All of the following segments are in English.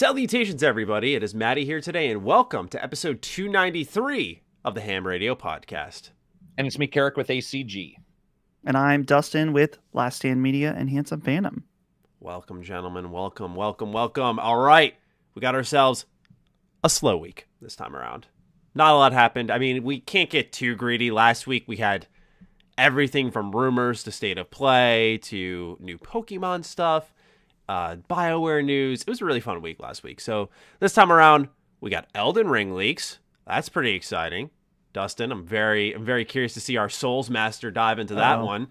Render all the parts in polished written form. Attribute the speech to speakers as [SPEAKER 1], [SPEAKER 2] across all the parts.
[SPEAKER 1] Salutations, everybody. It is Matty here today, and welcome to episode 293 of the H.A.M Radio Podcast.
[SPEAKER 2] And it's me, Karak, with ACG.
[SPEAKER 3] And I'm Dustin with Last Stand Media and Handsome Phantom.
[SPEAKER 1] Welcome, gentlemen. Welcome. All right. We got ourselves a slow week this time around. Not a lot happened. I mean, we can't get too greedy. Last week, we had everything from rumors to state of play to new Pokemon stuff. BioWare news. It was a really fun week last week. So this time around, we got Elden Ring leaks. That's pretty exciting. Dustin, I'm very curious to see our Souls Master dive into that one.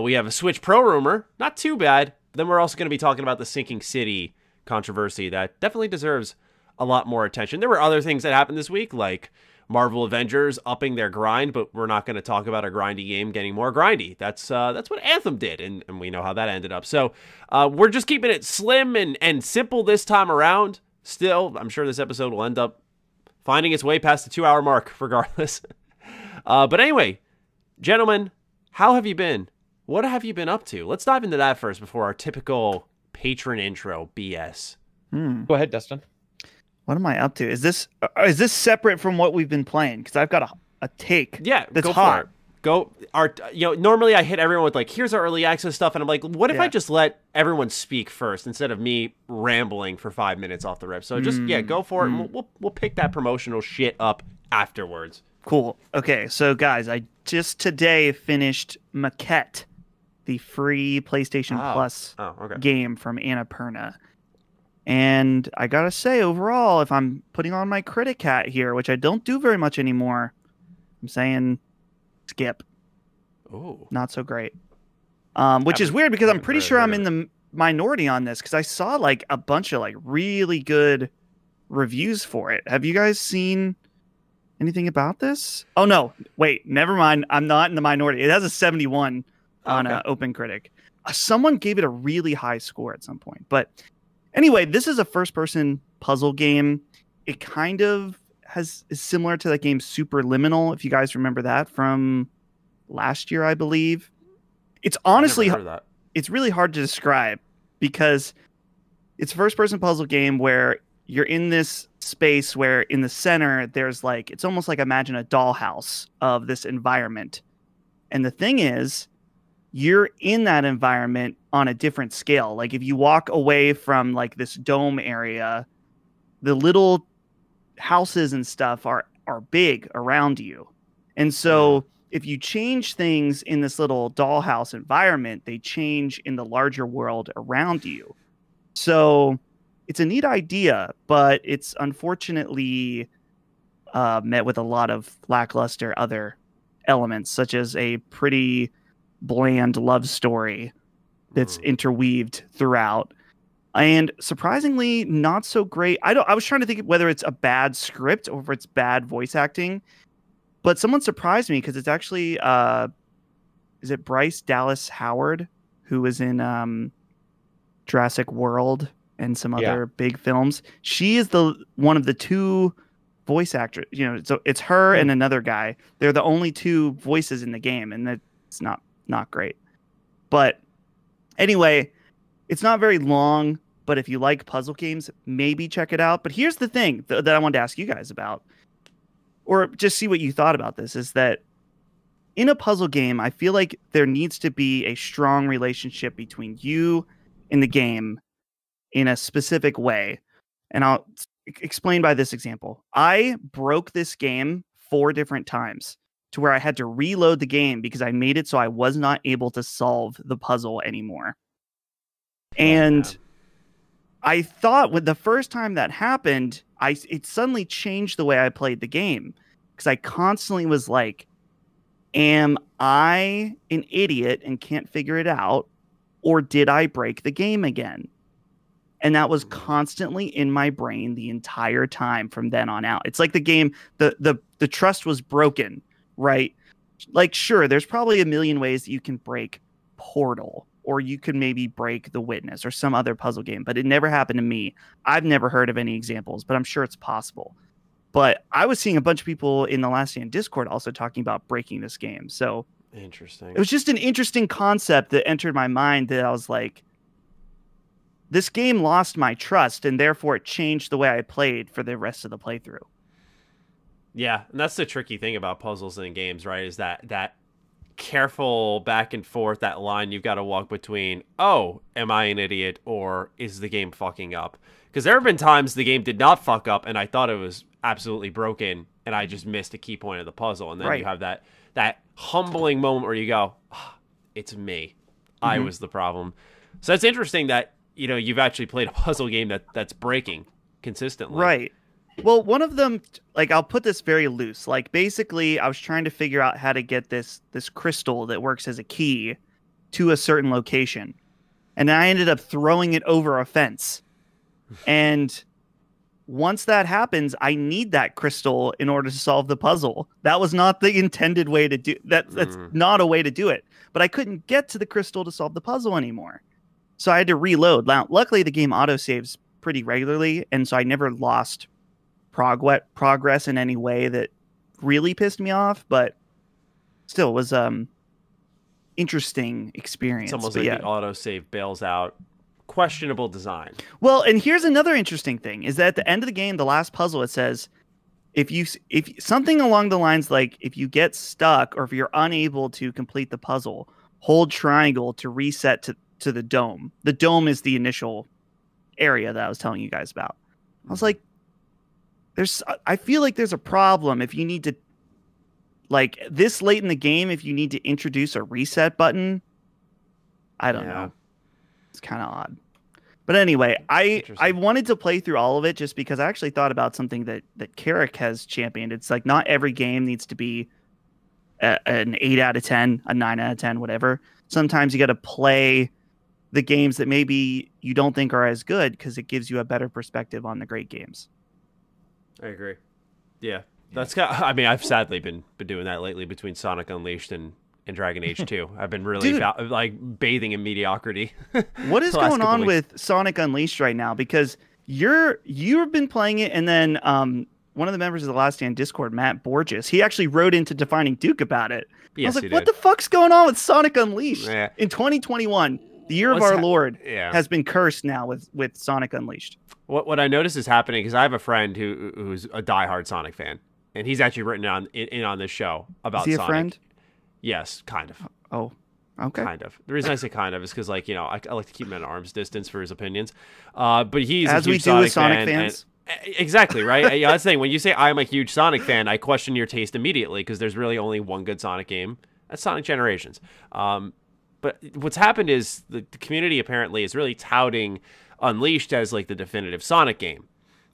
[SPEAKER 1] We have a Switch Pro rumor. Not too bad. Then we're also going to be talking about the Sinking City controversy that definitely deserves a lot more attention. There were other things that happened this week, like Marvel Avengers upping their grind, but we're not going to talk about a grindy game getting more grindy. That's what Anthem did, and we know how that ended up. So we're just keeping it slim and simple this time around. Still, I'm sure this episode will end up finding its way past the 2-hour mark, regardless. But anyway, gentlemen, how have you been? What have you been up to? Let's dive into that first before our typical patron intro BS.
[SPEAKER 2] Go ahead, Dustin.
[SPEAKER 3] What am I up to? Is this separate from what we've been playing? Because I've got a take.
[SPEAKER 1] Yeah,
[SPEAKER 3] that's
[SPEAKER 1] go
[SPEAKER 3] hot.
[SPEAKER 1] For it. Normally I hit everyone with like, here's our early access stuff, and I'm like, what if I just let everyone speak first instead of me rambling for 5 minutes off the rip? So just go for it, and we'll pick that promotional shit up afterwards.
[SPEAKER 3] Cool. Okay, so guys, I just today finished Maquette, the free PlayStation Plus game from Annapurna. And I gotta say, overall, if I'm putting on my critic hat here, which I don't do very much anymore, I'm saying skip.
[SPEAKER 1] Oh,
[SPEAKER 3] not so great. Which is weird because I'm pretty sure I'm in the minority on this because I saw like a bunch of like really good reviews for it. Have you guys seen anything about this? Oh no, wait, never mind. I'm not in the minority. It has a 71 on Open Critic. Someone gave it a really high score at some point, but. Anyway, this is a first-person puzzle game. It kind of is similar to the game Superliminal, if you guys remember that from last year, I believe. It's honestly, it's really hard to describe because it's a first-person puzzle game where you're in this space where in the center, there's like, it's almost like imagine a dollhouse of this environment. And the thing is, you're in that environment on a different scale. Like if you walk away from like this dome area, the little houses and stuff are big around you. And so if you change things in this little dollhouse environment, they change in the larger world around you. So it's a neat idea, but it's unfortunately met with a lot of lackluster other elements, such as a pretty bland love story that's interweaved throughout, and surprisingly not so great. I was trying to think of whether it's a bad script or if it's bad voice acting, but someone surprised me because it's actually is it Bryce Dallas Howard, who was in Jurassic World and some other big films. She is the one of the two voice actors, so it's her and another guy. They're the only two voices in the game, and it's not great. But anyway, it's not very long, but if you like puzzle games, maybe check it out. But here's the thing that I wanted to ask you guys about, or just see what you thought about this, is that in a puzzle game, I feel like there needs to be a strong relationship between you and the game in a specific way. And I'll explain by this example. I broke this game 4 different times to where I had to reload the game because I made it so I was not able to solve the puzzle anymore. And I thought with the first time that happened, it suddenly changed the way I played the game because I constantly was like, am I an idiot and can't figure it out? Or did I break the game again? And that was constantly in my brain the entire time from then on out. It's like the game, the trust was broken. Right? Like, sure, there's probably a million ways that you can break Portal, or you could maybe break The Witness or some other puzzle game, but it never happened to me. I've never heard of any examples, but I'm sure it's possible. But I was seeing a bunch of people in the Last Stand Discord also talking about breaking this game. So
[SPEAKER 1] interesting.
[SPEAKER 3] It was just an interesting concept that entered my mind that I was like, this game lost my trust, and therefore it changed the way I played for the rest of the playthrough.
[SPEAKER 1] Yeah, and that's the tricky thing about puzzles in games, right? Is that careful back and forth, that line you've got to walk between, oh, am I an idiot, or is the game fucking up? Because there have been times the game did not fuck up, and I thought it was absolutely broken, and I just missed a key point of the puzzle. And then you have that humbling moment where you go, oh, it's me. I was the problem. So it's interesting that, you've actually played a puzzle game that's breaking consistently.
[SPEAKER 3] Right. Well, one of them, like, I'll put this very loose. Like, basically, I was trying to figure out how to get this crystal that works as a key to a certain location. And I ended up throwing it over a fence. And once that happens, I need that crystal in order to solve the puzzle. That was not the intended way to do that. That's not a way to do it. But I couldn't get to the crystal to solve the puzzle anymore. So I had to reload. Now, luckily, the game autosaves pretty regularly, and so I never lost progress in any way that really pissed me off. But still, it was interesting experience.
[SPEAKER 1] It's almost like the autosave bails out. Questionable design.
[SPEAKER 3] Well, and here's another interesting thing: is that at the end of the game, the last puzzle, it says, if something along the lines like, if you get stuck or if you're unable to complete the puzzle, hold triangle to reset to the dome. The dome is the initial area that I was telling you guys about. I was like, I feel like there's a problem if you need to, like, this late in the game, if you need to introduce a reset button. I don't know. It's kind of odd. But anyway, I wanted to play through all of it just because I actually thought about something that Karak has championed. It's like, not every game needs to be an 8 out of 10, a 9 out of 10, whatever. Sometimes you got to play the games that maybe you don't think are as good because it gives you a better perspective on the great games.
[SPEAKER 1] I agree. Yeah. That's I mean, I've sadly been doing that lately between Sonic Unleashed and Dragon Age 2. I've been really bathing in mediocrity.
[SPEAKER 3] What is going on with Sonic Unleashed right now? Because you've been playing it, and then one of the members of the Last Stand Discord, Matt Borges, he actually wrote into Defining Duke about it.
[SPEAKER 1] Yes,
[SPEAKER 3] I was like, what the fuck's going on with Sonic Unleashed?
[SPEAKER 1] Yeah.
[SPEAKER 3] In 2021, the year of our Lord has been cursed now with Sonic Unleashed.
[SPEAKER 1] What I notice is happening, because I have a friend who's a diehard Sonic fan, and he's actually written on this show about Sonic.
[SPEAKER 3] Is he a friend?
[SPEAKER 1] Yes, kind of.
[SPEAKER 3] Oh, okay.
[SPEAKER 1] Kind of. The reason I say kind of is because, like, I like to keep him at arm's distance for his opinions. But he's
[SPEAKER 3] as
[SPEAKER 1] a huge
[SPEAKER 3] we do with Sonic
[SPEAKER 1] fan,
[SPEAKER 3] fans.
[SPEAKER 1] Exactly, right? That's the thing. When you say I'm a huge Sonic fan, I question your taste immediately, because there's really only one good Sonic game. That's Sonic Generations. But what's happened is the community apparently is really touting Unleashed as, like, the definitive Sonic game.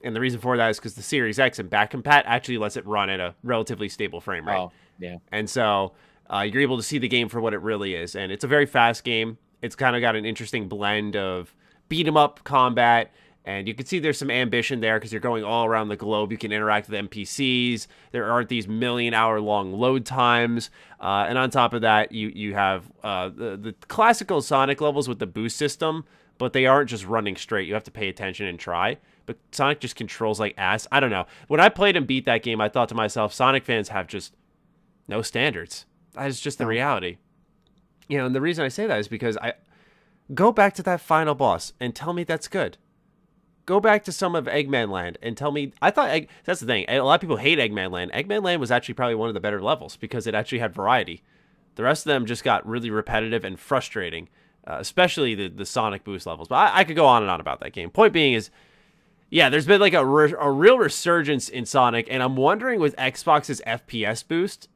[SPEAKER 1] And the reason for that is because the Series X and back compat actually lets it run at a relatively stable frame rate.
[SPEAKER 2] Oh, yeah.
[SPEAKER 1] And so you're able to see the game for what it really is. And it's a very fast game. It's kind of got an interesting blend of beat-em-up combat, and you can see there's some ambition there because you're going all around the globe. You can interact with NPCs. There aren't these million-hour-long load times. And on top of that, you have the classical Sonic levels with the boost system, but they aren't just running straight. You have to pay attention and try. But Sonic just controls like ass. I don't know. When I played and beat that game, I thought to myself, Sonic fans have just no standards. That is just the reality. And the reason I say that is because I go back to that final boss and tell me that's good. Go back to some of Eggman Land and tell me... that's the thing. A lot of people hate Eggman Land. Eggman Land was actually probably one of the better levels because it actually had variety. The rest of them just got really repetitive and frustrating, especially the Sonic Boost levels. But I could go on and on about that game. Point being is, yeah, there's been like a real resurgence in Sonic, and I'm wondering with Xbox's FPS boost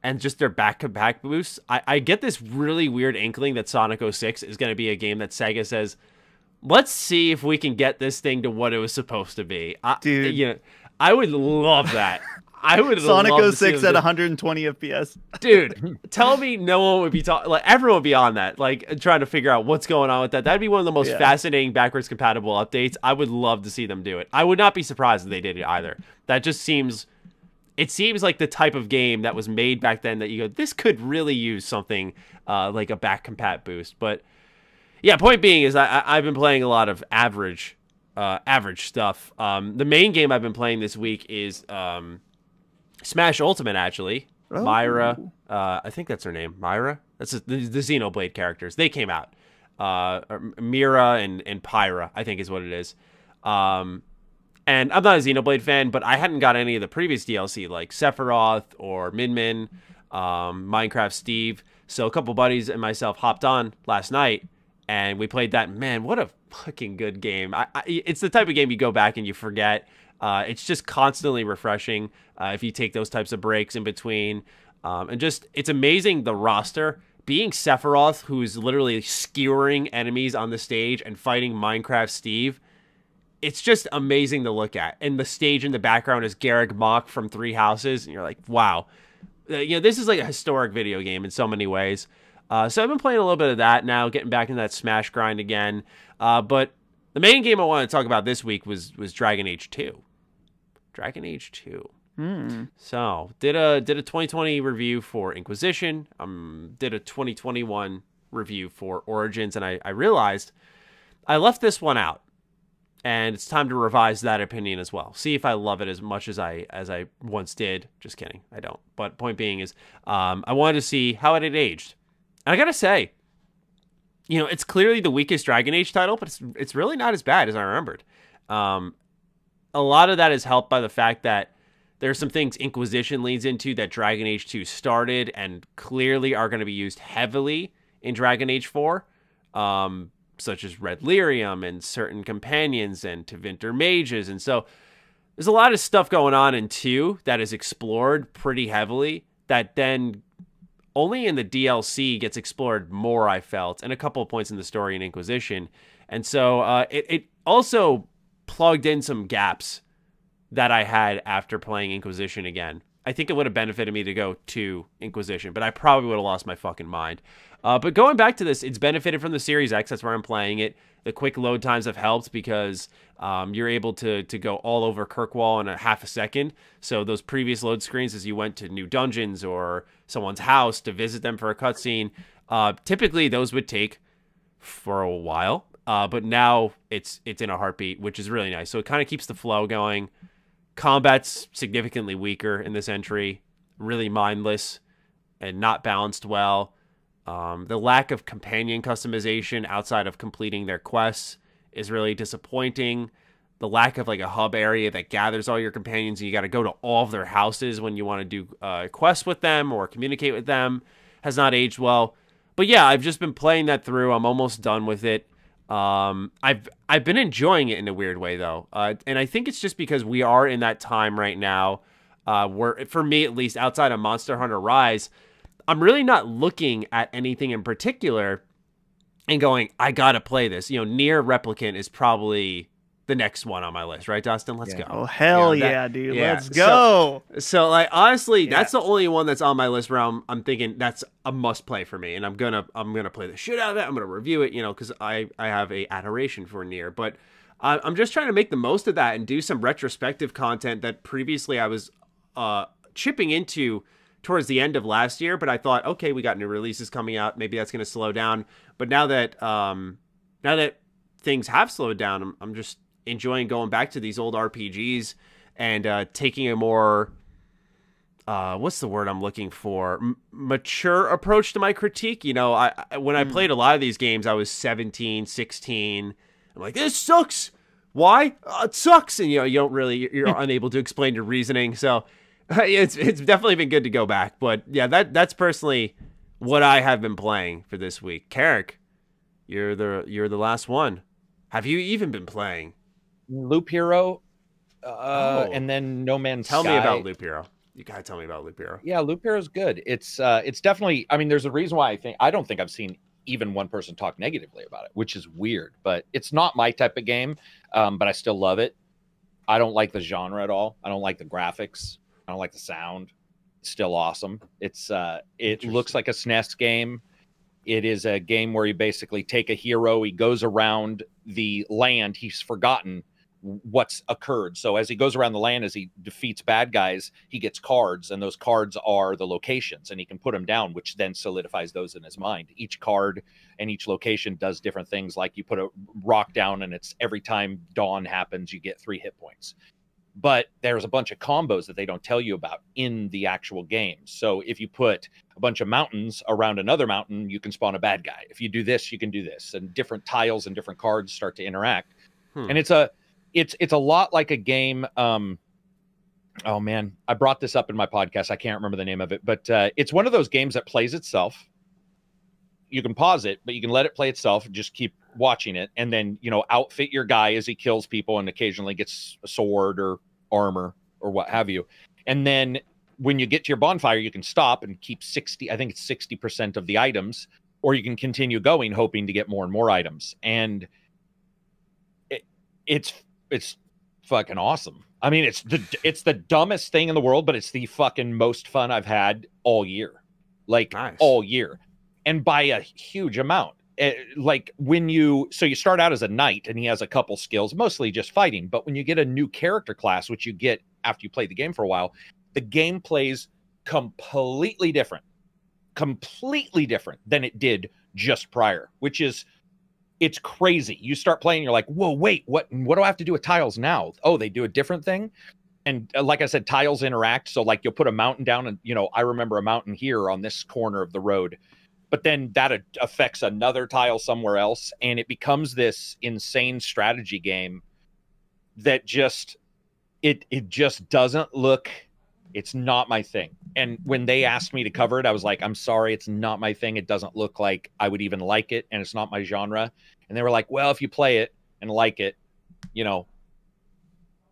[SPEAKER 1] and just their back-to-back boosts, I get this really weird inkling that Sonic 06 is going to be a game that Sega says, let's see if we can get this thing to what it was supposed to be.
[SPEAKER 3] Dude.
[SPEAKER 1] I would love that. I would
[SPEAKER 3] Sonic
[SPEAKER 1] love
[SPEAKER 3] 06 at 120 FPS.
[SPEAKER 1] Dude, tell me no one would be like, everyone would be on that, like, trying to figure out what's going on with that. That'd be one of the most fascinating backwards compatible updates. I would love to see them do it. I would not be surprised if they did it either. That just seems like the type of game that was made back then that you go, this could really use something like a back compat boost. But yeah, point being is I've been playing a lot of average stuff. The main game I've been playing this week is Smash Ultimate, actually.
[SPEAKER 3] Oh.
[SPEAKER 1] Myra, I think that's her name. Myra? That's the Xenoblade characters. They came out. or Mira and Pyra, I think is what it is. And I'm not a Xenoblade fan, but I hadn't got any of the previous DLC like Sephiroth or Min Min, Minecraft Steve. So a couple buddies and myself hopped on last night and we played that. Man, what a fucking good game. It's the type of game you go back and you forget. It's just constantly refreshing if you take those types of breaks in between. And just, it's amazing the roster. Being Sephiroth, who's literally skewering enemies on the stage and fighting Minecraft Steve, it's just amazing to look at. And the stage in the background is Garrick Mach from Three Houses. And you're like, wow. This is like a historic video game in so many ways. So I've been playing a little bit of that now, getting back into that Smash grind again. But the main game I wanted to talk about this week was Dragon Age 2. Dragon Age 2. So did a 2020 review for Inquisition. Did a 2021 review for Origins, and I realized I left this one out. And it's time to revise that opinion as well. See if I love it as much as I once did. Just kidding, I don't. But point being is, I wanted to see how it had aged. And I gotta say, it's clearly the weakest Dragon Age title, but it's really not as bad as I remembered. A lot of that is helped by the fact that there are some things Inquisition leads into that Dragon Age 2 started and clearly are going to be used heavily in Dragon Age 4. Such as Red Lyrium and certain companions and Tevinter mages. And so there's a lot of stuff going on in 2 that is explored pretty heavily that then only in the DLC gets explored more, I felt, and a couple of points in the story in Inquisition. And so it also plugged in some gaps that I had after playing Inquisition again. I think it would have benefited me to go to Inquisition, but I probably would have lost my fucking mind. But going back to this, it's benefited from the Series X. That's where I'm playing it. The quick load times have helped because you're able to go all over Kirkwall in a half a second. So those previous load screens as you went to new dungeons or someone's house to visit them for a cutscene, typically those would take for a while. But now it's in a heartbeat, which is really nice. So it kind of keeps the flow going. Combat's significantly weaker in this entry, really mindless and not balanced well. The lack of companion customization outside of completing their quests is really disappointing. The lack of like a hub area that gathers all your companions and you got to go to all of their houses when you want to do quests with them or communicate with them has not aged well. But yeah, I've just been playing that through. I'm almost done with it. I've been enjoying it in a weird way though. And I think it's just because we are in that time right now where, for me at least, outside of Monster Hunter Rise, I'm really not looking at anything in particular and going, I gotta play this. Nier Replicant is probably the next one on my list, right, Dustin? Let's go.
[SPEAKER 3] Oh, hell yeah, dude. Yeah. Let's go.
[SPEAKER 1] So like, honestly, that's the only one that's on my list where I'm thinking that's a must play for me. And I'm gonna play the shit out of it. I'm gonna review it, because I have a adoration for Nier. But I'm just trying to make the most of that and do some retrospective content that previously I was chipping into towards the end of last year, but I thought, okay, we got new releases coming out. Maybe that's going to slow down. But now that things have slowed down, I'm just enjoying going back to these old RPGs and taking a more, what's the word I'm looking for? Mature approach to my critique. When I played a lot of these games, I was 17, 16. I'm like, this sucks. Why? It sucks. And you're unable to explain your reasoning. So it's definitely been good to go back, but yeah, that's personally what I have been playing for this week. Karak, you're the last one. Have you even been playing
[SPEAKER 2] Loop Hero? And then No Man's Sky.
[SPEAKER 1] Tell me about Loop Hero. You gotta tell me about Loop Hero.
[SPEAKER 2] Yeah, Loop Hero is good. It's definitely. I mean, there's a reason why I don't think I've seen even one person talk negatively about it, which is weird. But it's not my type of game. But I still love it. I don't like the genre at all. I don't like the graphics. I don't like the sound. It's still awesome. It looks like a SNES game. It is a game where you basically take a hero. He goes around the land. He's forgotten what's occurred. So as he goes around the land, as he defeats bad guys, he gets cards, and those cards are the locations, and he can put them down, which then solidifies those in his mind. Each card and each location does different things. Like you put a rock down, and it's every time dawn happens, you get 3 hit points. but there's a bunch of combos that they don't tell you about in the actual game. So if you put a bunch of mountains around another mountain, you can spawn a bad guy. If you do this, you can do this, and different tiles and different cards start to interact. And it's a lot like a game. Oh man, I brought this up in my podcast. I can't remember the name of it, but it's one of those games that plays itself. You can pause it, but you can let it play itself. Just keep watching it, and then outfit your guy as he kills people and occasionally gets a sword or armor or what have you. And then when you get to your bonfire, you can stop and keep 60. I think it's 60% of the items, or you can continue going, hoping to get more and more items. And it's fucking awesome. I mean, it's the dumbest thing in the world, but it's the fucking most fun I've had all year, all year, and by a huge amount. Like you start out as a knight, and he has a couple skills, mostly just fighting. But when you get a new character class, which you get after you play the game for a while, the game plays completely different than it did just prior, it's crazy. You start playing, you're like, whoa, wait, what do I have to do with tiles now? Oh, they do a different thing. And like I said, tiles interact. So like you'll put a mountain down, and I remember a mountain here on this corner of the road, but then that affects another tile somewhere else. And it becomes this insane strategy game that it just doesn't look, it's not my thing. And when they asked me to cover it, I was like, I'm sorry, it's not my thing. It doesn't look like I would even like it, and it's not my genre. And they were like, well, if you play it and like it,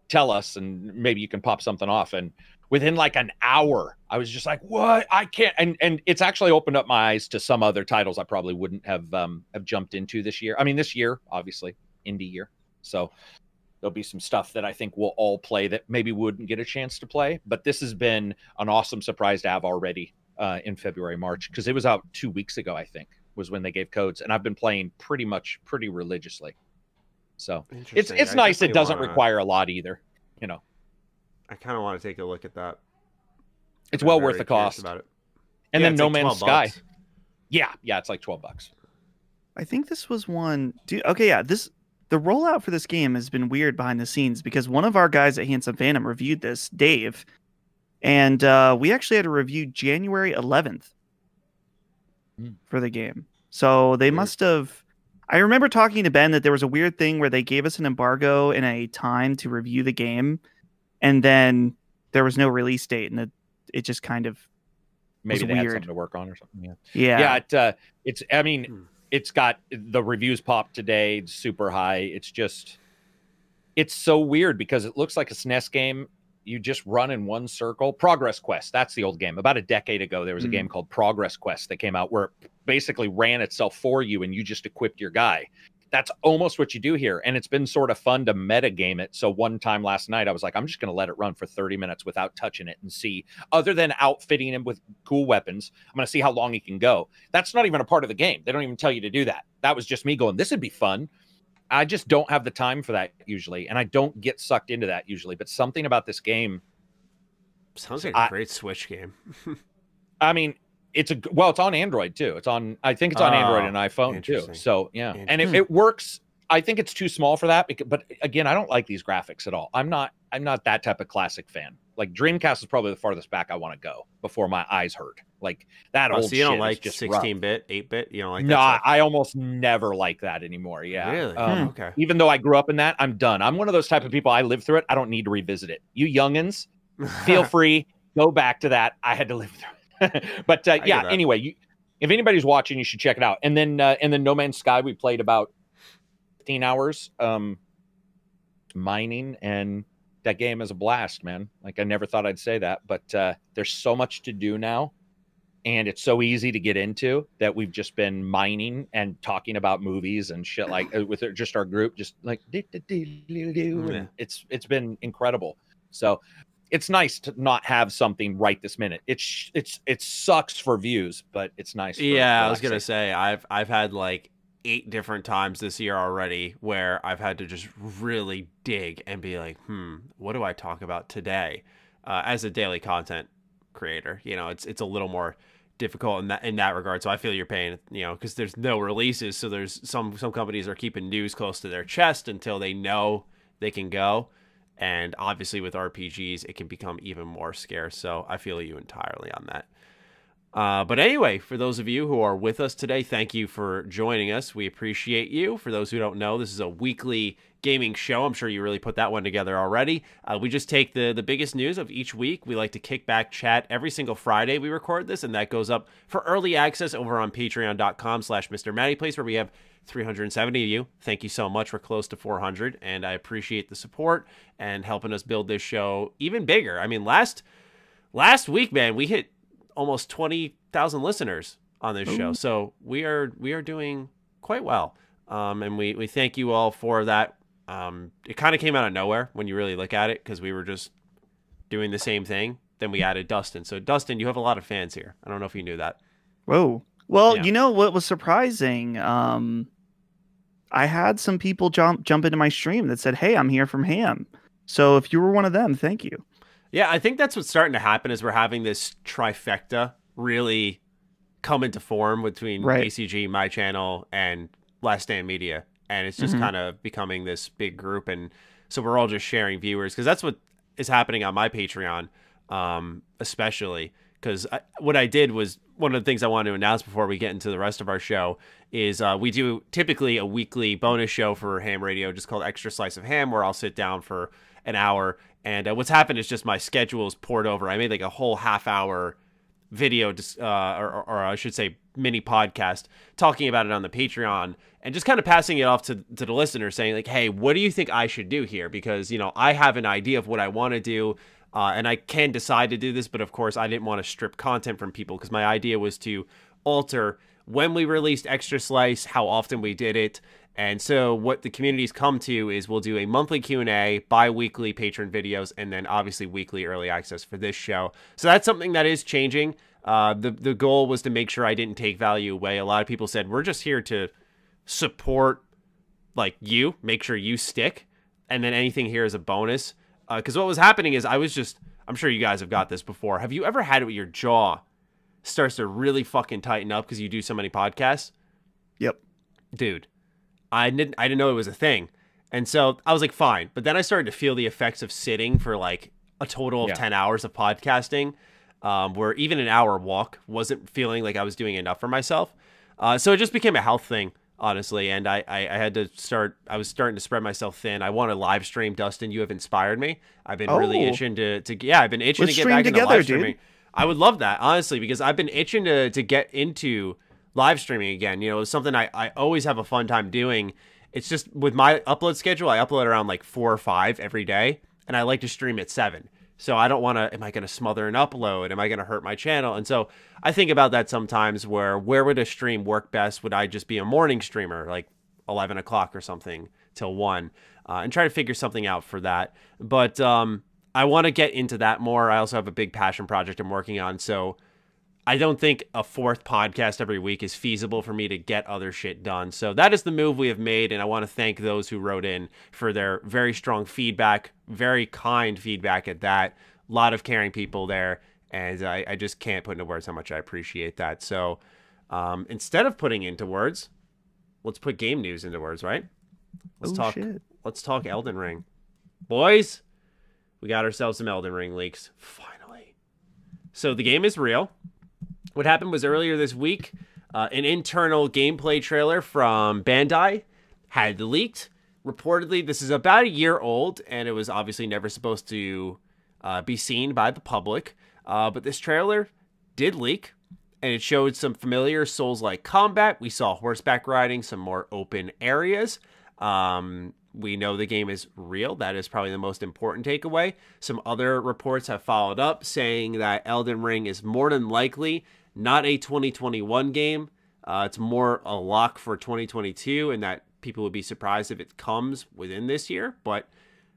[SPEAKER 2] tell us, and maybe you can pop something off. And within like an hour, I was just like, what? I can't. And it's actually opened up my eyes to some other titles I probably wouldn't have jumped into this year. I mean, this year, obviously, indie year. So there'll be some stuff that I think we'll all play that maybe wouldn't get a chance to play. But this has been an awesome surprise to have already in February, March, because it was out 2 weeks ago, I think, was when they gave codes. And I've been playing pretty religiously. So it's nice. It doesn't require a lot either.
[SPEAKER 1] I kind of want to take a look at that.
[SPEAKER 2] It's well worth the cost.
[SPEAKER 1] About it.
[SPEAKER 2] And then No
[SPEAKER 1] like
[SPEAKER 2] Man's Sky.
[SPEAKER 1] $12.
[SPEAKER 2] Yeah, it's like $12.
[SPEAKER 3] I think this was one. The rollout for this game has been weird behind the scenes, because one of our guys at Handsome Phantom reviewed this, Dave, and we actually had a review January 11th for the game. So they must have. I remember talking to Ben that there was a weird thing where they gave us an embargo and a time to review the game, and then there was no release date, and it just kind of
[SPEAKER 2] maybe they
[SPEAKER 3] weird.
[SPEAKER 2] had something to work on or something.
[SPEAKER 3] Yeah.
[SPEAKER 2] It's. I mean, it's got the reviews popped today, super high. It's so weird because it looks like a SNES game. You just run in one circle. Progress Quest, that's the old game. About a decade ago, there was a game called Progress Quest that came out where it basically ran itself for you, and you just equipped your guy. That's almost what you do here. And it's been sort of fun to meta game it. So one time last night, I was like, I'm just going to let it run for 30 minutes without touching it and see, other than outfitting him with cool weapons, I'm going to see how long he can go. That's not even a part of the game. They don't even tell you to do that. That was just me going, this would be fun. I just don't have the time for that usually. And I don't get sucked into that usually. But something about this game.
[SPEAKER 1] Sounds like a great Switch game.
[SPEAKER 2] I mean, it's on Android too. I think it's on Android and iPhone too. So yeah, and it works. I think it's too small for that. But again, I don't like these graphics at all. I'm not that type of classic fan. Like Dreamcast is probably the farthest back I want to go before my eyes hurt. Like that old.
[SPEAKER 1] So you don't like
[SPEAKER 2] just
[SPEAKER 1] 16-bit, 8-bit? You don't like that?
[SPEAKER 2] No,
[SPEAKER 1] stuff?
[SPEAKER 2] I almost never like that anymore. Yeah,
[SPEAKER 1] really. Okay.
[SPEAKER 2] Even though I grew up in that, I'm done. I'm one of those type of people. I lived through it. I don't need to revisit it. You youngins, feel free, go back to that. I had to live through it. But yeah. Anyway, if anybody's watching, you should check it out. And then No Man's Sky, we played about 15 hours mining, and that game is a blast, man. Like I never thought I'd say that, but there's so much to do now, and it's so easy to get into that we've just been mining and talking about movies and shit like with just our group, just like it's been incredible. So it's nice to not have something right this minute. It sucks for views, but it's nice.
[SPEAKER 1] I was gonna say I've had like 8 different times this year already where I've had to just really dig and be like, what do I talk about today? As a daily content creator, it's a little more difficult in that regard. So I feel your pain, because there's no releases. So there's some companies are keeping news close to their chest until they know they can go. And obviously with RPGs, it can become even more scarce. So I feel you entirely on that. But anyway, for those of you who are with us today, thank you for joining us. We appreciate you. For those who don't know, this is a weekly gaming show. I'm sure you really put that one together already. We just take the biggest news of each week. We like to kick back, chat every single Friday. We record this, and that goes up for early access over on patreon.com/MrMattyPlays, where we have 370 of you. Thank you so much. We're close to 400, and I appreciate the support and helping us build this show even bigger. I mean, last week, man, we hit almost 20,000 listeners on this show. So we are doing quite well. And we thank you all for that. It kind of came out of nowhere when you really look at it, because we were just doing the same thing. Then we added Dustin. So Dustin, you have a lot of fans here. I don't know if you knew that.
[SPEAKER 3] Whoa. Well,
[SPEAKER 1] Yeah.
[SPEAKER 3] you know what was surprising? I had some people jump into my stream that said, "Hey, I'm here from H.A.M." So if you were one of them, thank you.
[SPEAKER 1] Yeah, I think that's what's starting to happen, is we're having this trifecta really come into form between ACG, my channel, and Last Stand Media. And it's just kind of becoming this big group. And so we're all just sharing viewers, because that's what is happening on my Patreon, especially. Because what I did was, one of the things I wanted to announce before we get into the rest of our show is we do typically a weekly bonus show for H.A.M Radio, just called Extra Slice of H.A.M, where I'll sit down for an hour. And what's happened is just my schedule is poured over. I made like a whole half-hour video, or I should say mini podcast, talking about it on the Patreon, and just kind of passing it off to the listener, saying like, hey, what do you think I should do here? Because, I have an idea of what I want to do, and I can decide to do this, but of course I didn't want to strip content from people, because my idea was to alter when we released Extra Slice, how often we did it. And so what the community's come to is we'll do a monthly Q&A, bi-weekly patron videos, and then obviously weekly early access for this show. So that's something that is changing. The goal was to make sure I didn't take value away. A lot of people said, we're just here to support you, make sure you stick, and then anything here is a bonus. Because what was happening is I'm sure you guys have got this before. Have you ever had it where your jaw starts to really fucking tighten up because you do so many podcasts?
[SPEAKER 3] Yep.
[SPEAKER 1] Dude. I didn't know it was a thing. And so I was like, fine. But then I started to feel the effects of sitting for like a total of 10 hours of podcasting, where even an hour walk wasn't feeling like I was doing enough for myself. So it just became a health thing, honestly. And I had to I was starting to spread myself thin. I want to live stream. Dustin, you have inspired me. I've been really itching I've been itching to get back into live streaming. Dude. I would love that, honestly, because I've been itching to get into live streaming again. It's something I always have a fun time doing. It's just with my upload schedule, I upload around like 4 or 5 every day, and I like to stream at 7. So I don't want to, am I going to smother an upload? Am I going to hurt my channel? And so I think about that sometimes, where would a stream work best? Would I just be a morning streamer, like 11 o'clock or something till 1, and try to figure something out for that. But I want to get into that more. I also have a big passion project I'm working on, so I don't think a 4th podcast every week is feasible for me to get other shit done. So that is the move we have made, and I want to thank those who wrote in for their very strong feedback, very kind feedback at that. A lot of caring people there, and I just can't put into words how much I appreciate that. So instead of putting into words, let's put game news into words, right? Let's talk Elden Ring. Boys, we got ourselves some Elden Ring leaks, finally. So the game is real. What happened was earlier this week, an internal gameplay trailer from Bandai had leaked. Reportedly, this is about a year old, and it was obviously never supposed to be seen by the public. But this trailer did leak, and it showed some familiar Souls-like combat. We saw horseback riding, some more open areas. We know the game is real. That is probably the most important takeaway. Some other reports have followed up saying that Elden Ring is more than likely not a 2021 game. It's more a lock for 2022, and that people would be surprised if it comes within this year, but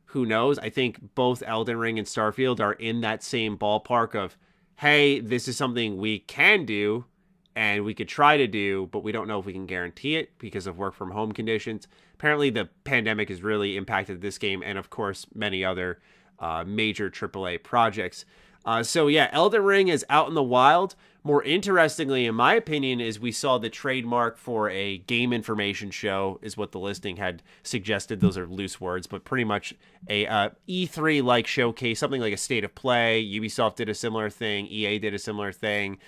[SPEAKER 1] who knows? I think both Elden Ring and Starfield are in that same ballpark of, hey, this is something we can do and we could try to do, but we don't know if we can guarantee it because of work from home conditions. Apparently the pandemic has really impacted this game, and of course many other major AAA projects. So yeah, Elden Ring is out in the wild, more interestingly, in my opinion, is we saw the trademark for a game information show is what the listing had suggested. Those are loose words, but pretty much a E3-like showcase, something like a state of play. Ubisoft did a similar thing. EA did a similar thing.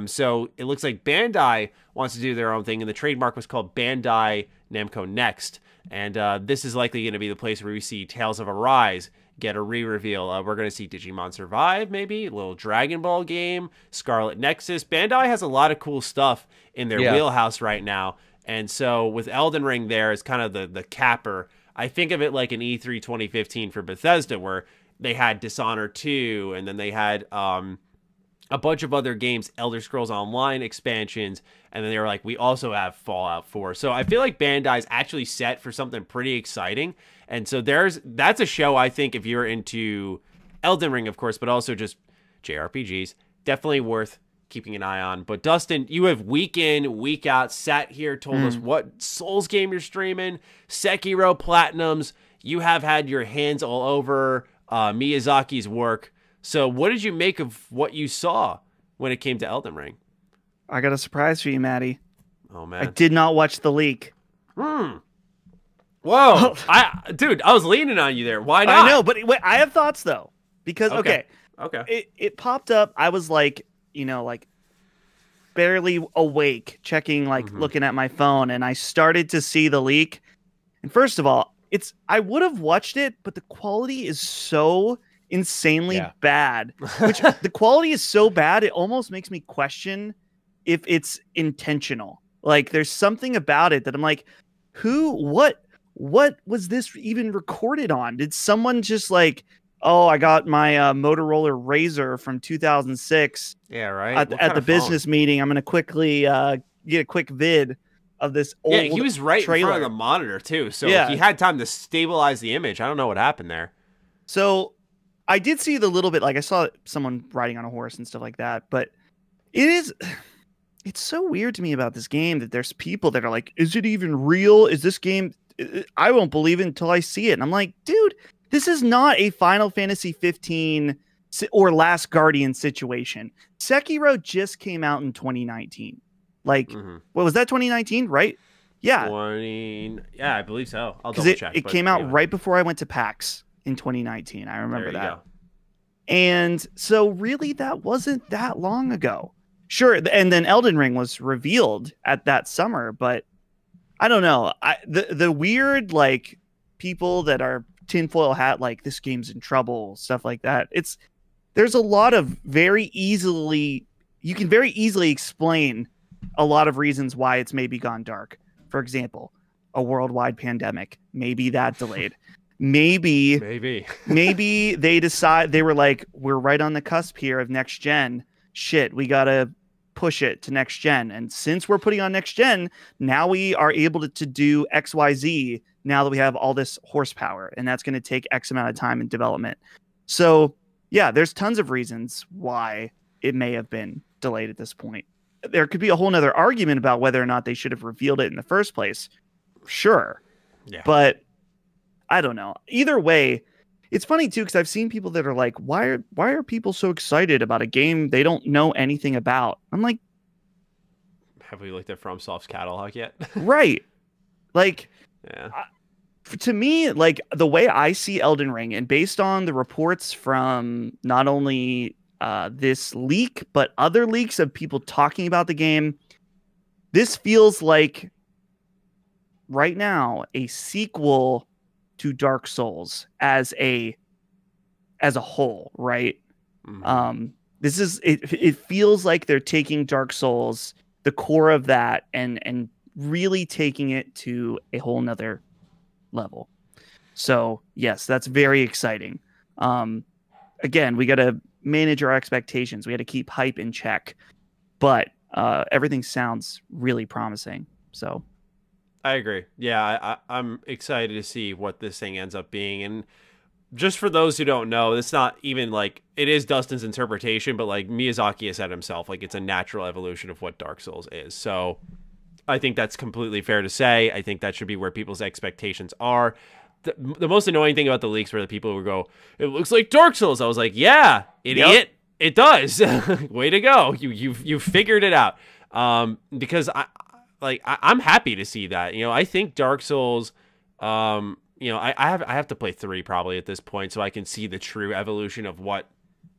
[SPEAKER 1] So it looks like Bandai wants to do their own thing, and the trademark was called Bandai Namco Next. And this is likely going to be the place where we see Tales of Arise get a re-reveal. We're going to see Digimon Survive, maybe a little Dragon Ball game, Scarlet Nexus. Bandai has a lot of cool stuff in their wheelhouse right now. And so with Elden Ring there is kind of the capper. I think of it like an E3 2015 for Bethesda, where they had Dishonored 2, and then they had a bunch of other games, Elder Scrolls Online expansions, and then they were like, we also have Fallout 4. So I feel like Bandai's actually set for something pretty exciting. And so that's a show, I think, if you're into Elden Ring, of course, but also just JRPGs, definitely worth keeping an eye on. But Dustin, you have week in, week out, sat here, told us what Souls game you're streaming, Sekiro Platinums. You have had your hands all over Miyazaki's work. So what did you make of what you saw when it came to Elden Ring?
[SPEAKER 3] I got a surprise for you, Maddie.
[SPEAKER 1] Oh, man.
[SPEAKER 3] I did not watch the leak.
[SPEAKER 1] Whoa. Dude, I was leaning on you there. Why not?
[SPEAKER 3] I know, but wait, I have thoughts, though. Because, okay. It popped up. I was like, barely awake, checking, looking at my phone, and I started to see the leak. And first of all, I would have watched it, but the quality is so insanely bad. Which the quality is so bad, it almost makes me question if it's intentional. Like, there's something about it that I'm like, what was this even recorded on? Did someone just I got my Motorola Razr from 2006.
[SPEAKER 1] Yeah, right.
[SPEAKER 3] At the business meeting, I'm going to quickly get a quick vid of this old trailer.
[SPEAKER 1] Yeah, he was right in front of the monitor, too. So he had time to stabilize the image. I don't know what happened there.
[SPEAKER 3] So I did see the little bit, I saw someone riding on a horse and stuff like that. But it's so weird to me about this game that there's people that are like, is it even real? Is this game... I won't believe it until I see it. And I'm like, dude, this is not a Final Fantasy 15 or Last Guardian situation. Sekiro just came out in 2019. What was that, 2019, right? Yeah.
[SPEAKER 1] Yeah, I believe so. I'll double check.
[SPEAKER 3] It came out right before I went to PAX in 2019. I remember that. Go. And so really that wasn't that long ago. Sure. And then Elden Ring was revealed at that summer, but I don't know. The weird, people that are tinfoil hat, this game's in trouble, stuff like that. There's a lot of you can very easily explain a lot of reasons why it's maybe gone dark. For example, a worldwide pandemic. Maybe that delayed. Maybe they decide they were like, we're right on the cusp here of next gen. Shit, we gotta push it to next gen, and since we're putting on next gen, now we are able to do XYZ now that we have all this horsepower, and that's going to take X amount of time in development. So yeah, there's tons of reasons why it may have been delayed at this point. There could be a whole nother argument about whether or not they should have revealed it in the first place, sure, but I don't know. Either way, it's funny too, because I've seen people that are like, why are people so excited about a game they don't know anything about? I'm like,
[SPEAKER 1] have we looked at FromSoft's catalog yet?
[SPEAKER 3] Right.
[SPEAKER 1] Yeah.
[SPEAKER 3] To me, the way I see Elden Ring, and based on the reports from not only this leak, but other leaks of people talking about the game, this feels like right now a sequel to Dark Souls as a whole, right? This is it feels like they're taking Dark Souls, the core of that, and really taking it to a whole nother level. So yes, that's very exciting. Again, we got to manage our expectations. We got to keep hype in check, but everything sounds really promising. So
[SPEAKER 1] I agree. Yeah, I'm excited to see what this thing ends up being. And just for those who don't know, it's not even it is Dustin's interpretation, but Miyazaki has said himself, it's a natural evolution of what Dark Souls is. So I think that's completely fair to say. I think that should be where people's expectations are. The most annoying thing about the leaks were the people who go, it looks like Dark Souls. I was like, yeah, idiot. It does. Way to go. You figured it out. Because I'm happy to see that. I think Dark Souls, I have to play 3 probably at this point so I can see the true evolution of what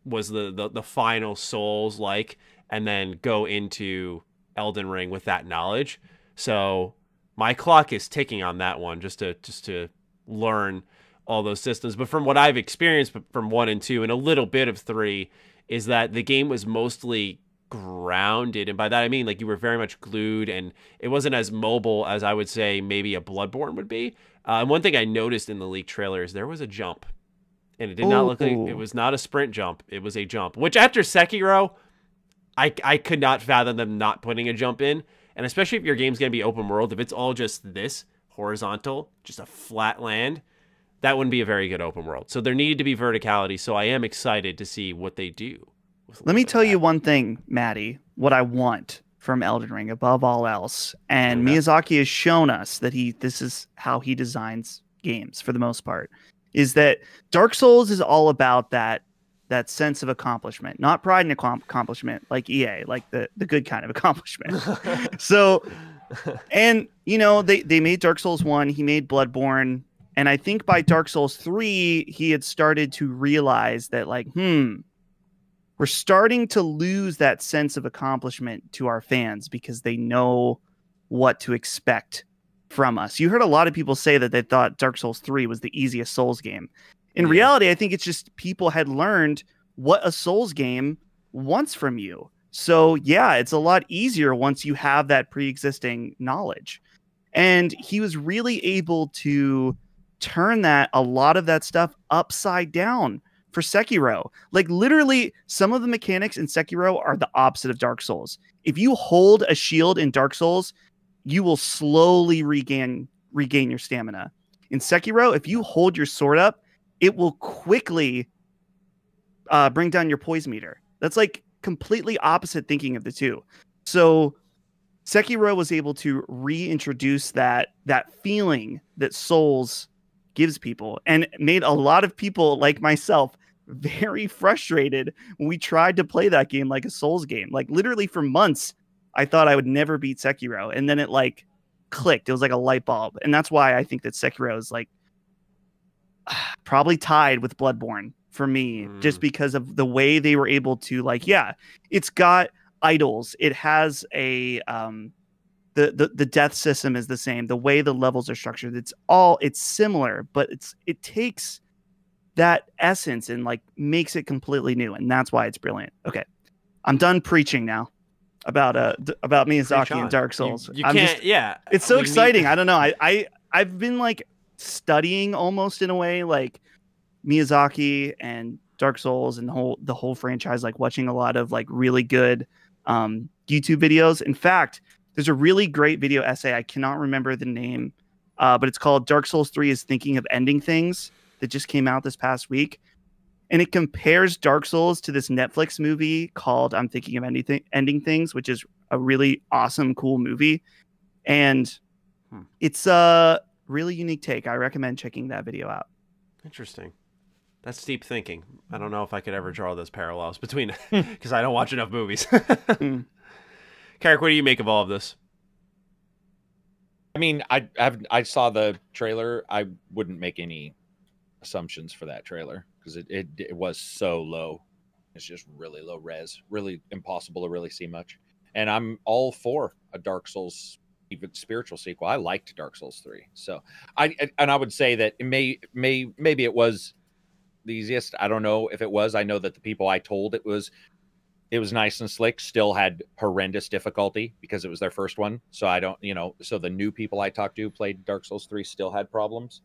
[SPEAKER 1] was the final Souls like, and then go into Elden Ring with that knowledge. So my clock is ticking on that one just to learn all those systems. But from what I've experienced from 1 and 2 and a little bit of 3 is that the game was mostly grounded, and by that I mean like you were very much glued, and it wasn't as mobile as I would say maybe a Bloodborne would be. And one thing I noticed in the leaked trailer is there was a jump, and it did not look like it was not a sprint jump. It was a jump, which after Sekiro, I could not fathom them not putting a jump in. And especially if your game's going to be open world, if it's all just this horizontal, just a flat land, that wouldn't be a very good open world. So there needed to be verticality. So I am excited to see what they do.
[SPEAKER 3] Let me tell you one thing, Matty, what I want from Elden Ring above all else. And Miyazaki has shown us that this is how he designs games for the most part, is that Dark Souls is all about that sense of accomplishment, not pride and accomplishment like EA, like the good kind of accomplishment. So, and they made Dark Souls 1, he made Bloodborne, and I think by Dark Souls 3, he had started to realize that we're starting to lose that sense of accomplishment to our fans because they know what to expect from us. You heard a lot of people say that they thought Dark Souls 3 was the easiest Souls game. In reality, I think it's just people had learned what a Souls game wants from you. So yeah, it's a lot easier once you have that pre-existing knowledge. And he was really able to turn a lot of that stuff upside down for Sekiro. Like literally some of the mechanics in Sekiro are the opposite of Dark Souls. If you hold a shield in Dark Souls, you will slowly regain your stamina. In Sekiro, if you hold your sword up, it will quickly bring down your poise meter. That's like completely opposite thinking of the two. So Sekiro was able to reintroduce that feeling that Souls gives people, and made a lot of people like myself very frustrated when we tried to play that game like a Souls game. Like literally for months, I thought I would never beat Sekiro, and then it like clicked. It was like a light bulb, and that's why I think that Sekiro is like probably tied with Bloodborne for me, just because of the way they were able to it's got idols. It has a the death system is the same. The way the levels are structured, it's similar, but it takes that essence and makes it completely new, and that's why it's brilliant. Okay, I'm done preaching now about Miyazaki and Dark Souls.
[SPEAKER 1] You can't.
[SPEAKER 3] It's so exciting. I don't know. I've been studying almost in a way Miyazaki and Dark Souls and the whole franchise, watching a lot of really good YouTube videos. In fact, there's a really great video essay. I cannot remember the name, but it's called Dark Souls 3 is Thinking of Ending Things, that just came out this past week. And it compares Dark Souls to this Netflix movie called I'm Thinking of Ending Things, which is a really awesome, cool movie. And it's a really unique take. I recommend checking that video out.
[SPEAKER 1] Interesting. That's deep thinking. I don't know if I could ever draw those parallels between, because I don't watch enough movies. Karak, what do you make of all of this?
[SPEAKER 2] I mean, I saw the trailer. I wouldn't make any assumptions for that trailer because it was so low. It's just really low res, really impossible to really see much. And I'm all for a Dark Souls, even spiritual sequel. I liked Dark Souls 3, so I would say that it maybe it was the easiest. I don't know if it was. I know that the people I told it was nice and slick, still had horrendous difficulty because it was their first one. So I don't, so the new people I talked to played Dark Souls 3 still had problems.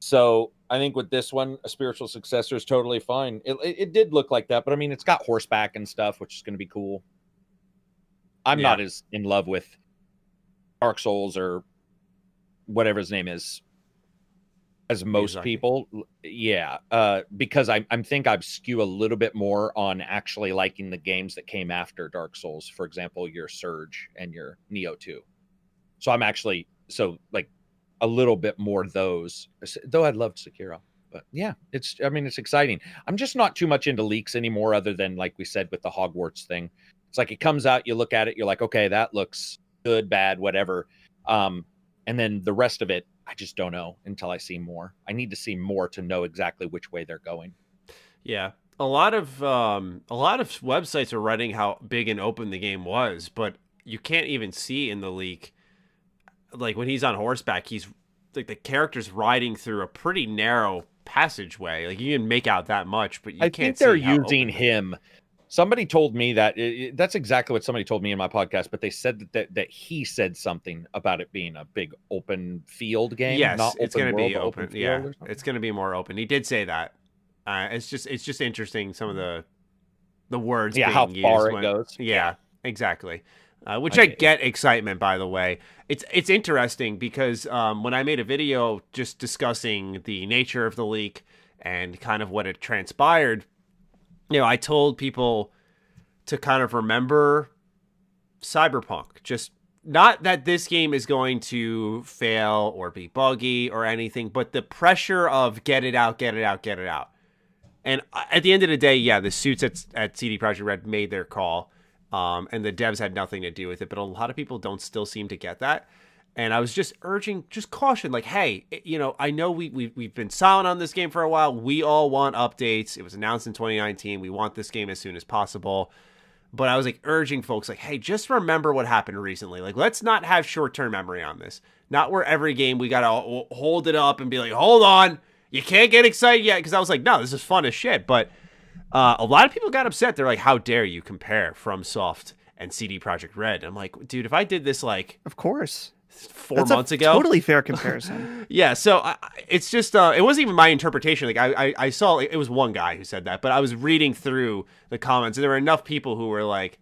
[SPEAKER 2] So I think with this one, a spiritual successor is totally fine. It did look like that, but I mean, it's got horseback and stuff, which is going to be cool. I'm not as in love with Dark Souls or whatever his name is as most people. Because I think I skew a little bit more on actually liking the games that came after Dark Souls. For example, your Surge and your Neo 2. So I'm actually a little bit more those, though I loved Sekiro. But yeah, it's exciting. I'm just not too much into leaks anymore, other than like we said with the Hogwarts thing. It's like it comes out, you look at it, you're like, okay, that looks good, bad, whatever. And then the rest of it, I just don't know until I see more. I need to see more to know exactly which way they're going.
[SPEAKER 1] Yeah. A lot of websites are writing how big and open the game was, but you can't even see in the leak, like when he's on horseback, he's like the character's riding through a pretty narrow passageway. Like you can make out that much, but you can't. I think
[SPEAKER 2] they're using him. Somebody told me that that's exactly what somebody told me in my podcast, but they said that he said something about it being a big open field game.
[SPEAKER 1] Yes,
[SPEAKER 2] not
[SPEAKER 1] it's going to be open. Yeah,
[SPEAKER 2] it's
[SPEAKER 1] going to be more open. He did say that. It's just interesting some of the words.
[SPEAKER 2] Yeah,
[SPEAKER 1] being
[SPEAKER 2] how
[SPEAKER 1] used
[SPEAKER 2] far it goes.
[SPEAKER 1] Yeah, exactly. Which I get excitement, by the way. It's interesting because when I made a video just discussing the nature of the leak and kind of what it transpired, I told people to kind of remember Cyberpunk. Just not that this game is going to fail or be buggy or anything, but the pressure of get it out. And at the end of the day, yeah, the suits at CD Projekt Red made their call. And the devs had nothing to do with it, but a lot of people don't still seem to get that. And I was just urging, just caution, like, hey, I know we've been silent on this game for a while. We all want updates. It was announced in 2019. We want this game as soon as possible. But I was like urging folks, like, hey, just remember what happened recently. Like, let's not have short-term memory on this. Not where every game we got to hold it up and be like, hold on, you can't get excited yet. Because I was like, no, this is fun as shit. But a lot of people got upset. They're like, how dare you compare FromSoft and CD Projekt Red? I'm like, dude, if I did this like,
[SPEAKER 3] of course,
[SPEAKER 1] 4 months ago,
[SPEAKER 3] totally fair comparison.
[SPEAKER 1] Yeah, so it's just it wasn't even my interpretation. Like I saw it was one guy who said that, but I was reading through the comments and there were enough people who were like,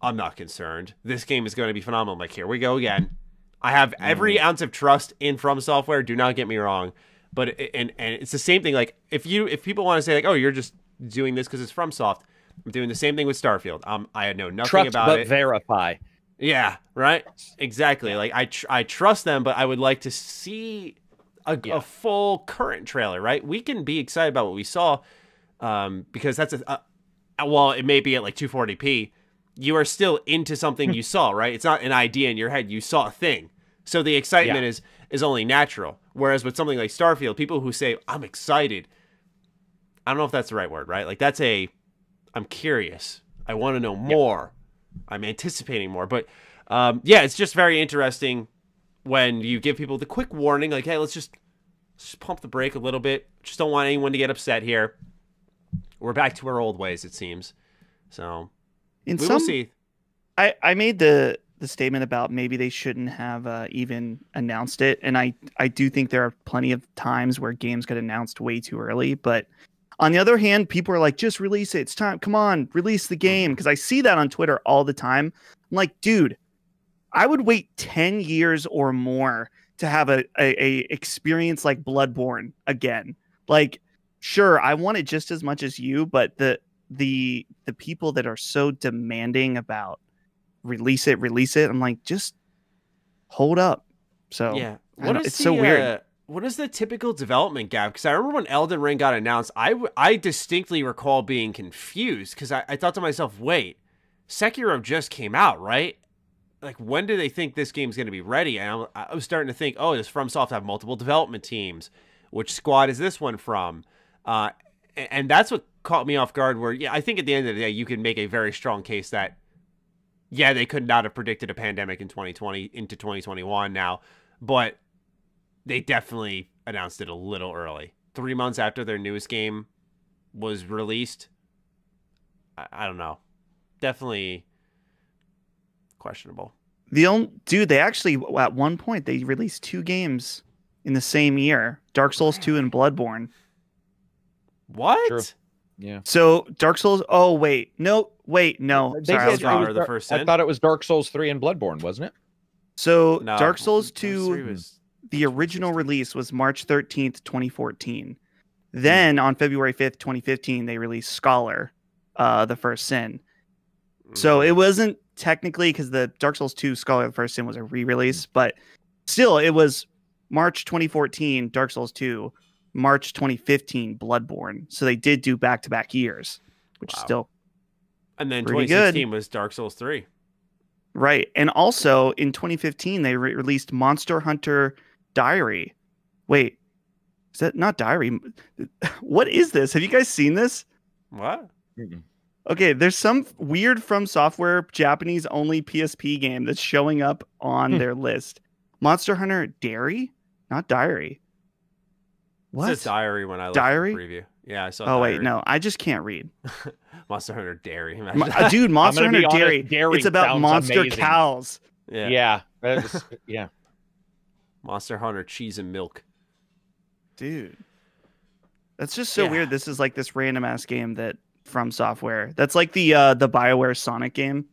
[SPEAKER 1] I'm not concerned. This game is going to be phenomenal. I'm like, here we go again. I have every ounce of trust in From Software. Do not get me wrong, but and it's the same thing. Like if people want to say like, oh, you're just doing this because it's FromSoft, I'm doing the same thing with Starfield. I know nothing
[SPEAKER 2] trust
[SPEAKER 1] about
[SPEAKER 2] but
[SPEAKER 1] it.
[SPEAKER 2] Verify.
[SPEAKER 1] Yeah, right. Exactly. Like I trust them, but I would like to see a full current trailer. Right? We can be excited about what we saw, because that's while it may be at like 240p, you are still into something you saw. Right? It's not an idea in your head. You saw a thing, so the excitement is only natural. Whereas with something like Starfield, people who say I'm excited, I don't know if that's the right word. Right? Like I'm curious. I want to know more. I'm anticipating more, but it's just very interesting when you give people the quick warning, like, hey, let's just pump the brake a little bit. Just don't want anyone to get upset here. We're back to our old ways, it seems. So we'll see.
[SPEAKER 3] I made the statement about maybe they shouldn't have even announced it, and I do think there are plenty of times where games get announced way too early, but on the other hand, people are like, just release it. It's time. Come on, release the game. Because I see that on Twitter all the time. I'm like, dude, I would wait 10 years or more to have a experience like Bloodborne again. Like, sure, I want it just as much as you, but the people that are so demanding about release it, I'm like, just hold up. So
[SPEAKER 1] yeah,
[SPEAKER 3] it's so weird.
[SPEAKER 1] What is the typical development gap? Because I remember when Elden Ring got announced, I distinctly recall being confused because I thought to myself, wait, Sekiro just came out, right? Like, when do they think this game's going to be ready? And I was starting to think, oh, does FromSoft have multiple development teams? Which squad is this one from? And that's what caught me off guard where, I think at the end of the day, you can make a very strong case that, they could not have predicted a pandemic in 2020 into 2021 now, but they definitely announced it a little early. 3 months after their newest game was released. I don't know. Definitely questionable.
[SPEAKER 3] They actually, at one point, they released 2 games in the same year. Dark Souls 2 and Bloodborne.
[SPEAKER 1] What?
[SPEAKER 2] True. Yeah.
[SPEAKER 3] So Dark Souls... Oh, wait. No. Sorry, I was wrong.
[SPEAKER 1] The first
[SPEAKER 2] I thought it was Dark Souls 3 and Bloodborne, wasn't it?
[SPEAKER 3] So Dark Souls 2... The original release was March 13th, 2014. Then on February 5th, 2015, they released Scholar, The First Sin. So it wasn't technically, because the Dark Souls 2 Scholar, The First Sin was a re-release, but still it was March 2014, Dark Souls 2, March 2015 Bloodborne. So they did do back-to-back years, which is still
[SPEAKER 1] and then
[SPEAKER 3] pretty
[SPEAKER 1] 2016
[SPEAKER 3] good.
[SPEAKER 1] was Dark Souls 3.
[SPEAKER 3] Right. And also in 2015, they released Monster Hunter Diary. Wait, is that not Diary? What is this? Have you guys seen this?
[SPEAKER 1] What?
[SPEAKER 3] Okay, there's some weird From Software Japanese only PSP game that's showing up on their list. Monster Hunter Dairy, not Diary. What?
[SPEAKER 1] It says Diary when I looked
[SPEAKER 3] Diary?
[SPEAKER 1] at the preview. Yeah, I saw.
[SPEAKER 3] Oh
[SPEAKER 1] Diary.
[SPEAKER 3] wait, no, I just can't read.
[SPEAKER 1] Monster Hunter Dairy.
[SPEAKER 3] Dude, Monster Hunter
[SPEAKER 2] honest,
[SPEAKER 3] Dairy.
[SPEAKER 2] Dairy
[SPEAKER 3] It's about
[SPEAKER 2] sounds
[SPEAKER 3] monster
[SPEAKER 2] amazing.
[SPEAKER 3] cows.
[SPEAKER 1] Yeah.
[SPEAKER 2] Yeah.
[SPEAKER 1] Monster Hunter Cheese and Milk.
[SPEAKER 3] Dude, that's just so weird. This is like this random ass game that From Software. That's like the BioWare Sonic game.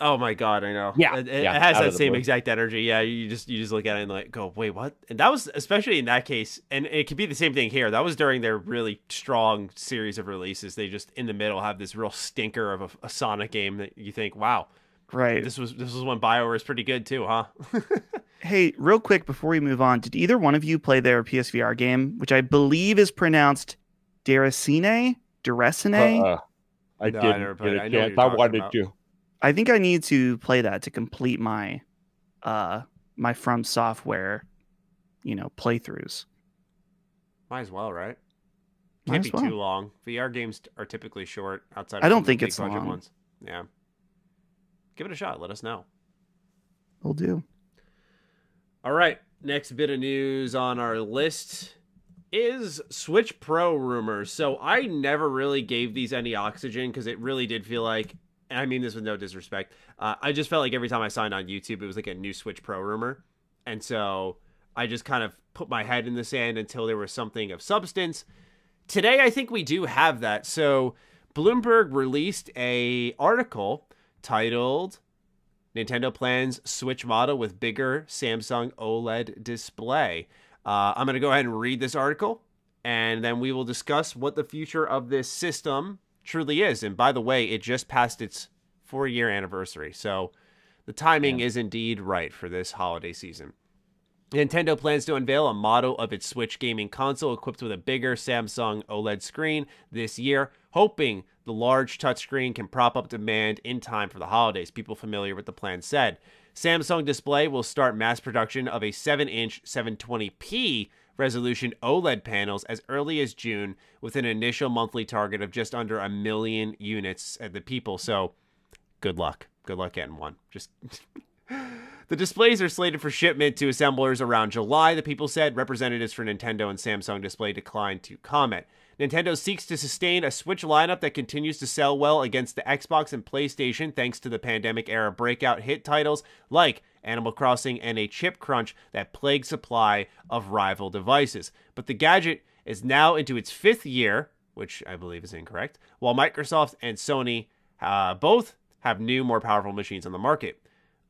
[SPEAKER 1] Oh my god, I know.
[SPEAKER 2] Yeah,
[SPEAKER 1] it
[SPEAKER 2] yeah,
[SPEAKER 1] has
[SPEAKER 2] out
[SPEAKER 1] that
[SPEAKER 2] of the
[SPEAKER 1] same
[SPEAKER 2] blue.
[SPEAKER 1] exact energy. Yeah, you just look at it and like go, wait, what? And that was especially in that case, and it could be the same thing here. That was during their really strong series of releases. They just in the middle have this real stinker of a Sonic game that you think, wow,
[SPEAKER 3] Right.
[SPEAKER 1] this was when BioWare was pretty good too, huh?
[SPEAKER 3] Hey, real quick before we move on, did either one of you play their PSVR game, which I believe is pronounced Deracine? Deracine?
[SPEAKER 2] I
[SPEAKER 1] No, I
[SPEAKER 2] didn't
[SPEAKER 1] never
[SPEAKER 2] get
[SPEAKER 1] played it.
[SPEAKER 2] a
[SPEAKER 1] I know what
[SPEAKER 2] chance.
[SPEAKER 1] you're
[SPEAKER 2] I
[SPEAKER 1] talking
[SPEAKER 2] wanted
[SPEAKER 1] about.
[SPEAKER 2] to.
[SPEAKER 3] I think I need to play that to complete my my From Software, playthroughs.
[SPEAKER 1] Might as well, right?
[SPEAKER 3] Might
[SPEAKER 1] Can't
[SPEAKER 3] as
[SPEAKER 1] be
[SPEAKER 3] well.
[SPEAKER 1] too long. VR games are typically short outside of
[SPEAKER 3] I don't
[SPEAKER 1] some of the
[SPEAKER 3] think
[SPEAKER 1] big
[SPEAKER 3] it's
[SPEAKER 1] budget
[SPEAKER 3] long.
[SPEAKER 1] ones. Yeah. Give it a shot. Let us know.
[SPEAKER 3] Will do.
[SPEAKER 1] All right. Next bit of news on our list is Switch Pro rumors. So I never really gave these any oxygen because it really did feel like, and I mean this with no disrespect, I just felt like every time I signed on YouTube, it was like a new Switch Pro rumor. And so I just kind of put my head in the sand until there was something of substance. Today, I think we do have that. So Bloomberg released a article titled Nintendo plans Switch model with bigger Samsung OLED display. I'm going to go ahead and read this article, and then we will discuss what the future of this system truly is. And by the way, it just passed its 4-year anniversary, so the timing is indeed right for this holiday season. Nintendo plans to unveil a model of its Switch gaming console equipped with a bigger Samsung OLED screen this year, hoping the large touchscreen can prop up demand in time for the holidays, people familiar with the plan said. Samsung Display will start mass production of a 7-inch 720p resolution OLED panels as early as June, with an initial monthly target of just under 1 million units at the people. So, good luck. Good luck getting one. Just... The displays are slated for shipment to assemblers around July, the people said. Representatives for Nintendo and Samsung Display declined to comment. Nintendo seeks to sustain a Switch lineup that continues to sell well against the Xbox and PlayStation thanks to the pandemic-era breakout hit titles like Animal Crossing and a chip crunch that plagued supply of rival devices. But the gadget is now into its 5th year, which I believe is incorrect, while Microsoft and Sony both have new, more powerful machines on the market.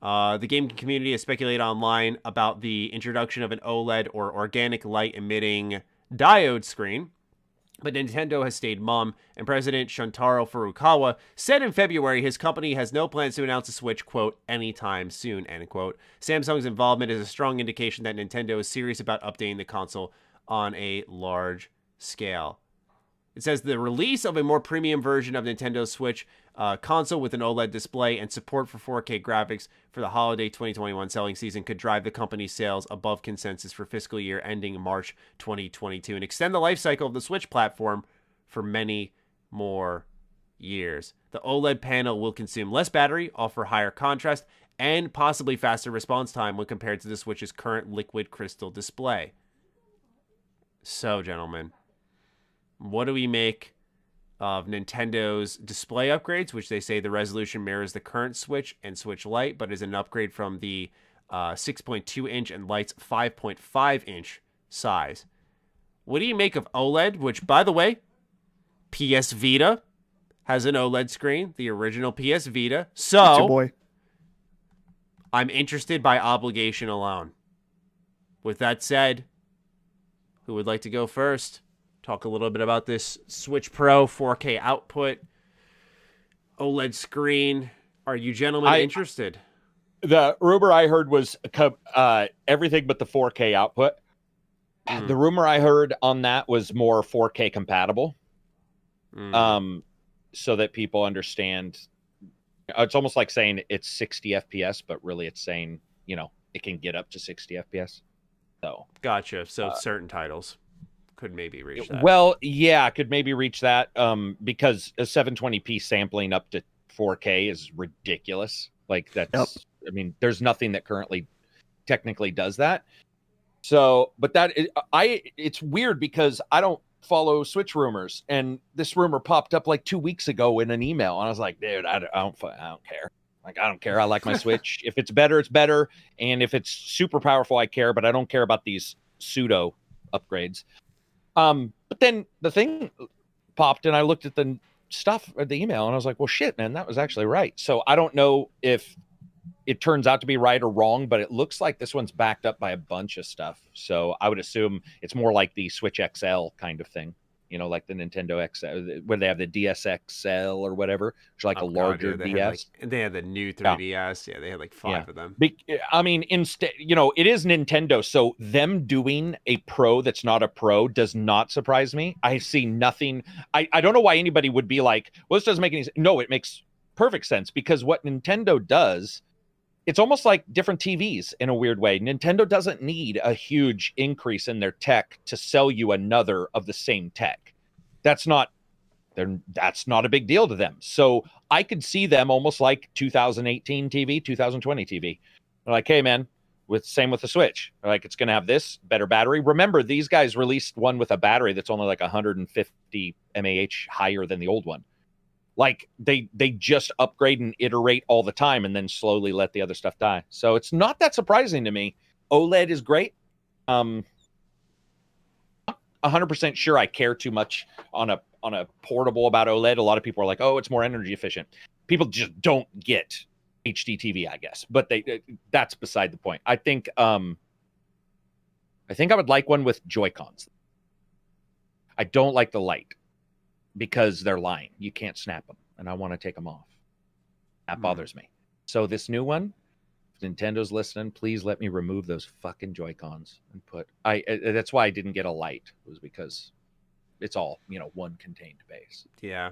[SPEAKER 1] The gaming community has speculated online about the introduction of an OLED or organic light emitting diode screen, but Nintendo has stayed mum, and President Shuntaro Furukawa said in February his company has no plans to announce a Switch, quote, anytime soon, end quote. Samsung's involvement is a strong indication that Nintendo is serious about updating the console on a large scale. It says the release of a more premium version of Nintendo Switch console with an OLED display and support for 4K graphics for the holiday 2021 selling season could drive the company's sales above consensus for fiscal year ending March 2022 and extend the life cycle of the Switch platform for many more years. The OLED panel will consume less battery, offer higher contrast, and possibly faster response time when compared to the Switch's current liquid crystal display. So, gentlemen, what do we make of Nintendo's display upgrades, which they say the resolution mirrors the current Switch and Switch Lite, but is an upgrade from the 6.2-inch and Lite's 5.5-inch size? What do you make of OLED, which, by the way, PS Vita has an OLED screen, the original PS Vita.
[SPEAKER 3] It's your
[SPEAKER 1] So,
[SPEAKER 3] boy.
[SPEAKER 1] I'm interested by obligation alone. With that said, who would like to go first? Talk a little bit about this Switch Pro 4K output, OLED screen. Are you gentlemen interested?
[SPEAKER 2] The rumor I heard was everything but the 4K output. The rumor I heard on that was more 4K compatible. So that people understand. It's almost like saying it's 60 FPS, but really it's saying, you know, it can get up to 60 FPS. So
[SPEAKER 1] gotcha. So certain titles could maybe reach that.
[SPEAKER 2] Well, yeah, could maybe reach that because a 720p sampling up to 4K is ridiculous. Like that's, I mean, there's nothing that currently technically does that. So, but it's weird because I don't follow Switch rumors, and this rumor popped up like 2 weeks ago in an email, and I was like, dude, I don't care. Like, I don't care. I like my Switch. If it's better, it's better, and if it's super powerful, I care. But I don't care about these pseudo upgrades. But then the thing popped, and I looked at the stuff at the email, and I was like, well, shit, man, that was actually right. So I don't know if it turns out to be right or wrong, but it looks like this one's backed up by a bunch of stuff. So I would assume it's more like the Switch XL kind of thing, you know, like the Nintendo XL, where they have the DS XL or whatever, which is like a larger DS.
[SPEAKER 1] They had the new 3DS. Yeah, they had like 5 of them.
[SPEAKER 2] I mean, instead, you know, it is Nintendo, so them doing a Pro that's not a Pro does not surprise me. I see nothing. I don't know why anybody would be like, well, this doesn't make any sense. No, it makes perfect sense, because what Nintendo does, it's almost like different TVs in a weird way. Nintendo doesn't need a huge increase in their tech to sell you another of the same tech. That's not a big deal to them. So I could see them almost like 2018 TV, 2020 TV. They're like, hey, man, same with the Switch. They're like, it's going to have this better battery. Remember, these guys released one with a battery that's only like 150 mAh higher than the old one. Like they just upgrade and iterate all the time and then slowly let the other stuff die. So it's not that surprising to me. OLED is great. 100% sure I care too much on a portable about OLED. A lot of people are like, oh, it's more energy efficient. People just don't get HD TV, I guess. But that's beside the point. I think I would like one with Joy-Cons. I don't like the light, because they're lying. You can't snap them, and I want to take them off. That bothers me. So this new one, if Nintendo's listening, please let me remove those fucking Joy-Cons and put. That's why I didn't get a light, was because it's all, you know, one contained base.
[SPEAKER 1] Yeah,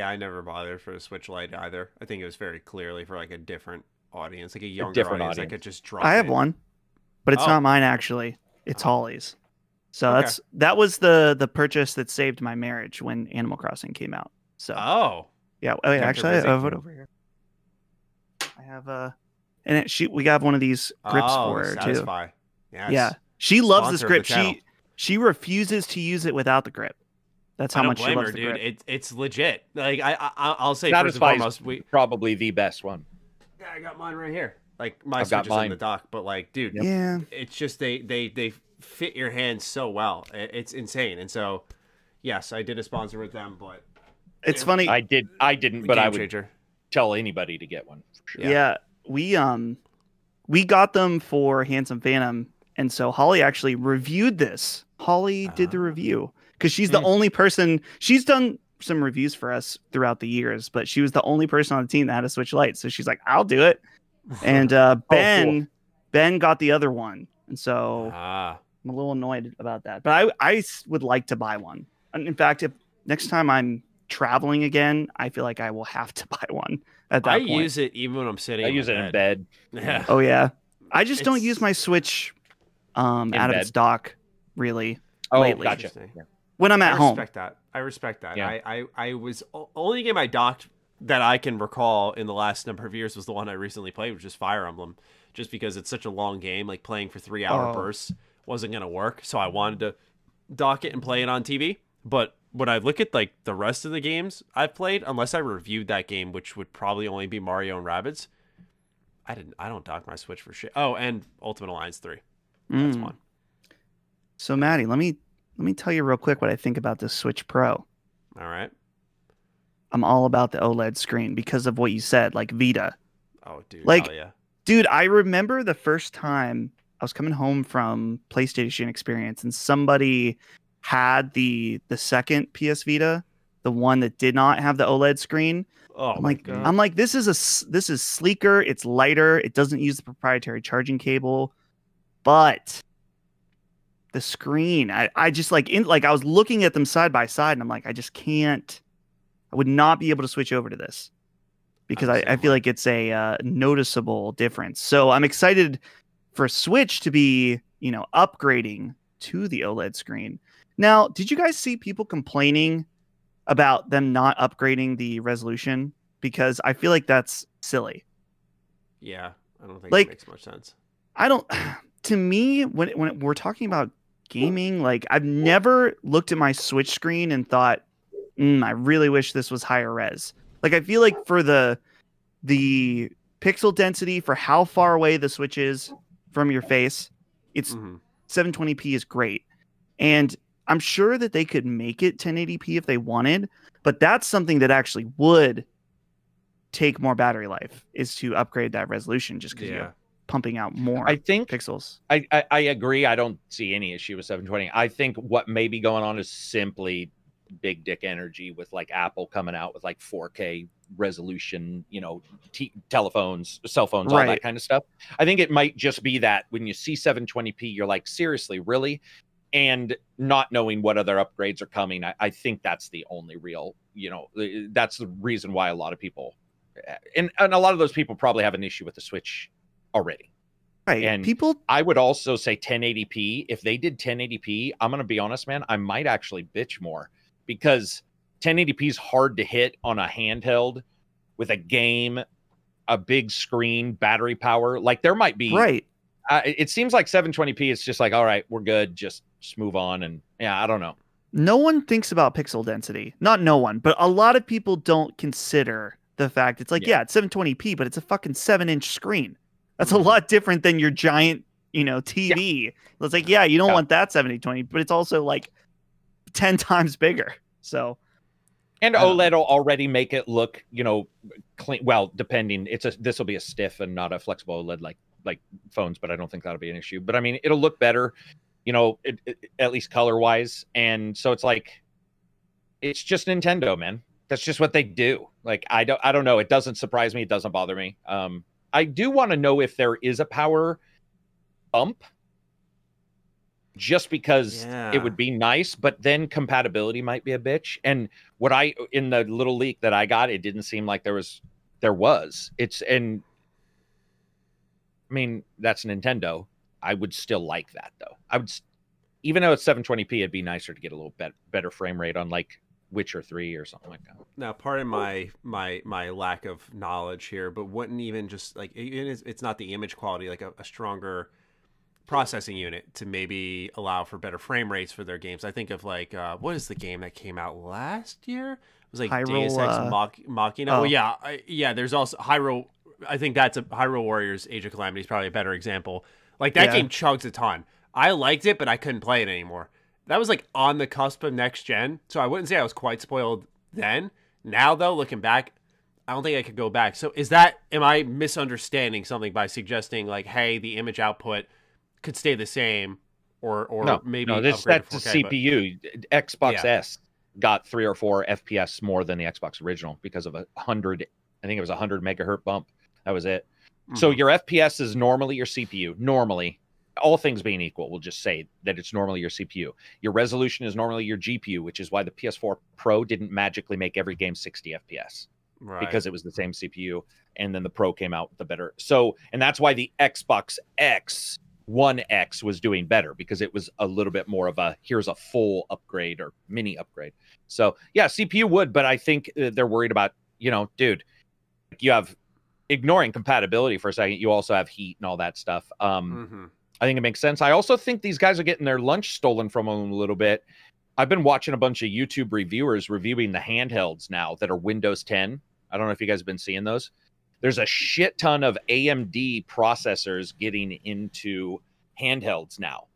[SPEAKER 1] I never bothered for the Switch Lite either. I think it was very clearly for like a different audience, like a younger audience that could just drop.
[SPEAKER 3] I have one, but it's not mine actually. It's Holly's. So that was the purchase that saved my marriage when Animal Crossing came out. So yeah. Oh, wait, actually, I have it over here. I have and we got one of these grips for her too. Yeah, she loves this grip. She refuses to use it without the grip. That's how much she loves the grip.
[SPEAKER 1] It's legit. Like I'll say first and foremost,
[SPEAKER 2] probably the best one.
[SPEAKER 1] Yeah, I got mine right here. Like my Switch is in the dock, but like, dude, it's just they fit your hands so well. It's insane. And so, yes, I did a sponsor with them, but
[SPEAKER 3] it's funny.
[SPEAKER 2] I didn't, but I would tell anybody to get one. For sure.
[SPEAKER 3] Yeah, we got them for Handsome Phantom, and so Holly actually reviewed this. Holly did the review because she's the only person. She's done some reviews for us throughout the years, but she was the only person on the team that had a Switch Lite. So she's like, "I'll do it." And Ben got the other one, and so I'm a little annoyed about that. But I would like to buy one. And in fact, if next time I'm traveling again, I feel like I will have to buy one at that point.
[SPEAKER 1] I use it even when I'm sitting.
[SPEAKER 2] I use it in bed.
[SPEAKER 1] Yeah.
[SPEAKER 3] Oh yeah. I just don't use my Switch out of its dock really lately.
[SPEAKER 2] Gotcha. Yeah.
[SPEAKER 3] When I'm at home.
[SPEAKER 1] I respect that.
[SPEAKER 2] Yeah.
[SPEAKER 1] I was only game I docked that I can recall in the last number of years was the one I recently played, which is Fire Emblem, just because it's such a long game. Like playing for 3-hour bursts wasn't going to work. So I wanted to dock it and play it on TV. But when I look at like the rest of the games I've played, unless I reviewed that game, which would probably only be Mario and Rabbids, I don't dock my Switch for shit. Oh, and Ultimate Alliance 3. That's one.
[SPEAKER 3] So Maddie, let me tell you real quick what I think about this Switch Pro.
[SPEAKER 1] All right.
[SPEAKER 3] I'm all about the OLED screen because of what you said, like Vita.
[SPEAKER 1] Oh, dude.
[SPEAKER 3] Like,
[SPEAKER 1] hell yeah.
[SPEAKER 3] Dude, I remember the first time I was coming home from PlayStation Experience and somebody had the second PS Vita, the one that did not have the OLED screen.
[SPEAKER 1] Oh
[SPEAKER 3] I'm
[SPEAKER 1] my
[SPEAKER 3] like,
[SPEAKER 1] God.
[SPEAKER 3] I'm like, this is sleeker. It's lighter. It doesn't use the proprietary charging cable, but the screen. I just like I was looking at them side by side, and I'm like, I just can't. I would not be able to switch over to this because I feel like it's a noticeable difference. So I'm excited for Switch to be, upgrading to the OLED screen. Now, did you guys see people complaining about them not upgrading the resolution? Because I feel like that's silly.
[SPEAKER 1] Yeah, I don't think it makes much sense.
[SPEAKER 3] To me, when we're talking about gaming, like I've never looked at my Switch screen and thought, I really wish this was higher res. Like I feel like for the pixel density for how far away the Switch is from your face, it's 720p is great. And I'm sure that they could make it 1080p if they wanted, but that's something that actually would take more battery life, is to upgrade that resolution just because you're pumping out more pixels.
[SPEAKER 2] I agree. I don't see any issue with 720. I think what may be going on is simply big dick energy with like Apple coming out with like 4K resolution, telephones, cell phones, all that kind of stuff. I think it might just be that when you see 720p, you're like, seriously, really? And not knowing what other upgrades are coming, I think that's the only real, that's the reason why a lot of people, and a lot of those people probably have an issue with the Switch already.
[SPEAKER 3] Right.
[SPEAKER 2] And I would also say 1080p. If they did 1080p, I'm going to be honest, man, I might actually bitch more, because 1080p is hard to hit on a handheld with a game, a big screen, battery power. Like there might be, it seems like 720p is just like, all right, we're good. Just move on. And I don't know.
[SPEAKER 3] No one thinks about pixel density. Not no one, but a lot of people don't consider the fact it's like, it's 720p, but it's a fucking 7-inch screen. That's a lot different than your giant, TV. It's like, you don't want that 7020, but it's also like 10 times bigger. So,
[SPEAKER 2] and OLED will already make it look, clean. Well, depending, this will be a stiff and not a flexible OLED like phones, but I don't think that'll be an issue. But I mean, it'll look better, at least color wise. And so it's like, it's just Nintendo, man. That's just what they do. Like, I don't know. It doesn't surprise me. It doesn't bother me. I do want to know if there is a power bump, just because it would be nice, but then compatibility might be a bitch. And in the little leak that I got, it didn't seem like there was. And I mean, that's Nintendo. I would still like that though. Even though it's 720p, it'd be nicer to get a little better frame rate on like Witcher 3 or something like that.
[SPEAKER 1] Now, pardon my lack of knowledge here, but wouldn't even just like it's not the image quality, like a stronger processing unit to maybe allow for better frame rates for their games? I think of like what is the game that came out last year? It was like Deus Ex Machina. Oh there's also Hyrule. I think that's Hyrule Warriors Age of Calamity is probably a better example. Like that game chugs a ton. I liked it, but I couldn't play it anymore. That was like on the cusp of next gen, so I wouldn't say I was quite spoiled then. Now though, looking back, I don't think I could go back. So am I misunderstanding something by suggesting like, hey, the image output could stay the same, or maybe
[SPEAKER 2] that's the CPU. Xbox S got 3 or 4 FPS more than the Xbox original because of 100. I think it was 100 megahertz bump. That was it. So your FPS is normally your CPU. Normally, all things being equal, we'll just say that it's normally your CPU. Your resolution is normally your GPU, which is why the PS4 Pro didn't magically make every game 60 FPS. Right. Because it was the same CPU, and then the Pro came out with the better. So, and that's why the Xbox One X was doing better, because it was a little bit more of here's a full upgrade or mini upgrade. So yeah, CPU would, but I think they're worried about, dude, you have, ignoring compatibility for a second, you also have heat and all that stuff. I think it makes sense. I also think these guys are getting their lunch stolen from them a little bit. I've been watching a bunch of YouTube reviewers reviewing the handhelds now that are Windows 10. I don't know if you guys have been seeing those. There's a shit ton of AMD processors getting into handhelds now.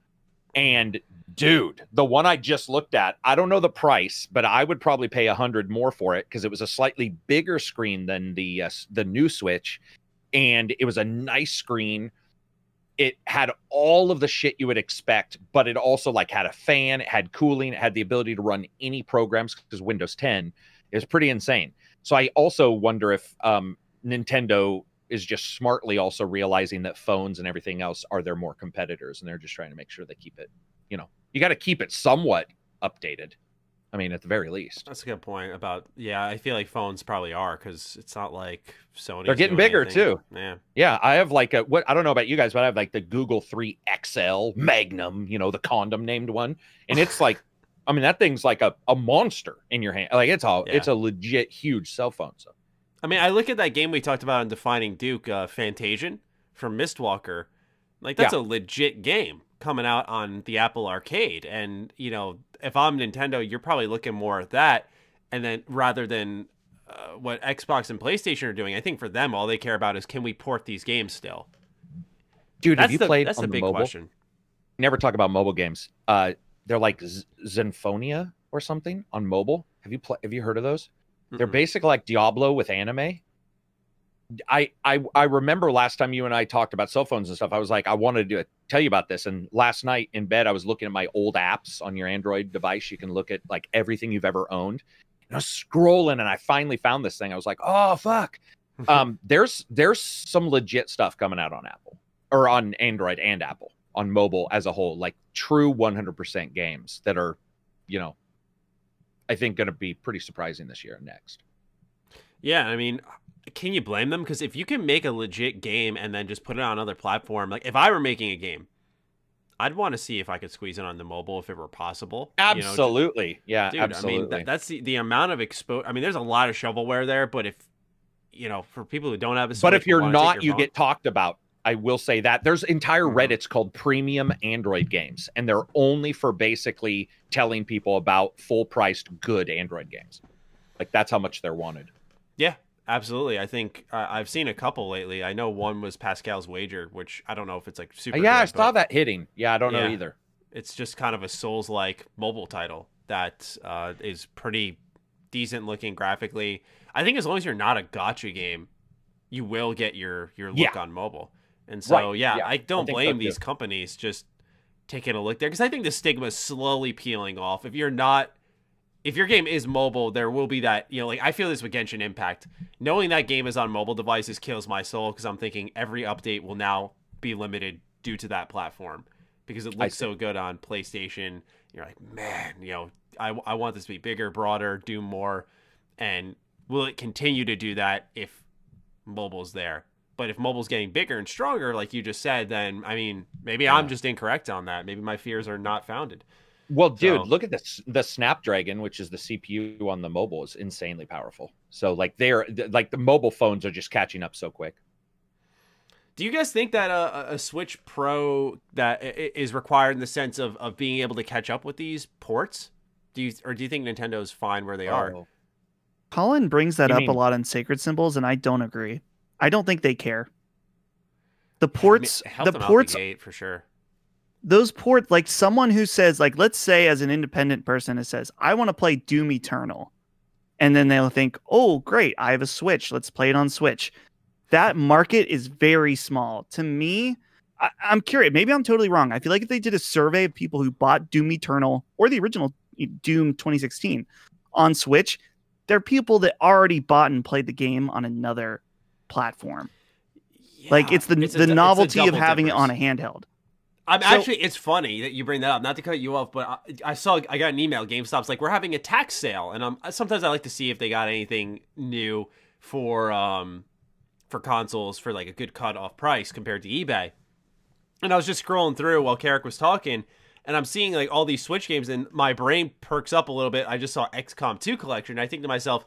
[SPEAKER 2] And dude, the one I just looked at, I don't know the price, but I would probably pay $100 more for it because it was a slightly bigger screen than the new Switch, and it was a nice screen. It had all of the shit you would expect, but it also like had a fan, it had cooling, it had the ability to run any programs because Windows 10 is pretty insane. So I also wonder if Nintendo is just smartly also realizing that phones and everything else are their more competitors, and they're just trying to make sure they keep it you got to keep it somewhat updated. I mean, at the very least.
[SPEAKER 1] That's a good point about, I feel like phones probably are, because it's not like Sony's
[SPEAKER 2] They're getting
[SPEAKER 1] doing
[SPEAKER 2] bigger
[SPEAKER 1] anything.
[SPEAKER 2] too.
[SPEAKER 1] Yeah.
[SPEAKER 2] Yeah, I have like I don't know about you guys, but I have like the Google 3 XL Magnum, the condom named one. And it's like, I mean, that thing's like a monster in your hand. Like it's a legit huge cell phone. So
[SPEAKER 1] I mean, I look at that game we talked about in Defining Duke, Fantasian from Mistwalker. Like, that's a legit game coming out on the Apple Arcade. And, if I'm Nintendo, you're probably looking more at that. And then rather than what Xbox and PlayStation are doing, I think for them, all they care about is, can we port these games still?
[SPEAKER 2] Dude, have you played
[SPEAKER 1] that's
[SPEAKER 2] on
[SPEAKER 1] the
[SPEAKER 2] the
[SPEAKER 1] big
[SPEAKER 2] mobile?
[SPEAKER 1] question.
[SPEAKER 2] Never talk about mobile games. They're like Zenphonia or something on mobile. Have you heard of those? Mm-mm. They're basically like Diablo with anime. I remember last time you and I talked about cell phones and stuff, I was like, I wanted to tell you about this. And last night in bed, I was looking at my old apps on your Android device. You can look at like everything you've ever owned. And I was scrolling and I finally found this thing. I was like, oh, fuck. There's some legit stuff coming out on Apple or on Android and Apple on mobile as a whole, like true 100% games that are, I think going to be pretty surprising this year and next.
[SPEAKER 1] Yeah, I mean, can you blame them? Because if you can make a legit game and then just put it on another platform, like if I were making a game, I'd want to see if I could squeeze it on the mobile if it were possible.
[SPEAKER 2] Absolutely. Yeah,
[SPEAKER 1] dude,
[SPEAKER 2] absolutely.
[SPEAKER 1] I mean, that's the amount of exposure. I mean, there's a lot of shovelware there, but if, for people who don't have a Switch,
[SPEAKER 2] but if you're not, you
[SPEAKER 1] phone,
[SPEAKER 2] get talked about. I will say that there's entire Reddits called premium Android games, and they're only for basically telling people about full priced good Android games. Like that's how much they're wanted.
[SPEAKER 1] Yeah, absolutely. I think I've seen a couple lately. I know one was Pascal's Wager, which I don't know if it's like super.
[SPEAKER 2] Yeah,
[SPEAKER 1] good,
[SPEAKER 2] I saw that hitting. Yeah, I don't know either.
[SPEAKER 1] It's just kind of a Souls-like mobile title that is pretty decent looking graphically. I think as long as you're not a gacha game, you will get your look on mobile. And so, I don't blame these companies just taking a look there, because I think the stigma is slowly peeling off. If your game is mobile, there will be that, like I feel this with Genshin Impact. Knowing that game is on mobile devices kills my soul, because I'm thinking every update will now be limited due to that platform, because it looks so good on PlayStation. You're like, man, I want this to be bigger, broader, do more. And will it continue to do that if mobile's there? But if mobile's getting bigger and stronger, like you just said, then, I mean, maybe I'm just incorrect on that. Maybe my fears are not founded.
[SPEAKER 2] Well, dude, look at this. The Snapdragon, which is the CPU on the mobile, is insanely powerful. So, like, the mobile phones are just catching up so quick.
[SPEAKER 1] Do you guys think that a Switch Pro that is required in the sense of being able to catch up with these ports? Do you think Nintendo's fine where they are?
[SPEAKER 3] Colin brings that up a lot in Sacred Symbols, and I don't agree. I don't think they care. The ports,
[SPEAKER 1] for sure.
[SPEAKER 3] Those ports, like someone who says, like, let's say as an independent person who says, I want to play Doom Eternal. And then they'll think, oh, great, I have a Switch. Let's play it on Switch. That market is very small. To me, I'm curious. Maybe I'm totally wrong. I feel like if they did a survey of people who bought Doom Eternal or the original Doom 2016 on Switch, there are people that already bought and played the game on another platform. Yeah, like it's the novelty of having it on a handheld.
[SPEAKER 1] It's funny that you bring that up. Not to cut you off, but I got an email. GameStop's like, we're having a tax sale, and sometimes I like to see if they got anything new for consoles for like a good cut off price compared to eBay. And I was just scrolling through while Karak was talking, and I'm seeing like all these Switch games, and my brain perks up a little bit. I just saw XCOM 2 collection, and I think to myself,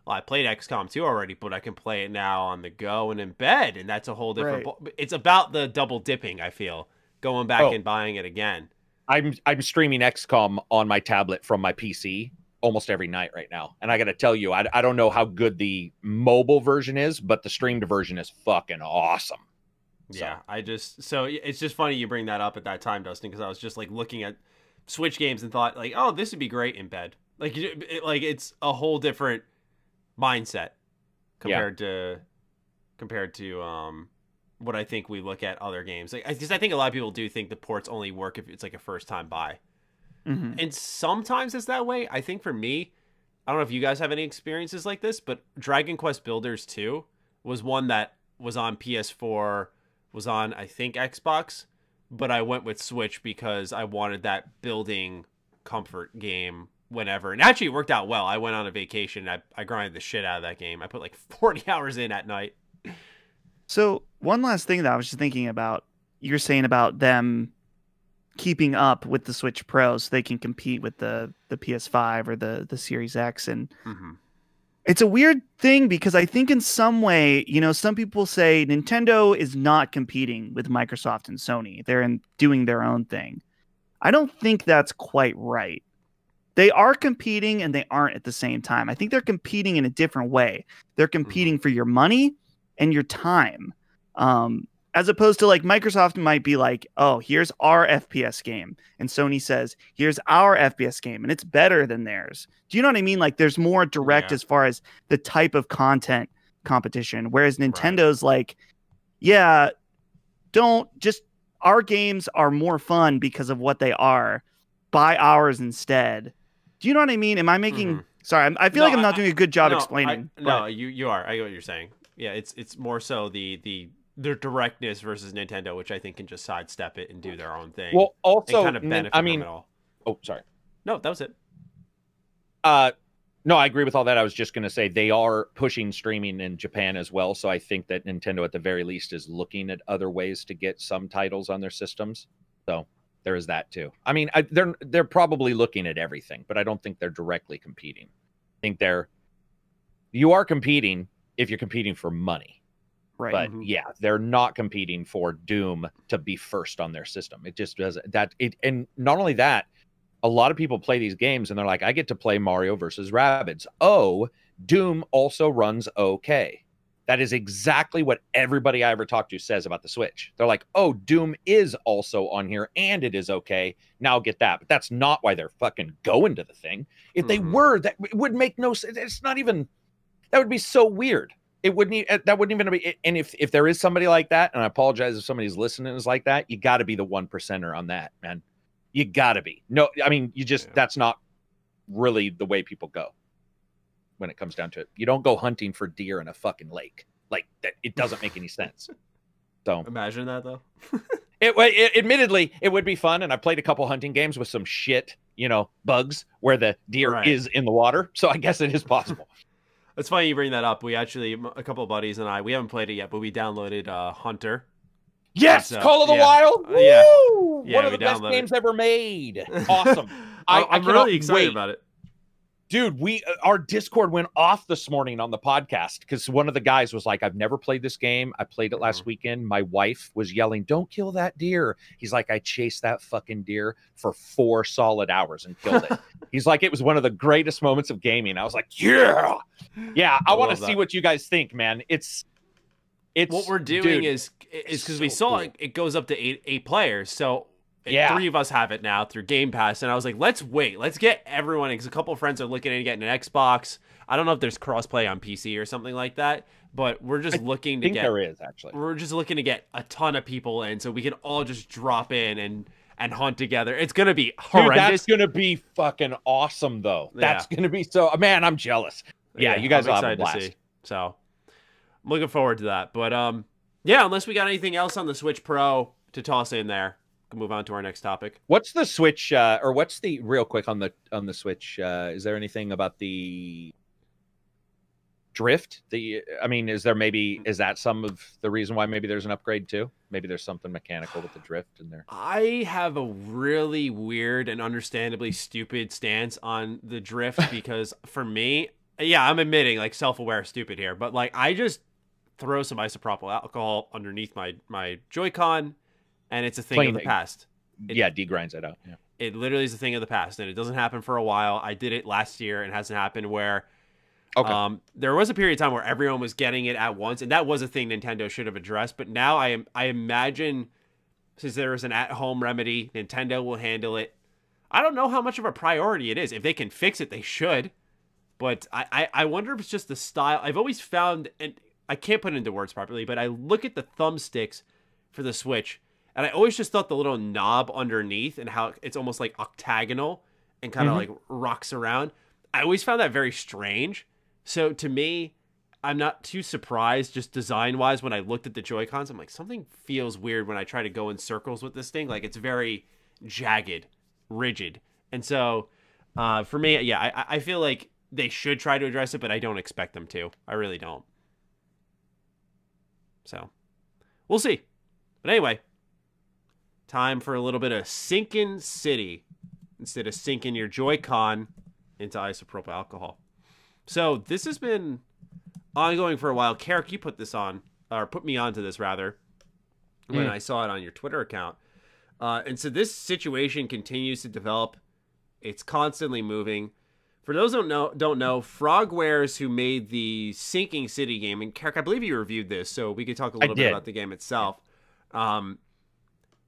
[SPEAKER 1] well, I played XCOM 2 already, but I can play it now on the go and in bed, and that's a whole different. Right. It's about the double dipping. I feel going back and buying it again.
[SPEAKER 2] I'm streaming XCOM on my tablet from my PC almost every night right now, and I got to tell you, I don't know how good the mobile version is, but the streamed version is fucking awesome.
[SPEAKER 1] Yeah, so it's just funny you bring that up at that time, Dustin, because I was just like looking at Switch games and thought like, oh, this would be great in bed. Like it's a whole different mindset compared to what I think we look at other games. Like, because I think a lot of people do think the ports only work if it's like a first time buy, and sometimes it's that way. I think for me, I don't know if you guys have any experiences like this, but Dragon Quest Builders 2 was one that was on PS4, was on I think Xbox, but I went with Switch because I wanted that building comfort game whenever. And actually, it worked out well. I went on a vacation. And I grinded the shit out of that game. I put like 40 hours in at night.
[SPEAKER 3] So one last thing that I was just thinking about, you're saying about them keeping up with the Switch Pro so they can compete with the PS5 or the Series X. And it's a weird thing because I think in some way, you know, some people say Nintendo is not competing with Microsoft and Sony. They're doing their own thing. I don't think that's quite right. They are competing and they aren't at the same time. I think they're competing in a different way. They're competing for your money and your time. As opposed to like Microsoft might be like, oh, here's our FPS game. And Sony says, here's our FPS game. And it's better than theirs. Do you know what I mean? Like there's more direct as far as the type of content competition. Whereas Nintendo's like, yeah, our games are more fun because of what they are. Buy ours instead. Do you know what I mean? Am I making... Sorry, I feel like I'm not doing a good job explaining.
[SPEAKER 1] No, you are. I get what you're saying. Yeah, it's more so their directness versus Nintendo, which I think can just sidestep it and do their own thing.
[SPEAKER 2] Well, also,
[SPEAKER 1] kind of benefit from it all.
[SPEAKER 2] Oh, sorry.
[SPEAKER 1] No, that was it.
[SPEAKER 2] No, I agree with all that. I was just going to say they are pushing streaming in Japan as well. So I think that Nintendo, at the very least, is looking at other ways to get some titles on their systems. So there is that too. I mean, they're probably looking at everything, but I don't think they're directly competing. I think you are competing if you're competing for money.
[SPEAKER 3] Right.
[SPEAKER 2] But yeah, they're not competing for Doom to be first on their system. It just does that. And not only that, a lot of people play these games and they're like, I get to play Mario versus Rabbids. Oh, Doom also runs okay. That is exactly what everybody I ever talked to says about the Switch. They're like, oh, Doom is also on here and it is okay. Now get that. But that's not why they're fucking going to the thing. If they were, that would make no sense. It's not even, that would be so weird. That wouldn't even be. And if there is somebody like that, and I apologize if somebody's listening and is like that, you got to be the 1%er on that, man. You got to be. No, I mean, that's not really the way people go when it comes down to it. You don't go hunting for deer in a fucking lake. Like that. It doesn't make any sense. So
[SPEAKER 1] imagine that though.
[SPEAKER 2] Admittedly, it would be fun. And I played a couple hunting games with some shit, bugs where the deer is in the water. So I guess it is possible.
[SPEAKER 1] It's funny you bring that up. We actually, a couple of buddies and we haven't played it yet, but we downloaded Hunter.
[SPEAKER 2] Yes, Call of the Wild. Woo!
[SPEAKER 1] Yeah,
[SPEAKER 2] one of the best games ever made. Awesome.
[SPEAKER 1] I'm really excited about it.
[SPEAKER 2] Dude, our Discord went off this morning on the podcast because one of the guys was like, I've never played this game. I played it last weekend. My wife was yelling, don't kill that deer. He's like, I chased that fucking deer for 4 solid hours and killed it. He's like, it was one of the greatest moments of gaming. I was like, yeah. I want to see what you guys think, man. It's
[SPEAKER 1] what we're doing is because we saw it goes up to eight players. So 3 of us have it now through Game Pass, and I was like, let's get everyone, because a couple of friends are looking at getting an Xbox. I don't know if there's crossplay on PC or something like that, but we're just looking to get.
[SPEAKER 2] There is actually.
[SPEAKER 1] We're just looking to get a ton of people in, so we can all just drop in and hunt together. It's gonna be horrendous.
[SPEAKER 2] Dude, that's gonna be fucking awesome, though. That's gonna be so. Man, I'm jealous. Yeah, you guys will have a blast. To see.
[SPEAKER 1] So I'm looking forward to that. But unless we got anything else on the Switch Pro to toss in there. Move on to our next topic.
[SPEAKER 2] What's the Switch or what's the real quick on the Switch? Is there anything about the drift? Is that some of the reason why maybe there's an upgrade too? Maybe there's something mechanical with the drift in there.
[SPEAKER 1] I have a really weird and understandably stupid stance on the drift because for me, I'm admitting like self-aware stupid here, but like I just throw some isopropyl alcohol underneath my Joy-Con. And it's a thing of the past.
[SPEAKER 2] Degrinds it out. Yeah.
[SPEAKER 1] It literally is a thing of the past, and it doesn't happen for a while. I did it last year, and it hasn't happened where there was a period of time where everyone was getting it at once, and that was a thing Nintendo should have addressed. But now I imagine, since there is an at-home remedy, Nintendo will handle it. I don't know how much of a priority it is. If they can fix it, they should. But I wonder if it's just the style. I've always found, and I can't put it into words properly, but I look at the thumbsticks for the Switch, and I always just thought the little knob underneath and how it's almost like octagonal and kind of like rocks around. I always found that very strange. So to me, I'm not too surprised just design-wise when I looked at the Joy-Cons. I'm like, something feels weird when I try to go in circles with this thing. Like, it's very jagged, rigid. And so, for me, yeah, I feel like they should try to address it, but I don't expect them to. I really don't. So, we'll see. But anyway, time for a little bit of Sinking City instead of sinking your Joy-Con into isopropyl alcohol. So, this has been ongoing for a while. Karak, you put this on, or put me onto this rather, when I saw it on your Twitter account. And so this situation continues to develop. It's constantly moving. For those who don't know, Frogwares, who made the Sinking City game, and Karak, I believe you reviewed this, so we could talk a little bit about the game itself.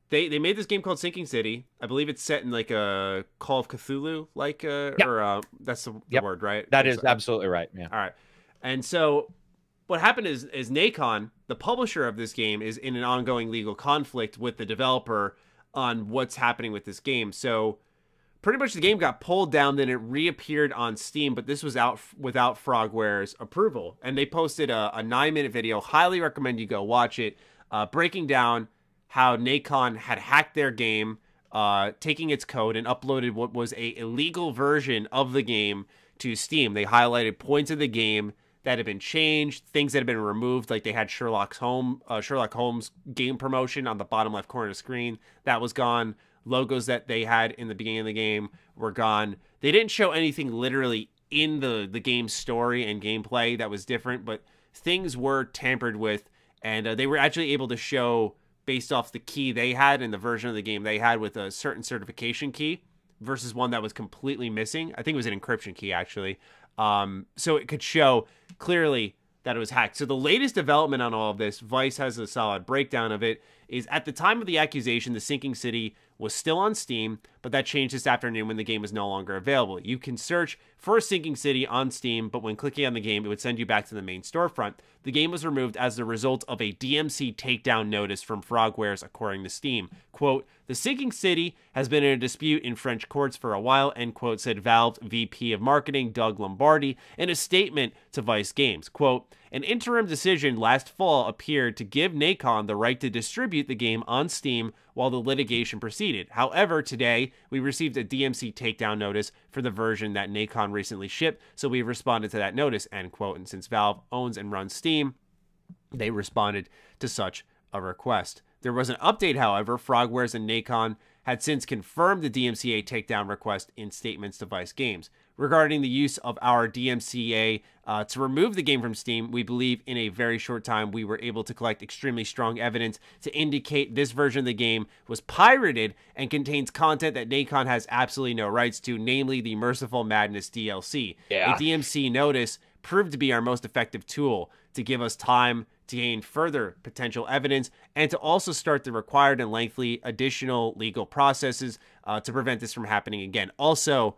[SPEAKER 1] They made this game called Sinking City. I believe it's set in like a Call of Cthulhu, like, or that's the word, right?
[SPEAKER 2] That is absolutely right. Yeah.
[SPEAKER 1] All right. And so what happened is Nacon, the publisher of this game, is in an ongoing legal conflict with the developer on what's happening with this game. So pretty much the game got pulled down, then it reappeared on Steam, but this was out without Frogware's approval. And they posted a 9-minute video. Highly recommend you go watch it, breaking down how Nacon had hacked their game, taking its code and uploaded what was a illegal version of the game to Steam. They highlighted points of the game that had been changed, things that had been removed, like they had Sherlock Holmes game promotion on the bottom left corner of the screen. That was gone. Logos that they had in the beginning of the game were gone. They didn't show anything literally in the game's story and gameplay that was different, but things were tampered with, and they were actually able to show, based off the key they had and the version of the game they had with a certain certification key versus one that was completely missing. I think it was an encryption key, actually. So it could show clearly that it was hacked. So the latest development on all of this, Vice has a solid breakdown of it, is at the time of the accusation, the Sinking City was still on Steam, but that changed this afternoon when the game was no longer available. You can search for Sinking City on Steam, but when clicking on the game, it would send you back to the main storefront. The game was removed as the result of a DMC takedown notice from Frogwares, according to Steam. Quote, "The Sinking City has been in a dispute in French courts for a while," end quote, said Valve's VP of Marketing, Doug Lombardi, in a statement to Vice Games. Quote, "An interim decision last fall appeared to give Nacon the right to distribute the game on Steam while the litigation proceeded. However, today, we received a DMC takedown notice for the version that Nacon recently shipped, so we responded to that notice," end quote. And since Valve owns and runs Steam, they responded to such a request. There was an update, however. Frogwares and Nacon had since confirmed the DMCA takedown request in statements to Vice Games. Regarding the use of our DMCA to remove the game from Steam, we believe in a very short time we were able to collect extremely strong evidence to indicate this version of the game was pirated and contains content that Nacon has absolutely no rights to, namely the Merciful Madness DLC.
[SPEAKER 2] Yeah.
[SPEAKER 1] A DMC notice proved to be our most effective tool to give us time to gain further potential evidence and to also start the required and lengthy additional legal processes to prevent this from happening again. Also,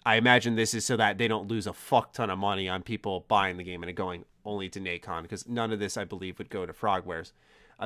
[SPEAKER 1] I imagine this is so that they don't lose a fuck ton of money on people buying the game and it going only to Nacon, because none of this, I believe, would go to Frogwares.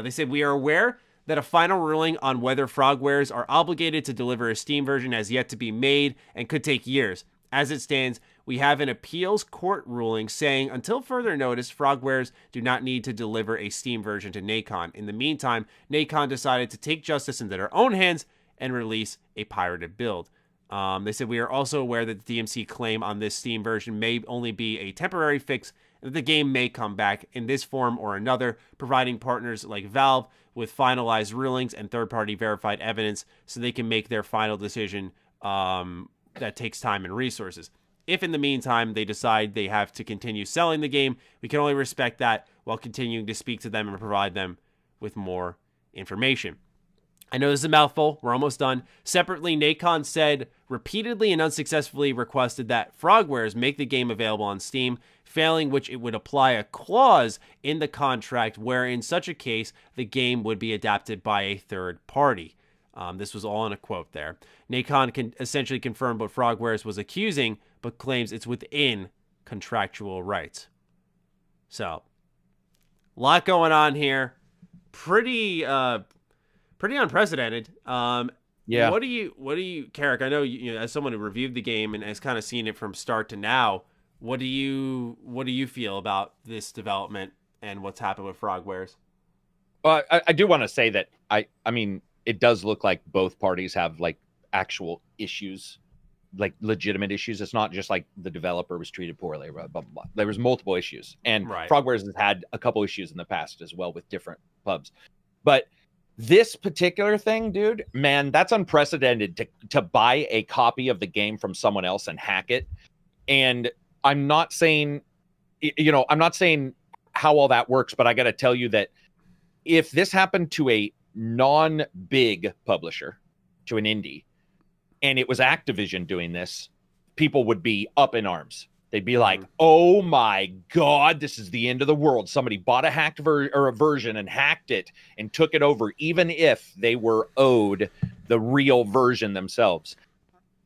[SPEAKER 1] They said, "We are aware that a final ruling on whether Frogwares are obligated to deliver a Steam version has yet to be made and could take years. As it stands, we have an appeals court ruling saying until further notice, Frogwares do not need to deliver a Steam version to Nacon. In the meantime, Nacon decided to take justice into their own hands and release a pirated build." They said, "We are also aware that the DMC claim on this Steam version may only be a temporary fix and that the game may come back in this form or another, providing partners like Valve with finalized rulings and third-party verified evidence so they can make their final decision that takes time and resources. If in the meantime they decide they have to continue selling the game, we can only respect that while continuing to speak to them and provide them with more information." I know this is a mouthful. We're almost done. Separately, Nacon said repeatedly and unsuccessfully requested that Frogwares make the game available on Steam, failing which it would apply a clause in the contract where in such a case, the game would be adapted by a third party. This was all in a quote there. Nacon can essentially confirm what Frogwares was accusing, but claims it's within contractual rights. So, a lot going on here. Pretty unprecedented.
[SPEAKER 2] Yeah.
[SPEAKER 1] What do you, Karak? I know you know, as someone who reviewed the game and has kind of seen it from start to now. What do you feel about this development and what's happened with Frogwares?
[SPEAKER 2] Well, I do want to say that I mean, it does look like both parties have like actual issues, like legitimate issues. It's not just like the developer was treated poorly, blah, blah, blah. There was multiple issues, and Frogwares has had a couple issues in the past as well with different pubs. But this particular thing, dude, man, that's unprecedented to buy a copy of the game from someone else and hack it. And I'm not saying, I'm not saying how all that works, but I got to tell you that if this happened to a non-big publisher, to an indie, and it was Activision doing this, people would be up in arms. They'd be like, oh my God, this is the end of the world. Somebody bought a hacked a version and hacked it and took it over, even if they were owed the real version themselves.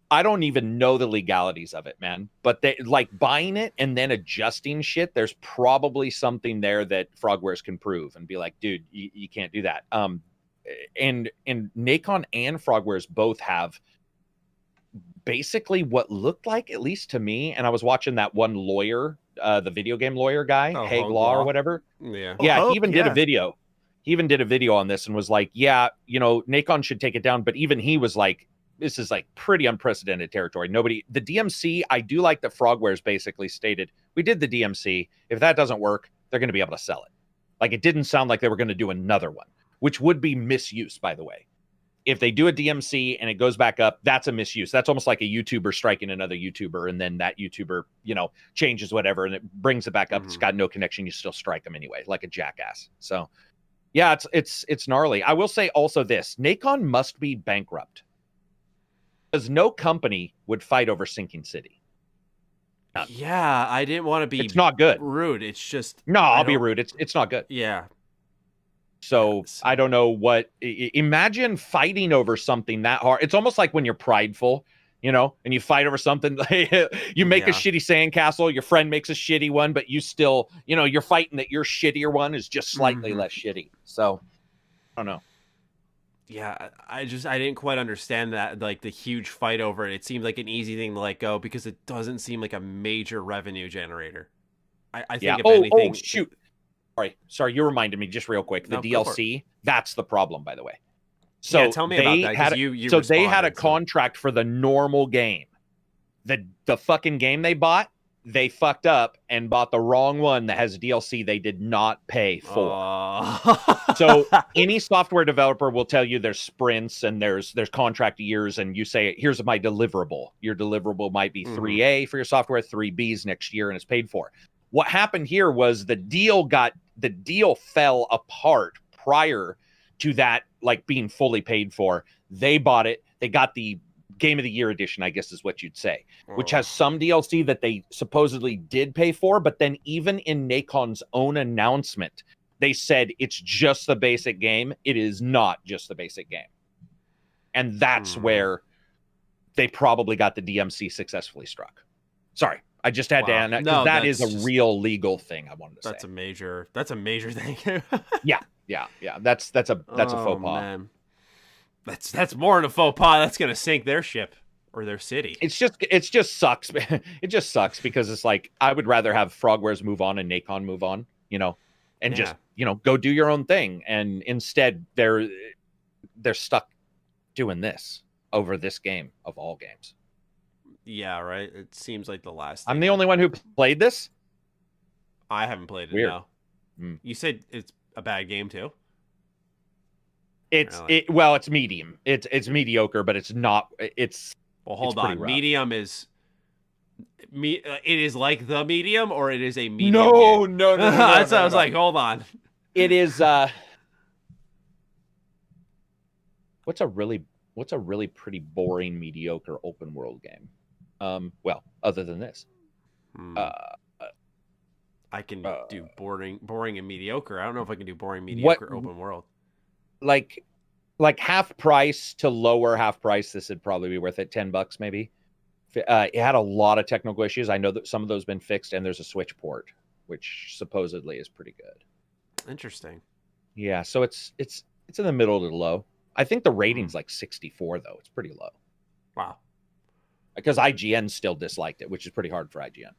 [SPEAKER 2] I don't even know the legalities of it, man. But they like buying it and then adjusting shit. There's probably something there that Frogwares can prove and be like, dude, you can't do that. And Nacon and Frogwares both have basically what looked like, at least to me, and I was watching that one lawyer, the video game lawyer guy, Haig Law or whatever.
[SPEAKER 1] Yeah.
[SPEAKER 2] Yeah, he even did a video. He even did a video on this and was like, yeah, Nacon should take it down. But even he was like, this is like pretty unprecedented territory. The DMC, I do like that Frogwares basically stated, we did the DMC. If that doesn't work, they're going to be able to sell it. Like, it didn't sound like they were going to do another one, which would be misuse, by the way. If they do a DMC and it goes back up, that's a misuse. That's almost like a YouTuber striking another YouTuber, and then that YouTuber, changes whatever, and it brings it back up. It's got no connection. You still strike them anyway, like a jackass. So, yeah, it's gnarly. I will say also this: Nacon must be bankrupt, because no company would fight over Sinking City. None.
[SPEAKER 1] Yeah, I didn't want to be.
[SPEAKER 2] It's not good.
[SPEAKER 1] Rude. It's just
[SPEAKER 2] no. I'll be rude. It's not good.
[SPEAKER 1] Yeah.
[SPEAKER 2] So I don't know what. Imagine fighting over something that hard. It's almost like when you're prideful, and you fight over something. You make a shitty sandcastle. Your friend makes a shitty one, but you still, you're fighting that your shittier one is just slightly less shitty. So I don't know.
[SPEAKER 1] Yeah, I didn't quite understand that, like the huge fight over it. It seemed like an easy thing to let go because it doesn't seem like a major revenue generator. I think if anything.
[SPEAKER 2] Oh shoot. Sorry, you reminded me just real quick. The DLC, that's the problem, by the way. So
[SPEAKER 1] tell me about that.
[SPEAKER 2] They had a contract for the normal game. The fucking game they bought, they fucked up and bought the wrong one that has DLC they did not pay for. So any software developer will tell you there's sprints and there's contract years, and you say, here's my deliverable. Your deliverable might be 3A for your software, 3Bs next year, and it's paid for. What happened here was the deal fell apart prior to that, like, being fully paid for. They bought it. They got the Game of the Year edition, I guess is what you'd say, which has some DLC that they supposedly did pay for. But then even in Nacon's own announcement, they said it's just the basic game. It is not just the basic game. And that's where they probably got the DMC successly struck. Sorry. I just had to add that, because that is a real legal thing. I wanted to say
[SPEAKER 1] that's a major thing.
[SPEAKER 2] Yeah. That's a faux pas.
[SPEAKER 1] Man. That's more than a faux pas. That's gonna sink their ship or their city.
[SPEAKER 2] It just sucks. It just sucks because it's like, I would rather have Frogwares move on and Nacon move on, and just go do your own thing. And instead, they're stuck doing this over this game of all games.
[SPEAKER 1] Yeah, right. It seems like the last.
[SPEAKER 2] I'm the only one who played this.
[SPEAKER 1] I haven't played it.
[SPEAKER 2] Weird.
[SPEAKER 1] No. You said it's a bad game too.
[SPEAKER 2] It's medium. It's mediocre, but it's not.
[SPEAKER 1] Well, hold on. Medium is. It is like the medium, or it is a medium.
[SPEAKER 2] No.
[SPEAKER 1] That's what I was like. Hold on.
[SPEAKER 2] It is. What's a really pretty boring, mediocre open world game? Well, other than this,
[SPEAKER 1] I can do boring and mediocre. I don't know if I can do boring, mediocre, open world.
[SPEAKER 2] Like half price to lower half price, this would probably be worth it. $10 maybe. It had a lot of technical issues. I know that some of those have been fixed, and there's a Switch port, which supposedly is pretty good.
[SPEAKER 1] Interesting.
[SPEAKER 2] Yeah, so it's in the middle to the low. I think the rating's like 64 though. It's pretty low.
[SPEAKER 1] Wow.
[SPEAKER 2] Because IGN still disliked it, which is pretty hard for IGN.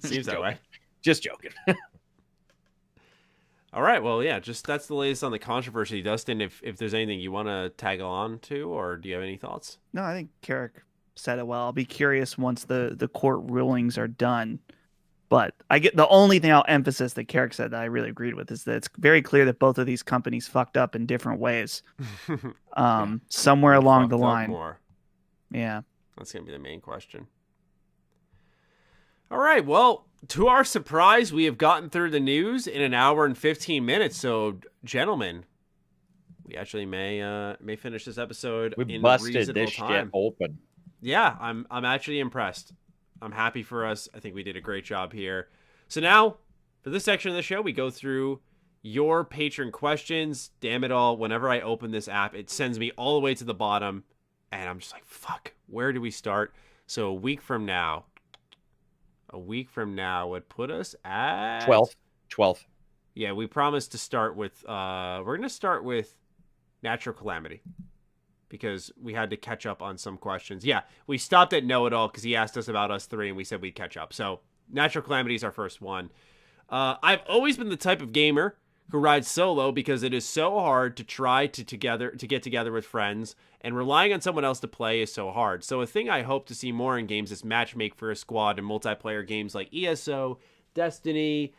[SPEAKER 1] Seems that way.
[SPEAKER 2] Just joking.
[SPEAKER 1] All right, well, yeah, that's the latest on the controversy. Dustin, if there's anything you want to tag on to, or do you have any thoughts?
[SPEAKER 3] No, I think Karak said it well. I'll be curious once the court rulings are done. But I get the only thing I'll emphasize that Karak said that I really agreed with is that it's very clear that both of these companies fucked up in different ways. Somewhere along the line.
[SPEAKER 1] More.
[SPEAKER 3] Yeah.
[SPEAKER 1] That's going to be the main question. All right, well, to our surprise, we have gotten through the news in an hour and 15 minutes. So, gentlemen, we actually may finish this episode in
[SPEAKER 2] busted this
[SPEAKER 1] time.
[SPEAKER 2] Shit open.
[SPEAKER 1] Yeah, I'm actually impressed. I'm happy for us. I think we did a great job here. So now, for this section of the show, we go through your patron questions. Damn it all, whenever I open this app, it sends me all the way to the bottom, and I'm just like, fuck, where do we start? So a week from now would put us at
[SPEAKER 2] 12th.
[SPEAKER 1] Yeah, we promised to start with we're going to start with natural calamity because we had to catch up on some questions. Yeah, we stopped at know-it-all because he asked us about us three and we said we'd catch up. So natural calamity is our first one. I've always been the type of gamer who rides solo because it is so hard to try to get together with friends, and relying on someone else to play is so hard. So a thing I hope to see more in games is matchmake for a squad in multiplayer games like ESO, Destiny,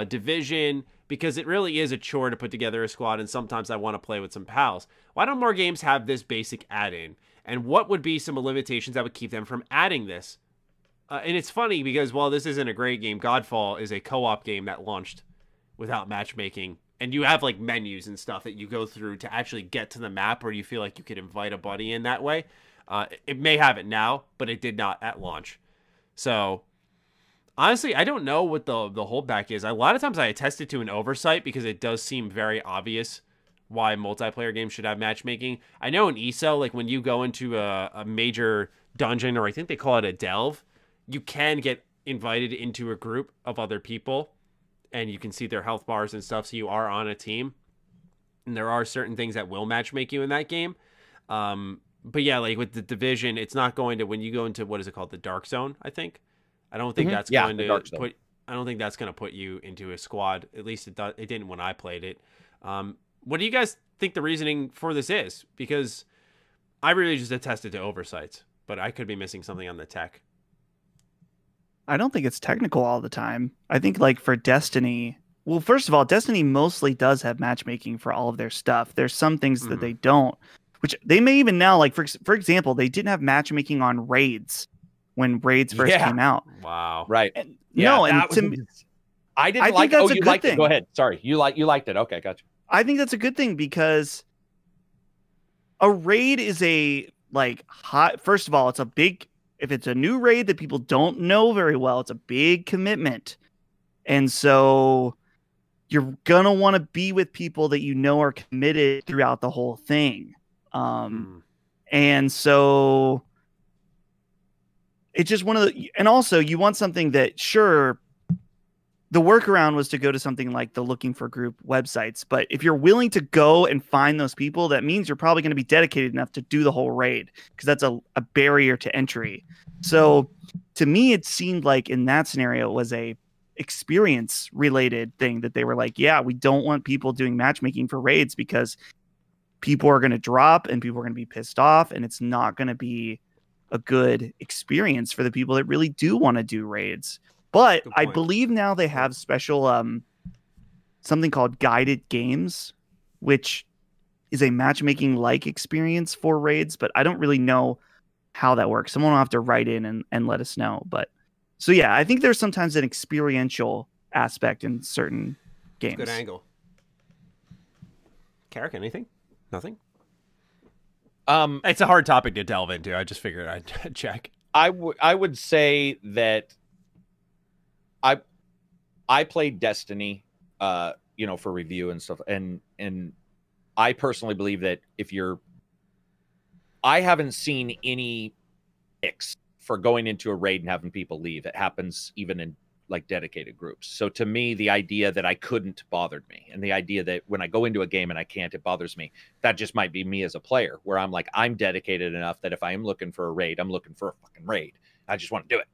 [SPEAKER 1] Division, because it really is a chore to put together a squad, and sometimes I want to play with some pals. Why don't more games have this basic add-in? And what would be some limitations that would keep them from adding this? And it's funny because while this isn't a great game, Godfall is a co-op game that launched without matchmaking, and you have like menus and stuff that you go through to actually get to the map where you feel like you could invite a buddy in that way. It may have it now, but it did not at launch. So honestly, I don't know what the holdback is. A lot of times I attest it to an oversight because it does seem very obvious why multiplayer games should have matchmaking. I know in ESO, like when you go into a major dungeon, or I think they call it a delve, you can get invited into a group of other people, and you can see their health bars and stuff, so you are on a team. And there are certain things that will matchmake you in that game. But yeah, like with the Division, it's not going to, when you go into, what is it called? The Dark Zone, I think. I don't think that's going to put, I don't think that's going to put you into a squad. At least it didn't when I played it. What do you guys think the reasoning for this is? Because I really just attested to oversights, but I could be missing something on the tech.
[SPEAKER 3] I don't think it's technical all the time. I think like for Destiny, well, first of all, Destiny mostly does have matchmaking for all of their stuff. There's some things that they don't, which they may even now, like for example, they didn't have matchmaking on raids when raids first came out.
[SPEAKER 1] Wow.
[SPEAKER 2] Right.
[SPEAKER 3] And, no, and
[SPEAKER 2] I didn't like
[SPEAKER 3] that's
[SPEAKER 2] oh, you liked it. Go ahead. Sorry. You liked it. Okay, gotcha.
[SPEAKER 3] I think that's a good thing because a raid is a like hot, first of all, it's a big, if it's a new raid that people don't know very well, it's a big commitment. And so you're going to want to be with people that you know are committed throughout the whole thing. And so it's just one of the, and also you want something that, sure, the workaround was to go to something like the looking for group websites. But if you're willing to go and find those people, that means you're probably going to be dedicated enough to do the whole raid, because that's a barrier to entry. So to me, it seemed like in that scenario, it was a experience related thing that they were like, yeah, we don't want people doing matchmaking for raids because people are going to drop and people are going to be pissed off, and it's not going to be a good experience for the people that really do want to do raids. But I believe now they have special something called guided games, which is a matchmaking like experience for raids, but I don't really know how that works. Someone will have to write in and let us know. But so yeah, I think there's sometimes an experiential aspect in certain games.
[SPEAKER 1] Good angle. Karak, anything? Nothing? It's a hard topic to delve into. I just figured I'd check.
[SPEAKER 2] I would say that I played Destiny, for review and stuff, and I personally believe that I haven't seen any fix for going into a raid and having people leave. It happens even in like dedicated groups. So to me, the idea that I couldn't bothered me, and the idea that when I go into a game and I can't, it bothers me. That just might be me as a player, where I'm like, I'm dedicated enough that if I am looking for a raid, I'm looking for a fucking raid. I just want to do it.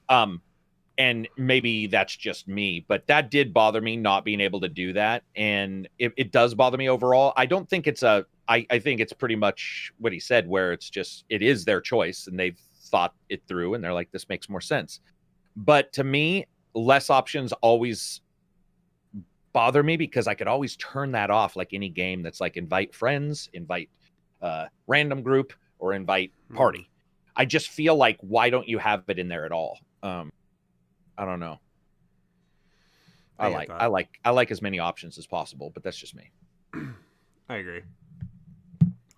[SPEAKER 2] And maybe that's just me, but that did bother me not being able to do that. And it does bother me overall. I don't think it's I think it's pretty much what he said, where it is their choice and they've thought it through and they're like, this makes more sense. But to me, less options always bother me because I could always turn that off, like any game that's like invite friends, invite random group, or invite party. I just feel like, why don't you have it in there at all? I don't know. I like as many options as possible, but that's just me.
[SPEAKER 1] I agree.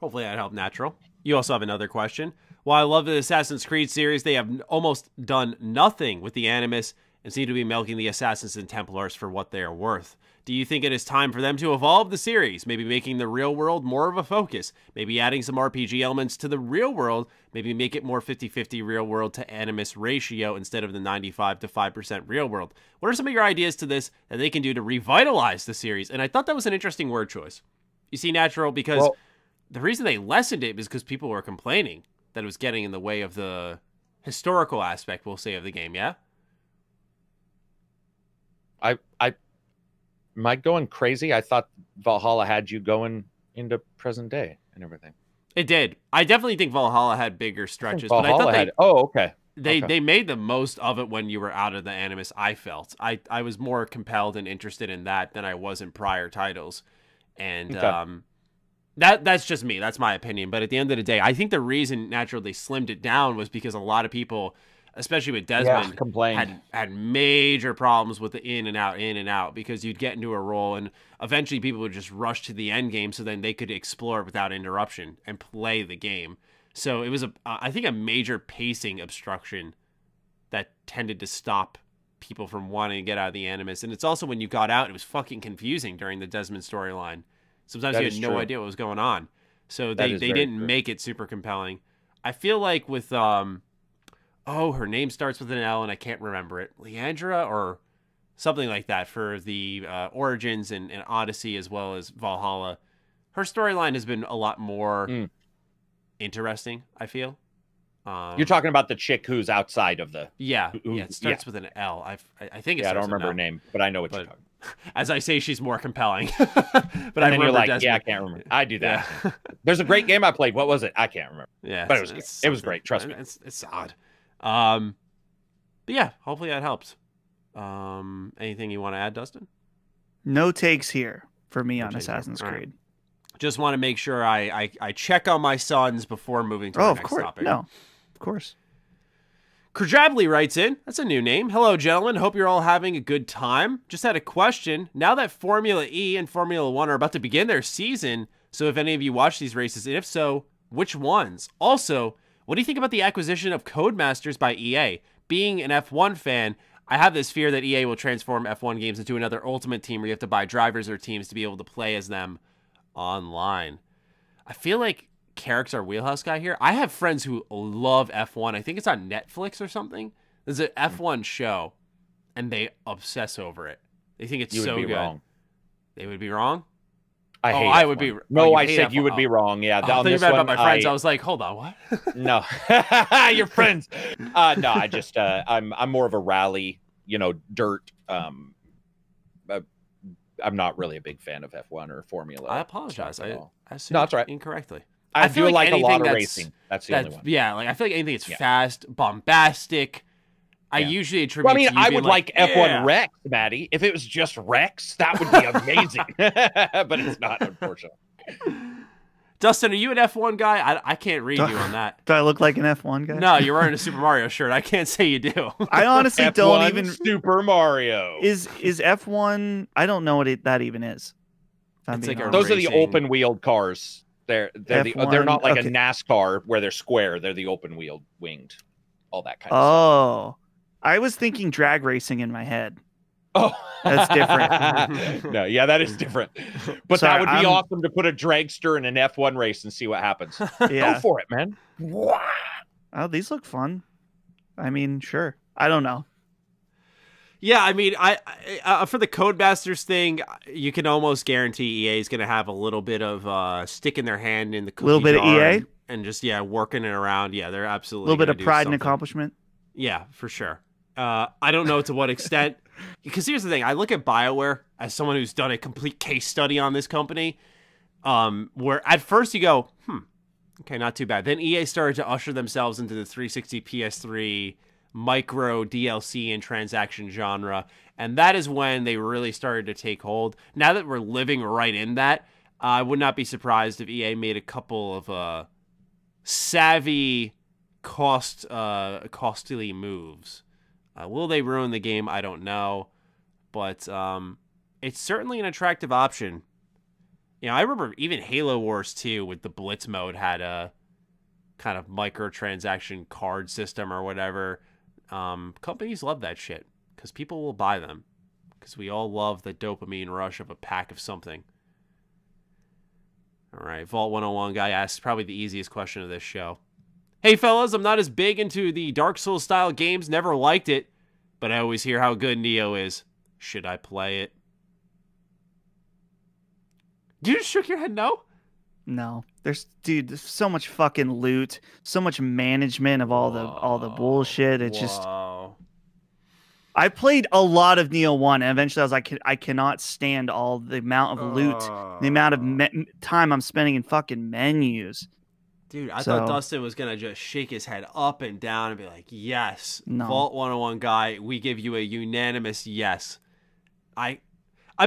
[SPEAKER 1] Hopefully that helped, Natural. You also have another question. While I love the Assassin's Creed series, they have almost done nothing with the Animus and seem to be milking the Assassins and Templars for what they are worth. Do you think it is time for them to evolve the series, maybe making the real world more of a focus, maybe adding some RPG elements to the real world, maybe make it more 50-50 real world to Animus ratio instead of the 95 to 5% real world? What are some of your ideas to this that they can do to revitalize the series? And I thought that was an interesting word choice. You see, Natural, because the reason they lessened it is because people were complaining that it was getting in the way of the historical aspect, we'll say, of the game, yeah?
[SPEAKER 2] Am I going crazy? I thought Valhalla had you going into present day and everything.
[SPEAKER 1] It did. I definitely think Valhalla had bigger stretches,
[SPEAKER 2] but I thought
[SPEAKER 1] they made the most of it when you were out of the Animus. I felt I was more compelled and interested in that than I was in prior titles, and that's just me. That's my opinion. But at the end of the day, I think the reason naturally they slimmed it down was because a lot of people, especially with Desmond, had major problems with the in and out, because you'd get into a role and eventually people would just rush to the end game so then they could explore without interruption and play the game. So it was, I think, a major pacing obstruction that tended to stop people from wanting to get out of the Animus. And it's also when you got out, it was fucking confusing during the Desmond storyline. Sometimes you had no idea what was going on. So they didn't make it super compelling. I feel like with... her name starts with an L and I can't remember it. Leandra or something like that for the Origins and Odyssey as well as Valhalla. Her storyline has been a lot more interesting, I feel.
[SPEAKER 2] You're talking about the chick who's outside of the...
[SPEAKER 1] Yeah, it starts with an L. I think it's...
[SPEAKER 2] I don't remember her name, but I know what you're talking about.
[SPEAKER 1] As I say, she's more compelling. But
[SPEAKER 2] and then you're like, Desmond. I can't remember. I do that. Yeah. There's a great game I played. What was it? I can't remember.
[SPEAKER 1] Yeah,
[SPEAKER 2] but it was great. Trust me.
[SPEAKER 1] It's odd. But yeah, hopefully that helps. Anything you want to add, Dustin?
[SPEAKER 3] No takes here for me on Assassin's Creed. Right.
[SPEAKER 1] Just want to make sure I check on my sons before moving to the next topic.
[SPEAKER 3] No, of course.
[SPEAKER 1] Krajabli writes in, that's a new name. Hello, gentlemen. Hope you're all having a good time. Just had a question. Now that Formula E and Formula 1 are about to begin their season, so if any of you watch these races, and if so, which ones? Also, what do you think about the acquisition of Codemasters by EA? Being an F1 fan, I have this fear that EA will transform F1 games into another Ultimate Team where you have to buy drivers or teams to be able to play as them online. I feel like Karak's our wheelhouse guy here. I have friends who love F1. I think it's on Netflix or something. There's an F1 show, and they obsess over it. They think it's so good. Wrong. They would be wrong? I would be.
[SPEAKER 2] No, I said you would be wrong. Yeah.
[SPEAKER 1] I thought you meant about my friends. I was like, hold on, what?
[SPEAKER 2] No, your friends. No, I just I'm more of a rally, dirt. I'm not really a big fan of F1 or Formula.
[SPEAKER 1] I apologize. I assumed
[SPEAKER 2] that's right.
[SPEAKER 1] Incorrectly.
[SPEAKER 2] I feel like a lot of racing. That's the only one.
[SPEAKER 1] Yeah, I feel like anything that's fast, bombastic. I usually attribute.
[SPEAKER 2] I would like F1 Rex, Maddie. If it was just Rex, that would be amazing. But it's not, unfortunately.
[SPEAKER 1] Dustin, are you an F1 guy? I can't read you on that.
[SPEAKER 3] Do I look like an F1 guy?
[SPEAKER 1] No, you're wearing a Super Mario shirt. I can't say you do.
[SPEAKER 3] I honestly don't even.
[SPEAKER 2] Super Mario
[SPEAKER 3] is F1. I don't know what that even is.
[SPEAKER 2] Those are the open wheeled cars. They're not like a NASCAR where they're square. They're the open wheeled winged, all that kind of stuff.
[SPEAKER 3] I was thinking drag racing in my head.
[SPEAKER 2] Oh,
[SPEAKER 3] that's different.
[SPEAKER 2] No, yeah, that is different. But that would be awesome to put a dragster in an F1 race and see what happens.
[SPEAKER 3] Yeah.
[SPEAKER 2] Go for it, man. Wow.
[SPEAKER 3] Oh, these look fun. I mean, sure. I don't know.
[SPEAKER 1] Yeah, I mean, I for the Codemasters thing, you can almost guarantee EA is going to have a little bit of stick in their hand in the cookie
[SPEAKER 3] little bit of EA
[SPEAKER 1] and just working it around. Yeah, they're absolutely
[SPEAKER 3] a little bit of pride and accomplishment.
[SPEAKER 1] Yeah, for sure. I don't know to what extent. Because here's the thing. I look at BioWare as someone who's done a complete case study on this company, where at first you go, okay, not too bad. Then EA started to usher themselves into the 360 PS3 micro DLC and transaction genre, and that is when they really started to take hold. Now that we're living right in that, I would not be surprised if EA made a couple of savvy, costly moves. Will they ruin the game? I don't know, but it's certainly an attractive option. You know, I remember even Halo Wars 2 with the Blitz mode had a kind of microtransaction card system or whatever. Companies love that shit because people will buy them because we all love the dopamine rush of a pack of something. All right, Vault 101 guy asks probably the easiest question of this show. Hey fellas, I'm not as big into the Dark Souls style games, never liked it, but I always hear how good Neo is. Should I play it? You just shook your head no?
[SPEAKER 3] No. There's so much fucking loot, so much management of all the bullshit. It's just I played a lot of Neo 1 and eventually I was like I cannot stand all the amount of loot, the amount of time I'm spending in fucking menus.
[SPEAKER 1] Dude, I thought Dustin was going to just shake his head up and down and be like, yes,
[SPEAKER 3] no.
[SPEAKER 1] Vault 101 guy, we give you a unanimous yes. I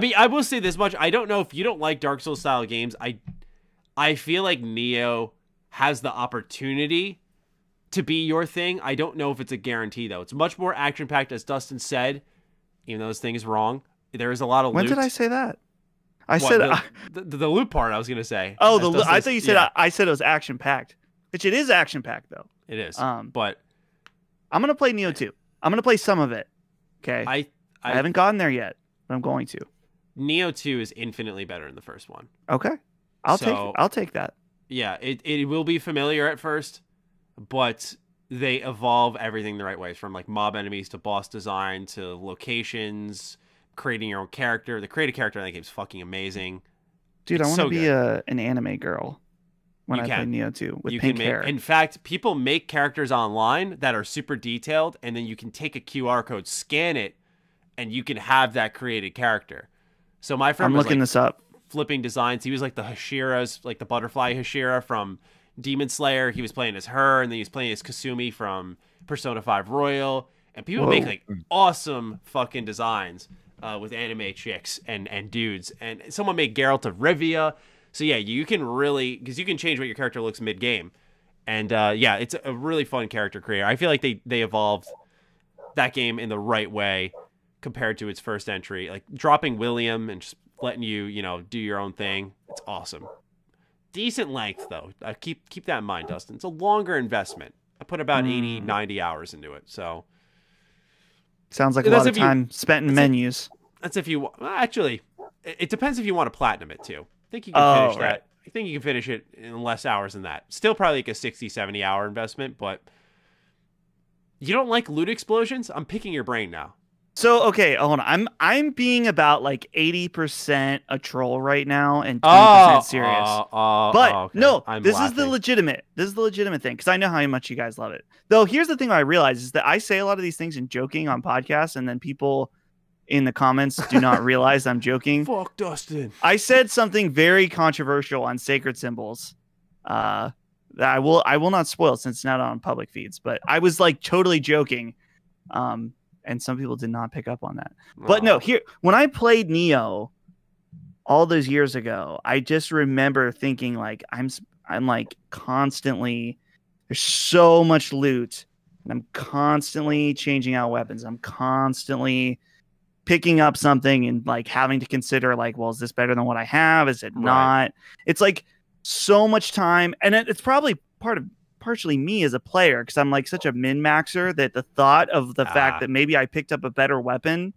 [SPEAKER 1] mean, I will say this much. I don't know if you don't like Dark Souls style games. I feel like Neo has the opportunity to be your thing. I don't know if it's a guarantee, though. It's much more action-packed, as Dustin said, even though his thing is wrong. There is a lot of loot.
[SPEAKER 3] When did I say that?
[SPEAKER 1] The loot part, I was going to say.
[SPEAKER 3] Oh, the loot. I thought you said I said it was action-packed. Which it is action-packed, though.
[SPEAKER 1] It is, but
[SPEAKER 3] I'm going to play Neo 2. I'm going to play some of it. Okay? I haven't gotten there yet, but I'm going to.
[SPEAKER 1] Neo 2 is infinitely better than the first one.
[SPEAKER 3] Okay. I'll take that.
[SPEAKER 1] Yeah, it will be familiar at first, but they evolve everything the right way, from like mob enemies to boss design to locations, creating your own character. The creative character in that game is fucking amazing.
[SPEAKER 3] Dude, I want to be an anime girl when I play Neo 2 with pink hair.
[SPEAKER 1] In fact, people make characters online that are super detailed, and then you can take a QR code, scan it, and you can have that created character. So my friend was
[SPEAKER 3] looking this up.
[SPEAKER 1] Flipping designs. He was like the Hashira's, like the butterfly Hashira from Demon Slayer. He was playing as her, and then he was playing as Kasumi from Persona 5 Royal. And people make like awesome fucking designs with anime chicks and dudes. And someone made Geralt of Rivia. So yeah, you can really, because you can change what your character looks mid-game. And yeah, it's a really fun character creator. I feel like they evolved that game in the right way compared to its first entry. Like dropping William and just letting you, do your own thing. It's awesome. Decent length, though. Keep that in mind, Dustin. It's a longer investment. I put about 80, 90 hours into it. So
[SPEAKER 3] sounds like a lot of time spent in menus.
[SPEAKER 1] That's if you... Actually, it depends if you want to platinum it, too. I think you can finish that. I think you can finish it in less hours than that. Still probably like a 60, 70-hour investment, but you don't like loot explosions? I'm picking your brain now.
[SPEAKER 3] So, okay, hold on. I'm being about like 80% a troll right now and 20% serious. But okay. No, this is the legitimate. This is the legitimate thing because I know how much you guys love it. Though here's the thing I realize is that I say a lot of these things in joking on podcasts, and then people in the comments do not realize I'm joking.
[SPEAKER 1] Fuck Dustin.
[SPEAKER 3] I said something very controversial on Sacred Symbols. That I will not spoil since it's not on public feeds, but I was like totally joking. And some people did not pick up on that. But no, when I played Neo all those years ago, I just remember thinking like I'm like constantly, there's so much loot and I'm constantly changing out weapons. I'm constantly picking up something and like having to consider like, well, is this better than what I have? Is it not? It's like so much time. And it's probably partially me as a player because I'm like such a min-maxer that the thought of the fact that maybe I picked up a better weapon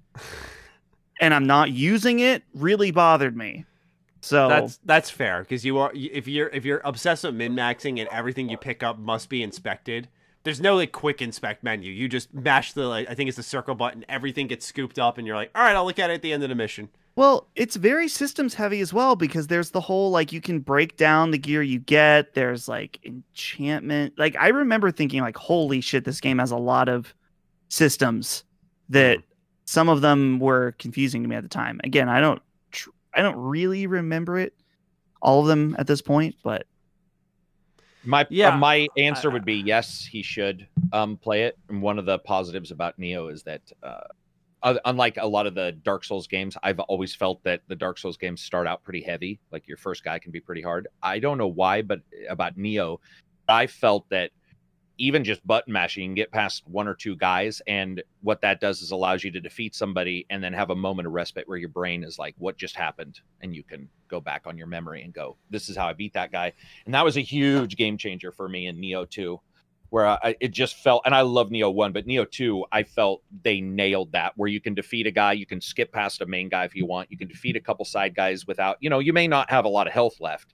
[SPEAKER 3] and I'm not using it really bothered me. So
[SPEAKER 1] that's fair because if you're obsessed with min-maxing and everything you pick up must be inspected. There's no like quick inspect menu. You just mash the I think it's the circle button. Everything gets scooped up and you're like, all right, I'll look at it at the end of the mission.
[SPEAKER 3] Well, it's very systems heavy as well because there's the whole like you can break down the gear you get. There's like enchantment. Like I remember thinking like, holy shit, this game has a lot of systems that some of them were confusing to me at the time. Again, I don't really remember all of them at this point, but
[SPEAKER 2] my answer would be yes, he should play it. And one of the positives about Neo is that unlike a lot of the Dark Souls games, I've always felt that the Dark Souls games start out pretty heavy. Like your first guy can be pretty hard. I don't know why, but about Neo, I felt that even just button mashing, you can get past one or two guys. And what that does is allows you to defeat somebody and then have a moment of respite where your brain is like, what just happened? And you can go back on your memory and go, this is how I beat that guy. And that was a huge game changer for me in Neo 2, where it just felt, and I love Neo 1, but Neo 2, I felt they nailed that, where you can defeat a guy, you can skip past a main guy if you want, you can defeat a couple side guys without, you may not have a lot of health left,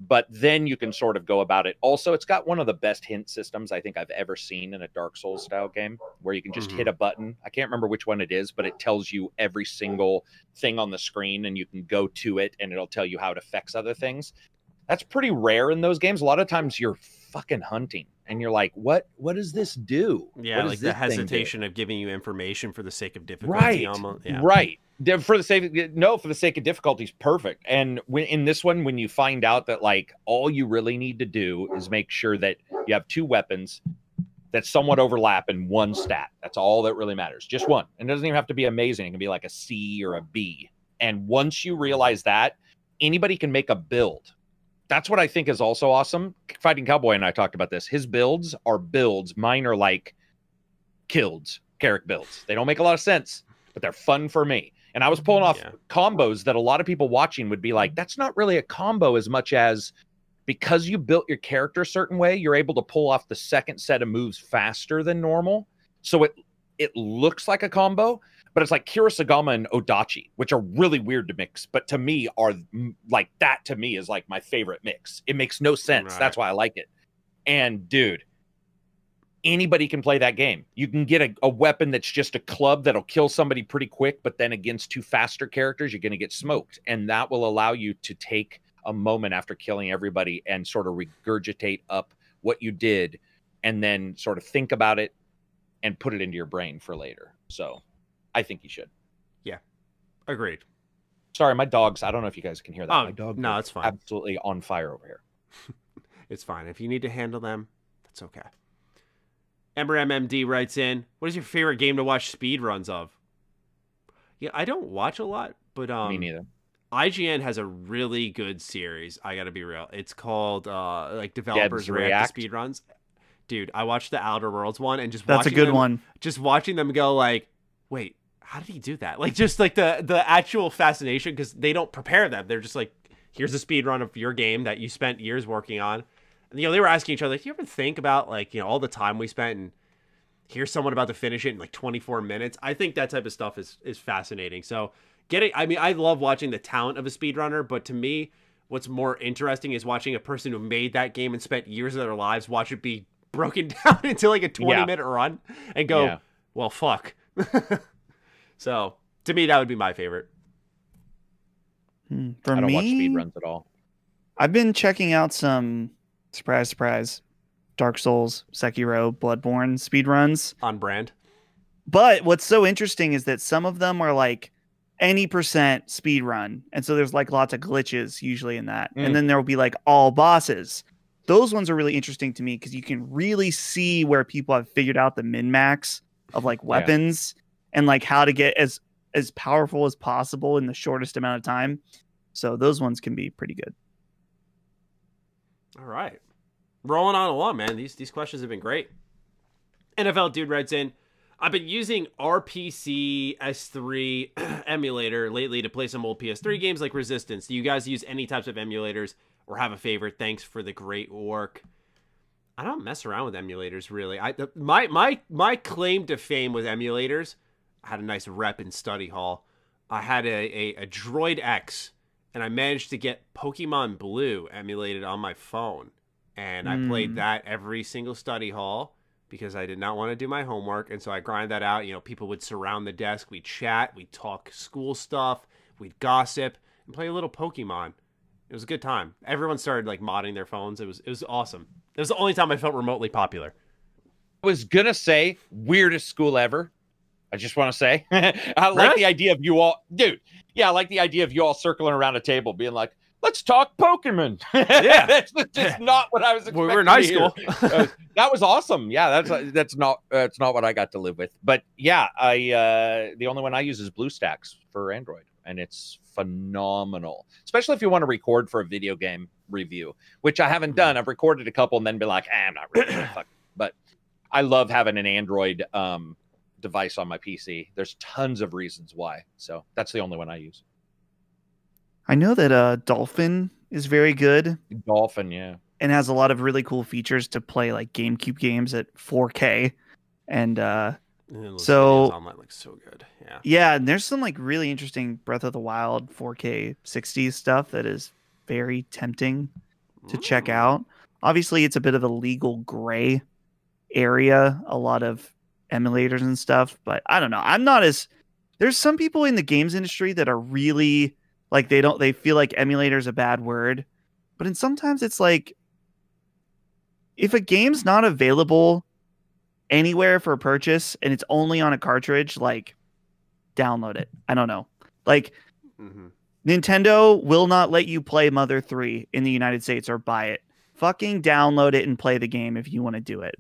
[SPEAKER 2] but then you can sort of go about it. Also, it's got one of the best hint systems I think I've ever seen in a Dark Souls style game, where you can just hit a button. I can't remember which one it is, but it tells you every single thing on the screen, and you can go to it, and it'll tell you how it affects other things. That's pretty rare in those games. A lot of times you're fucking hunting, and you're like, what does this do?
[SPEAKER 1] Yeah, like the hesitation of giving you information for the sake of difficulty.
[SPEAKER 2] Right. For the sake of difficulty is perfect. And in this one, when you find out that like all you really need to do is make sure that you have two weapons that somewhat overlap in one stat. That's all that really matters. Just one. And it doesn't even have to be amazing. It can be like a C or a B. And once you realize that, anybody can make a build. That's what I think is also awesome. Fighting Cowboy and I talked about this. His builds are builds. Mine are like Karak builds. They don't make a lot of sense, but they're fun for me. And I was pulling off combos that a lot of people watching would be like, that's not really a combo as much as because you built your character a certain way, you're able to pull off the second set of moves faster than normal. So it looks like a combo, but it's like Kurosagama and Odachi, which are really weird to mix, but to me are like, that to me is like my favorite mix. It makes no sense. Right. That's why I like it. And dude, anybody can play that game. You can get a weapon that's just a club that'll kill somebody pretty quick, but then against two faster characters, you're going to get smoked. And that will allow you to take a moment after killing everybody and sort of regurgitate up what you did and then sort of think about it and put it into your brain for later. So I think you should.
[SPEAKER 1] Yeah. Agreed.
[SPEAKER 2] Sorry, my dogs, I don't know if you guys can hear that.
[SPEAKER 1] Oh,
[SPEAKER 2] my dog
[SPEAKER 1] no, it's fine.
[SPEAKER 2] Absolutely on fire over here.
[SPEAKER 1] It's fine. If you need to handle them, that's okay. MrMMD writes in, what is your favorite game to watch speedruns of? Yeah, I don't watch a lot, but
[SPEAKER 2] me neither.
[SPEAKER 1] IGN has a really good series. I gotta be real. It's called like Developers React to Speedruns. Dude, I watched the Outer Worlds one and just
[SPEAKER 3] that's a good one.
[SPEAKER 1] Just watching them go like, wait, how did he do that? Like just like the actual fascination, because they don't prepare them. They're just like, here's a speedrun of your game that you spent years working on. And, they were asking each other, like, do you ever think about, like, all the time we spent and here's someone about to finish it in, like, 24 minutes? I think that type of stuff is fascinating. So, I love watching the talent of a speedrunner, but to me, what's more interesting is watching a person who made that game and spent years of their lives watch it be broken down into, like, a 20-minute run and go, well, fuck. So, to me, that would be my favorite.
[SPEAKER 2] I don't watch speedruns at all.
[SPEAKER 3] I've been checking out some... surprise, Dark Souls, Sekiro, Bloodborne speedruns.
[SPEAKER 1] On brand.
[SPEAKER 3] But what's so interesting is that some of them are like any percent speedrun. And so there's like lots of glitches usually in that. And then there will be like all bosses. Those ones are really interesting to me because you can really see where people have figured out the min-max of like weapons and like how to get as powerful as possible in the shortest amount of time. So those ones can be pretty good.
[SPEAKER 1] All right. Rolling on along, man. These questions have been great. NFL Dude writes in, I've been using RPC S3 emulator lately to play some old PS3 games like Resistance. Do you guys use any types of emulators or have a favorite? Thanks for the great work. I don't mess around with emulators, really. My claim to fame with emulators, I had a nice rep in study hall. I had a Droid X, and I managed to get Pokemon Blue emulated on my phone. And I played that every single study hall because I did not want to do my homework. And so I grind that out. People would surround the desk. We'd chat. We'd talk school stuff. We'd gossip and play a little Pokemon. It was a good time. Everyone started like modding their phones. It was awesome. It was the only time I felt remotely popular.
[SPEAKER 2] was going to say weirdest school ever. I just want to say, I like
[SPEAKER 1] Really?
[SPEAKER 2] the idea of you all, dude. Yeah, I like the idea of you all circling around a table being like, let's talk Pokemon.
[SPEAKER 1] Yeah.
[SPEAKER 2] That's just not what I was expecting.
[SPEAKER 1] We were in high
[SPEAKER 2] to hear.
[SPEAKER 1] school.
[SPEAKER 2] That was awesome. Yeah, that's not what I got to live with. But yeah, the only one I use is BlueStacks for Android, and it's phenomenal. Especially if you want to record for a video game review, which I haven't done. I've recorded a couple and then be like, I'm not really gonna fuck. But I love having an Android device on my PC. There's tons of reasons why. So that's the only one I use.
[SPEAKER 3] I know that Dolphin is very good.
[SPEAKER 2] Dolphin, yeah.
[SPEAKER 3] And has a lot of really cool features to play like GameCube games at 4K. And so
[SPEAKER 1] online looks so good. Yeah.
[SPEAKER 3] Yeah, and there's some like really interesting Breath of the Wild 4K 60 stuff that is very tempting to check out. Obviously, it's a bit of a legal gray area, a lot of emulators and stuff, but I don't know. There's some people in the games industry that are really like they feel like emulator is a bad word, but sometimes it's like if a game's not available anywhere for purchase and it's only on a cartridge, like download it. I don't know. Like Nintendo will not let you play Mother 3 in the United States or buy it. Fucking download it and play the game if you want to do it.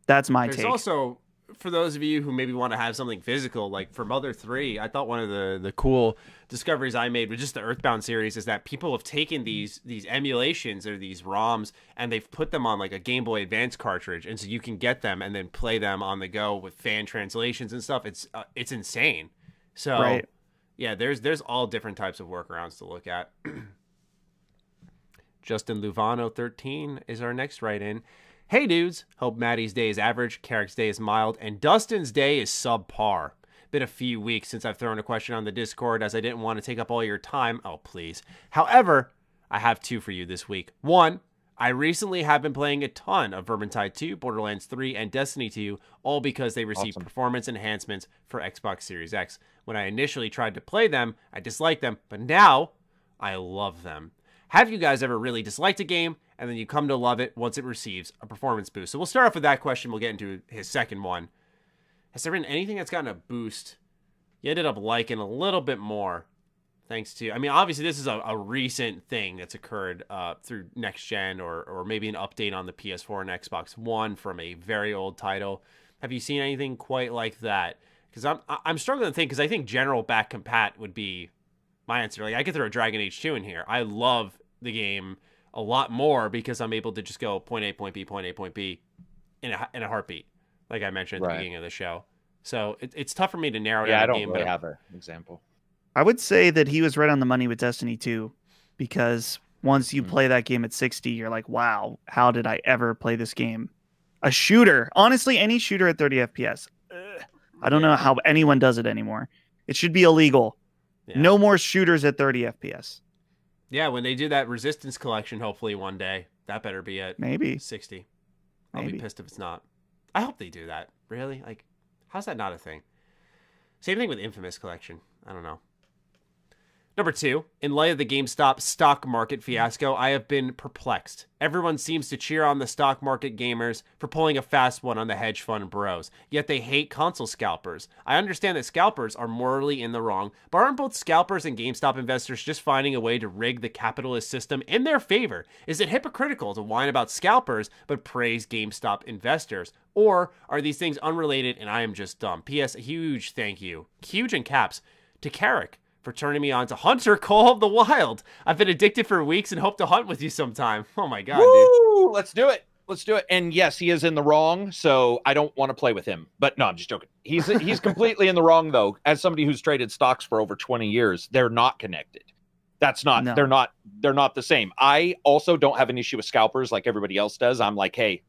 [SPEAKER 3] That's my take.
[SPEAKER 1] There's also, for those of you who maybe want to have something physical, like for Mother 3, I thought one of the cool discoveries I made with just the Earthbound series is that people have taken these emulations or these ROMs and they've put them on like a Game Boy Advance cartridge, and so you can get them and then play them on the go with fan translations and stuff. It's insane. So
[SPEAKER 3] right.
[SPEAKER 1] Yeah, there's all different types of workarounds to look at. Justin Luvano 13 is our next write-in. Hey dudes, hope Maddie's day is average, Karak's day is mild, and Dustin's day is subpar. Been a few weeks since I've thrown a question on the Discord as I didn't want to take up all your time. Oh, please. However, I have two for you this week. One, I recently have been playing a ton of Vermintide 2, Borderlands 3, and Destiny 2, all because they received performance enhancements for Xbox Series X. When I initially tried to play them, I disliked them, but now I love them. Have you guys ever really disliked a game and then you come to love it once it receives a performance boost? So we'll start off with that question. We'll get into his second one. Has there been anything that's gotten a boost you ended up liking a little bit more thanks to, I mean, obviously this is a recent thing that's occurred through next gen or maybe an update on the PS4 and Xbox One from a very old title. Have you seen anything quite like that? Because I'm struggling to think, because I think general back compat would be my answer. Like, I could throw a Dragon Age 2 in here. I love the game a lot more because I'm able to just go point A, point B, point A, point B in a heartbeat, like I mentioned at the beginning of the show. So it's tough for me to narrow down
[SPEAKER 2] I
[SPEAKER 1] a
[SPEAKER 2] don't
[SPEAKER 1] game.
[SPEAKER 2] really have an example.
[SPEAKER 3] I would say that he was right on the money with Destiny 2, because once you play that game at 60, you're like, wow, how did I ever play this game? A shooter. Honestly, any shooter at 30 FPS. I don't know how anyone does it anymore. It should be illegal. Yeah. No more shooters at 30 FPS.
[SPEAKER 1] Yeah, when they do that Resistance collection, hopefully one day, that better be at
[SPEAKER 3] maybe
[SPEAKER 1] 60. I'll be pissed if it's not. I hope they do that. Really? Like, how's that not a thing? Same thing with Infamous collection. I don't know. Number 2, in light of the GameStop stock market fiasco, I have been perplexed. Everyone seems to cheer on the stock market gamers for pulling a fast one on the hedge fund bros, yet they hate console scalpers. I understand that scalpers are morally in the wrong, but aren't both scalpers and GameStop investors just finding a way to rig the capitalist system in their favor? Is it hypocritical to whine about scalpers but praise GameStop investors? Or are these things unrelated and I am just dumb? P.S. A huge thank you, huge in caps, to Karak for turning me on to Hunter Call of the Wild. I've been addicted for weeks and hope to hunt with you sometime. Oh my god, dude.
[SPEAKER 2] Let's do it. Let's do it. And yes, he is in the wrong, so I don't want to play with him. But no, I'm just joking. He's completely in the wrong, though. As somebody who's traded stocks for over 20 years, they're not connected. That's not, no. They're not the same. I also don't have an issue with scalpers like everybody else does. I'm like, hey,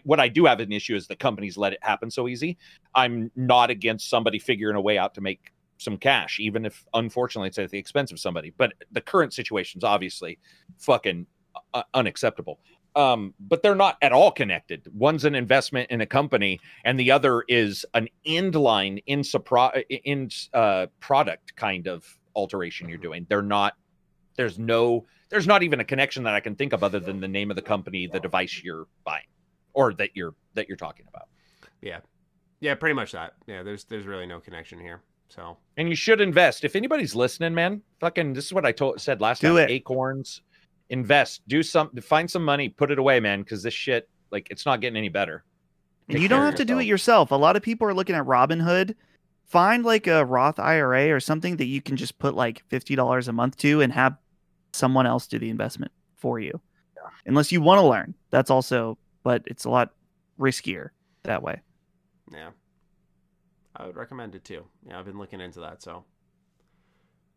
[SPEAKER 2] what I do have an issue is the companies let it happen so easy. I'm not against somebody figuring a way out to make some cash, even if unfortunately it's at the expense of somebody. But the current situation's obviously fucking unacceptable. But they're not at all connected. One's an investment in a company, and the other is an inline product kind of alteration you're doing. They're not. There's not even a connection that I can think of other than the name of the company, the device you're buying, or that you're talking about.
[SPEAKER 1] Yeah, pretty much that. Yeah, there's really no connection here. So,
[SPEAKER 2] and you should invest. If anybody's listening, man, fucking, this is what I said last time. Acorns, invest, do something, find some money, put it away, man, because this shit, like, it's not getting any better.
[SPEAKER 3] And you don't have to do it yourself. A lot of people are looking at Robinhood. Find like a Roth IRA or something that you can just put like $50 a month to and have someone else do the investment for you. Yeah. Unless you want to learn. That's also, but it's a lot riskier that way.
[SPEAKER 1] Yeah. I would recommend it too. Yeah, I've been looking into that. So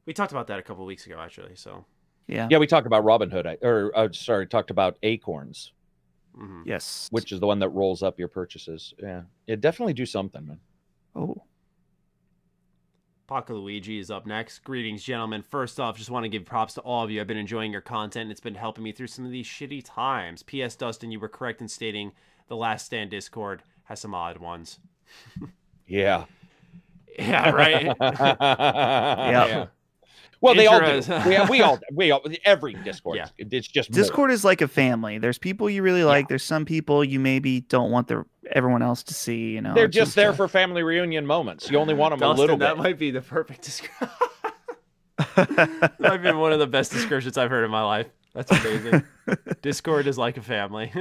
[SPEAKER 1] we talked about that a couple of weeks ago, actually. So
[SPEAKER 2] yeah, we talked about Robinhood, talked about Acorns.
[SPEAKER 1] Mm-hmm.
[SPEAKER 3] Yes,
[SPEAKER 2] which is the one that rolls up your purchases. Yeah, definitely do something, man.
[SPEAKER 3] Oh,
[SPEAKER 1] Paco Luigi is up next. Greetings, gentlemen. First off, just want to give props to all of you. I've been enjoying your content. It's been helping me through some of these shitty times. P.S. Dustin, you were correct in stating the Last Stand Discord has some odd ones.
[SPEAKER 2] Yeah.
[SPEAKER 1] Yeah, right?
[SPEAKER 2] Yeah. Well, they all do. We all, every Discord.
[SPEAKER 1] Yeah.
[SPEAKER 2] It's just
[SPEAKER 3] Discord is like a family. There's people you really like. There's some people you maybe don't want everyone else to see. You know,
[SPEAKER 2] they're just there for family reunion moments. You only want them
[SPEAKER 1] Dustin,
[SPEAKER 2] a little bit.
[SPEAKER 1] That might be the perfect description. That might be one of the best descriptions I've heard in my life. That's amazing. Discord is like a family.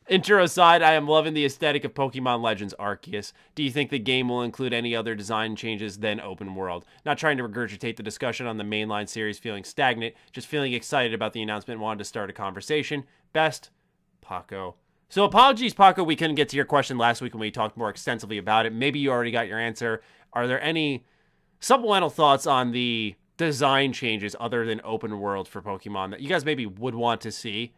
[SPEAKER 1] Intro aside, I am loving the aesthetic of Pokemon Legends Arceus. Do you think the game will include any other design changes than open world? Not trying to regurgitate the discussion on the mainline series feeling stagnant, just feeling excited about the announcement and wanted to start a conversation. Best, Paco. So apologies, Paco, we couldn't get to your question last week when we talked more extensively about it. Maybe you already got your answer. Are there any supplemental thoughts on the design changes other than open world for Pokemon that you guys maybe would want to see?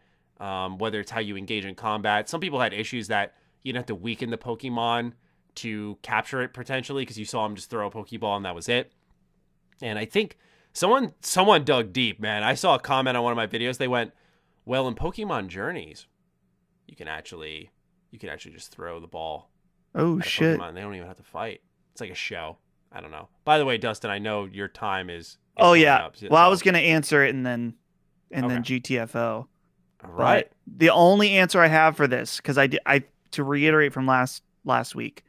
[SPEAKER 1] Whether it's how you engage in combat. Some people had issues that you'd have to weaken the Pokemon to capture it potentially because you saw him just throw a Pokeball and that was it. And I think someone dug deep, man. I saw a comment on one of my videos. They went, well, in Pokemon Journeys, you can actually just throw the ball.
[SPEAKER 3] Oh, shit.
[SPEAKER 1] Pokemon. They don't even have to fight. It's like a show. I don't know. By the way, Dustin, I know your time is
[SPEAKER 3] oh, yeah.
[SPEAKER 1] Up, so.
[SPEAKER 3] Well, I was going to answer it and then GTFO.
[SPEAKER 1] All right.
[SPEAKER 3] But the only answer I have for this, because I to reiterate from last week,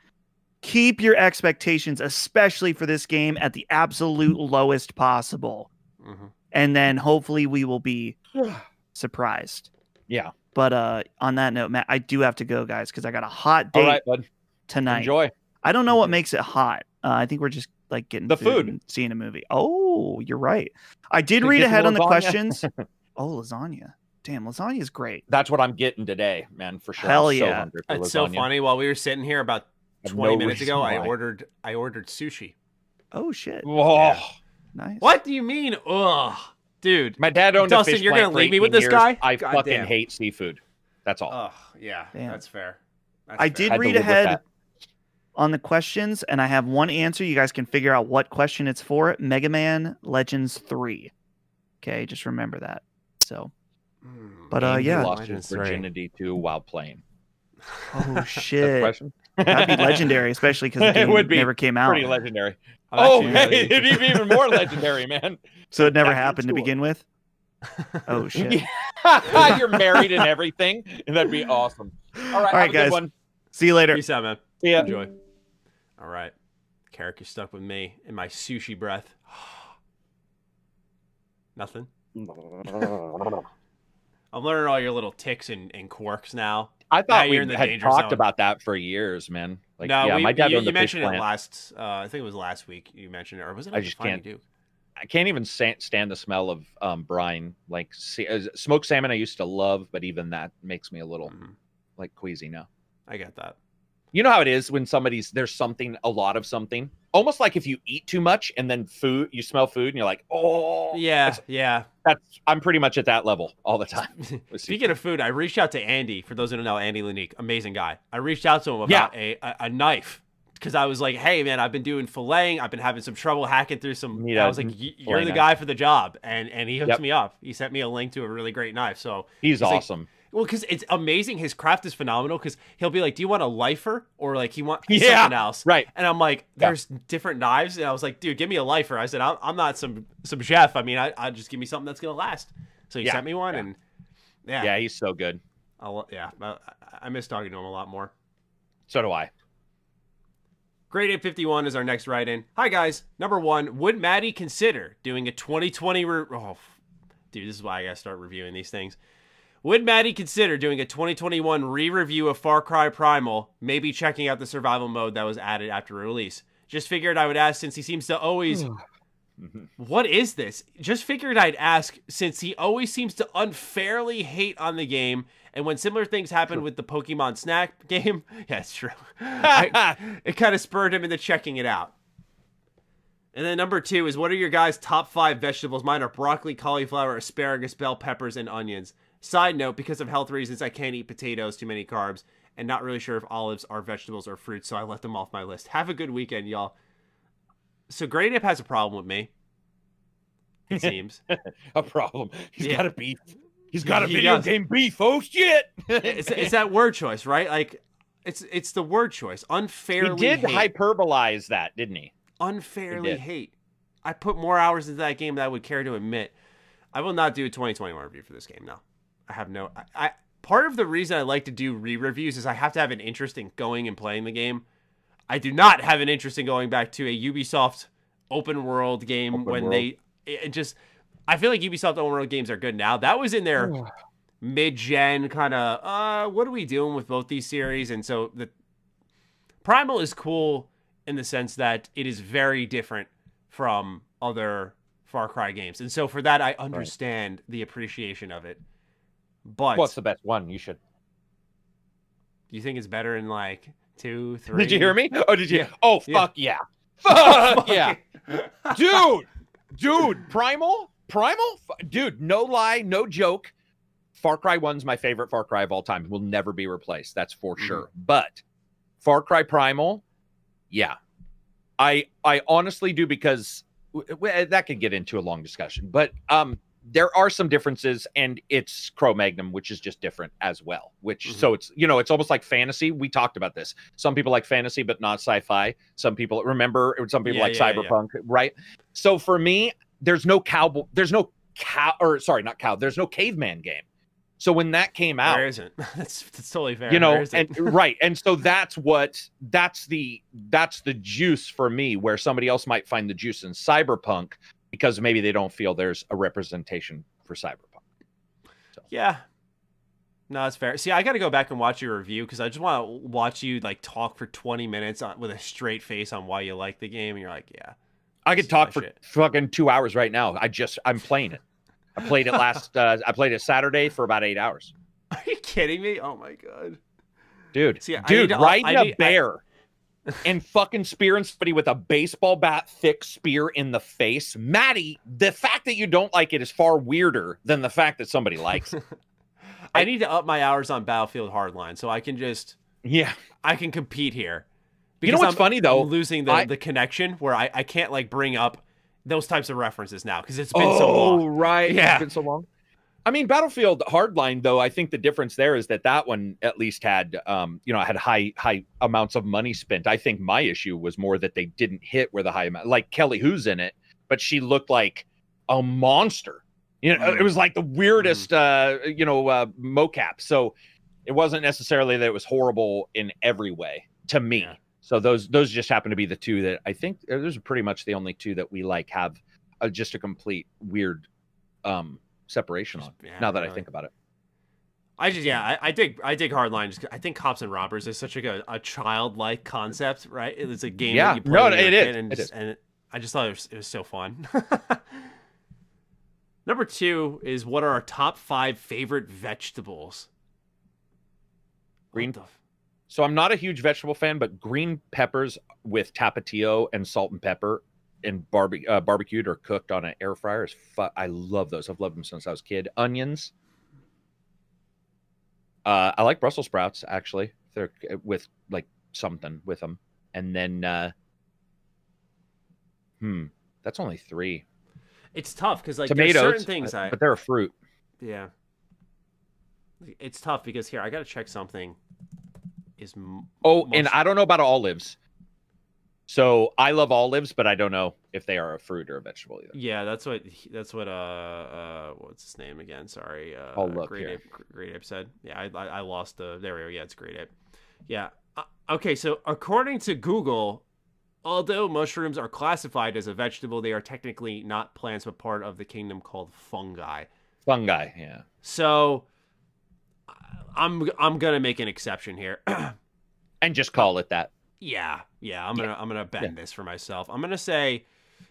[SPEAKER 3] keep your expectations, especially for this game, at the absolute lowest possible, and then hopefully we will be surprised.
[SPEAKER 2] Yeah.
[SPEAKER 3] But on that note, Matt, I do have to go, guys, because I got a hot date
[SPEAKER 2] bud.
[SPEAKER 3] tonight.
[SPEAKER 2] Enjoy.
[SPEAKER 3] I don't know what makes it hot. I think we're just like getting
[SPEAKER 2] the food
[SPEAKER 3] and seeing a movie. Oh, you're right. I did read ahead on the questions. Oh, lasagna. Damn, lasagna is great.
[SPEAKER 2] That's what I'm getting today, man, for sure.
[SPEAKER 3] Hell yeah.
[SPEAKER 1] It's so funny. While we were sitting here about 20 minutes ago, I ordered sushi.
[SPEAKER 3] Oh, shit.
[SPEAKER 2] Whoa.
[SPEAKER 3] Yeah. Nice.
[SPEAKER 1] What do you mean? Ugh. Dude.
[SPEAKER 2] My dad owned
[SPEAKER 1] Dustin,
[SPEAKER 2] a fish
[SPEAKER 1] you're going to leave me with this guy?
[SPEAKER 2] I fucking hate seafood. That's all.
[SPEAKER 1] Oh, yeah.
[SPEAKER 3] Damn.
[SPEAKER 1] That's fair.
[SPEAKER 3] I did read ahead on the questions, and I have one answer. You guys can figure out what question it's for. Mega Man Legends 3. Okay, just remember that. So... But yeah,
[SPEAKER 2] lost his virginity to while playing.
[SPEAKER 3] Oh shit! That'd be legendary, especially because the game never came out.
[SPEAKER 2] Pretty legendary. Oh, hey, it'd be even more legendary, man.
[SPEAKER 3] So it never happened to begin with. Oh shit!
[SPEAKER 2] Yeah. You're married and everything, and that'd be awesome. All right,
[SPEAKER 3] guys. See you later.
[SPEAKER 1] Peace out, man.
[SPEAKER 2] See ya.
[SPEAKER 1] Enjoy. All right, Karak, you're stuck with me in my sushi breath. Nothing. I'm learning all your little ticks and quirks now.
[SPEAKER 2] I thought we had talked about that for years, man. Like,
[SPEAKER 1] no,
[SPEAKER 2] yeah, my dad owned
[SPEAKER 1] you
[SPEAKER 2] the
[SPEAKER 1] mentioned
[SPEAKER 2] fish
[SPEAKER 1] it
[SPEAKER 2] plant.
[SPEAKER 1] last. I think it was last week. You mentioned it, or was it?
[SPEAKER 2] I just can't. I can't even stand the smell of brine. Like smoked salmon, I used to love, but even that makes me a little like queasy now.
[SPEAKER 1] I get that.
[SPEAKER 2] You know how it is when there's a lot of something. Almost like if you eat too much and then you smell food and you're like, oh.
[SPEAKER 1] Yeah.
[SPEAKER 2] I'm pretty much at that level all the time.
[SPEAKER 1] Speaking of food, I reached out to Andy. For those who don't know, Andy Lanique, amazing guy. I reached out to him about a knife because I was like, hey, man, I've been doing filleting. I've been having some trouble hacking through some. I was like, you're the guy for the job. And he hooked me up. He sent me a link to a really great knife. So
[SPEAKER 2] he's awesome.
[SPEAKER 1] Like, well, because it's amazing. His craft is phenomenal because he'll be like, do you want a lifer or like he wants something else?
[SPEAKER 2] Right.
[SPEAKER 1] And I'm like, there's different knives. And I was like, dude, give me a lifer. I said, I'm not some chef. I mean, I just give me something that's going to last. So he sent me one. And
[SPEAKER 2] yeah, he's so good.
[SPEAKER 1] I miss talking to him a lot more.
[SPEAKER 2] So do I.
[SPEAKER 1] Grade 851 is our next write-in. Hi, guys. Number 1, would Maddie consider doing a 2020... Dude, this is why I gotta start reviewing these things. Would Maddie consider doing a 2021 re-review of Far Cry Primal, maybe checking out the survival mode that was added after release? Just figured I would ask since he seems to always... What is this? Just figured I'd ask since he always seems to unfairly hate on the game, and when similar things happen with the Pokemon Snap game... Yeah, it's true. It kind of spurred him into checking it out. And then number 2 is, what are your guys' top 5 vegetables? Mine are broccoli, cauliflower, asparagus, bell peppers, and onions. Side note, because of health reasons, I can't eat potatoes, too many carbs, and not really sure if olives are vegetables or fruits, so I left them off my list. Have a good weekend, y'all. So Grey Dip has a problem with me, it seems.
[SPEAKER 2] A problem. He's got a beef. He's got a
[SPEAKER 1] He
[SPEAKER 2] video
[SPEAKER 1] does.
[SPEAKER 2] game beef. Oh, shit.
[SPEAKER 1] It's that word choice, right? Like, it's the word choice. Unfairly
[SPEAKER 2] He did
[SPEAKER 1] hate.
[SPEAKER 2] hyperbolize that, didn't he?
[SPEAKER 1] Unfairly hate. I put more hours into that game than I would care to admit. I will not do a 2021 review for this game, no. I have no... part of the reason I like to do re-reviews is I have to have an interest in going and playing the game. I do not have an interest in going back to a Ubisoft open world game I feel like Ubisoft open world games are good now. That was in their mid-gen kind of, what are we doing with both these series? And so the Primal is cool in the sense that it is very different from other Far Cry games. And so for that, I understand the appreciation of it. But
[SPEAKER 2] what's the best one? You should.
[SPEAKER 1] You think it's better in like 2, 3?
[SPEAKER 2] Did you hear me? Oh, did you?
[SPEAKER 1] Yeah.
[SPEAKER 2] Oh, fuck yeah. Fuck yeah. Dude, Primal, dude, no lie, no joke. Far Cry 1's my favorite Far Cry of all time. Will never be replaced. That's for sure. But Far Cry Primal, yeah. I honestly do, because that could get into a long discussion. But there are some differences, and it's Cro-Magnon, which is just different as well. So it's, it's almost like fantasy. We talked about this. Some people like fantasy, but not sci-fi. Some people like cyberpunk, right? So for me, there's no caveman game. So when that came out,
[SPEAKER 1] there isn't. That's totally fair.
[SPEAKER 2] And so that's the juice for me, where somebody else might find the juice in cyberpunk, because maybe they don't feel there's a representation for cyberpunk. So.
[SPEAKER 1] Yeah. No, that's fair. See, I got to go back and watch your review, because I just want to watch you like talk for 20 minutes with a straight face on why you like the game, and you're like, yeah.
[SPEAKER 2] I could talk for fucking 2 hours right now. I'm playing it. I played it I played it Saturday for about 8 hours.
[SPEAKER 1] Are you kidding me? Oh my God.
[SPEAKER 2] Dude,
[SPEAKER 1] See,
[SPEAKER 2] riding a bear and fucking spearing somebody with a baseball bat, thick spear in the face. Maddie, the fact that you don't like it is far weirder than the fact that somebody likes it.
[SPEAKER 1] I need to up my hours on Battlefield Hardline so I can just...
[SPEAKER 2] Yeah.
[SPEAKER 1] I can compete here.
[SPEAKER 2] Because what's funny, though?
[SPEAKER 1] I'm losing the connection where I can't like bring up those types of references now, because it's been so long.
[SPEAKER 2] Oh, right.
[SPEAKER 1] Yeah.
[SPEAKER 2] It's been so long. I mean, Battlefield Hardline, though, I think the difference there is that one at least had, had high amounts of money spent. I think my issue was more that they didn't hit where the high amount, like Kelly, who's in it, but she looked like a monster. It was like the weirdest, mocap. So it wasn't necessarily that it was horrible in every way to me. Yeah. So those just happen to be the two that I think those are pretty much the only two that we like have just a complete weird separation on. Yeah, now that I think about it,
[SPEAKER 1] I dig Hardline. I think Cops and Robbers is such a childlike concept, right? It's a game that you play. It is. And I just thought it was so fun. Number 2 is, what are our top 5 favorite vegetables?
[SPEAKER 2] Green. So I'm not a huge vegetable fan, but green peppers with tapatio and salt and pepper and barbecued or cooked on an air fryer is I love those. I've loved them since I was a kid. Onions. I like Brussels sprouts, actually. They're with like something with them. And then, that's only 3.
[SPEAKER 1] It's tough because like
[SPEAKER 2] tomatoes,
[SPEAKER 1] there's certain things
[SPEAKER 2] but they're a fruit.
[SPEAKER 1] Yeah. It's tough because here I got to check something.
[SPEAKER 2] And I don't know about olives. So I love olives, but I don't know if they are a fruit or a vegetable either.
[SPEAKER 1] Yeah, that's what what's his name again? Sorry.
[SPEAKER 2] I'll look
[SPEAKER 1] Great
[SPEAKER 2] here.
[SPEAKER 1] Ape said. Yeah, I lost there we go. Yeah, it's Great Ape. Yeah. Okay, so according to Google, although mushrooms are classified as a vegetable, they are technically not plants, but part of the kingdom called fungi.
[SPEAKER 2] Fungi, yeah.
[SPEAKER 1] So I'm gonna make an exception here,
[SPEAKER 2] and just call it that.
[SPEAKER 1] Yeah. I'm gonna bend this for myself. I'm gonna say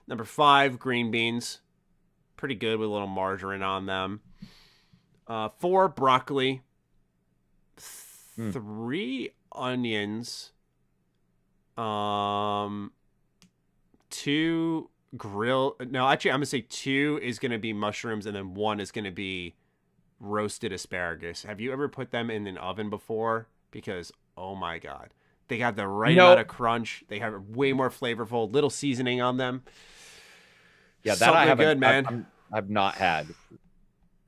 [SPEAKER 1] number 5, green beans, pretty good with a little margarine on them. 4, broccoli. 3, onions. 2, grill. No, actually, I'm gonna say 2 is gonna be mushrooms, and then 1 is gonna be roasted asparagus. Have you ever put them in an oven before? Because oh my god, they have the right amount of crunch. They have way more flavorful. Little seasoning on them.
[SPEAKER 2] Yeah, that
[SPEAKER 1] something
[SPEAKER 2] I haven't.
[SPEAKER 1] Good, man.
[SPEAKER 2] I've not had.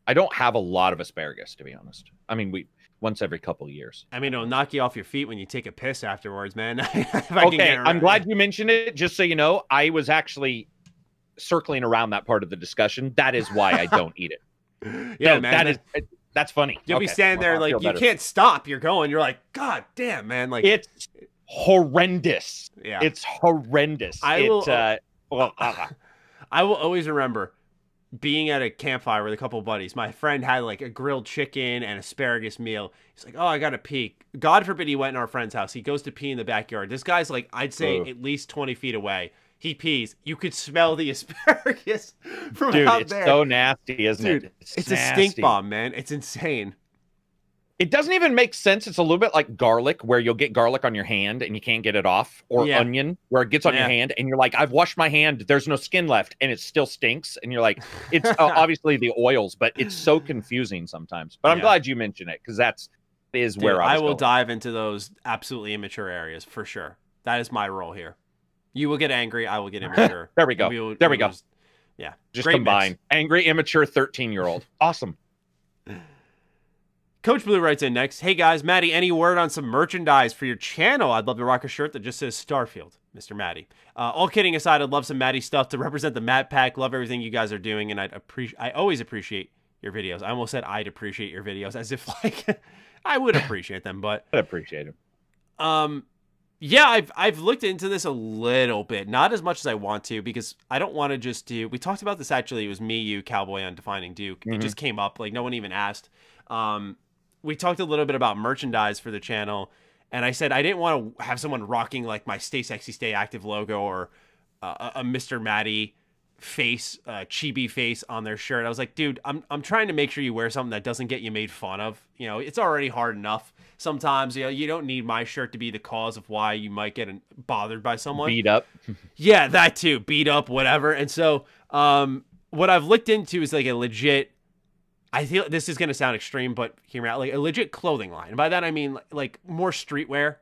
[SPEAKER 2] I don't have a lot of asparagus, to be honest. I mean, once every couple of years.
[SPEAKER 1] I mean, it'll knock you off your feet when you take a piss afterwards, man.
[SPEAKER 2] Okay, I'm glad you mentioned it. Just so you know, I was actually circling around that part of the discussion. That is why I don't eat it.
[SPEAKER 1] Yeah,
[SPEAKER 2] no,
[SPEAKER 1] man.
[SPEAKER 2] That's funny.
[SPEAKER 1] You'll be standing there like you can't stop. You're going. You're like, God damn, man. Like
[SPEAKER 2] it's horrendous.
[SPEAKER 1] Yeah,
[SPEAKER 2] it's horrendous. I will
[SPEAKER 1] always remember being at a campfire with a couple of buddies. My friend had like a grilled chicken and asparagus meal. He's like, oh, I gotta pee. God forbid he went in our friend's house. He goes to pee in the backyard. This guy's like, I'd say at least 20 feet away. He pees. You could smell the asparagus from out there.
[SPEAKER 2] It's so nasty, isn't it?
[SPEAKER 1] It's a stink bomb, man. It's insane.
[SPEAKER 2] It doesn't even make sense. It's a little bit like garlic, where you'll get garlic on your hand and you can't get it off, or onion, where it gets on your hand and you're like, I've washed my hand, there's no skin left, and it still stinks. And you're like, it's obviously the oils, but it's so confusing sometimes. But I'm glad you mentioned it, because where I
[SPEAKER 1] will dive into those absolutely immature areas for sure. That is my role here. You will get angry. I will get immature.
[SPEAKER 2] There we go. There we go.
[SPEAKER 1] Yeah.
[SPEAKER 2] Just combine. Angry, immature, 13-year-old. Awesome.
[SPEAKER 1] Coach Blue writes in next. Hey, guys. Matty, any word on some merchandise for your channel? I'd love to rock a shirt that just says Starfield, Mr. Matty. All kidding aside, I'd love some Matty stuff to represent the Matt Pack. Love everything you guys are doing, and I always appreciate your videos. I almost said I'd appreciate your videos, as if like I would appreciate them, but
[SPEAKER 2] I'd appreciate them.
[SPEAKER 1] Yeah, I've looked into this a little bit, not as much as I want to, because I don't want to just do. We talked about this actually. It was me, you, Cowboy on Defining Duke. It just came up, like no one even asked. We talked a little bit about merchandise for the channel, and I said I didn't want to have someone rocking like my Stay Sexy, Stay Active logo or a Mr. Matty face, chibi face on their shirt. I was like, dude, I'm trying to make sure you wear something that doesn't get you made fun of. You know, it's already hard enough. Sometimes, you know, you don't need my shirt to be the cause of why you might get bothered by someone.
[SPEAKER 2] Beat up.
[SPEAKER 1] Yeah, that too. Beat up, whatever. And so what I've looked into is like a legit, I feel this is going to sound extreme, but hear me out, like a legit clothing line. And by that, I mean like more streetwear,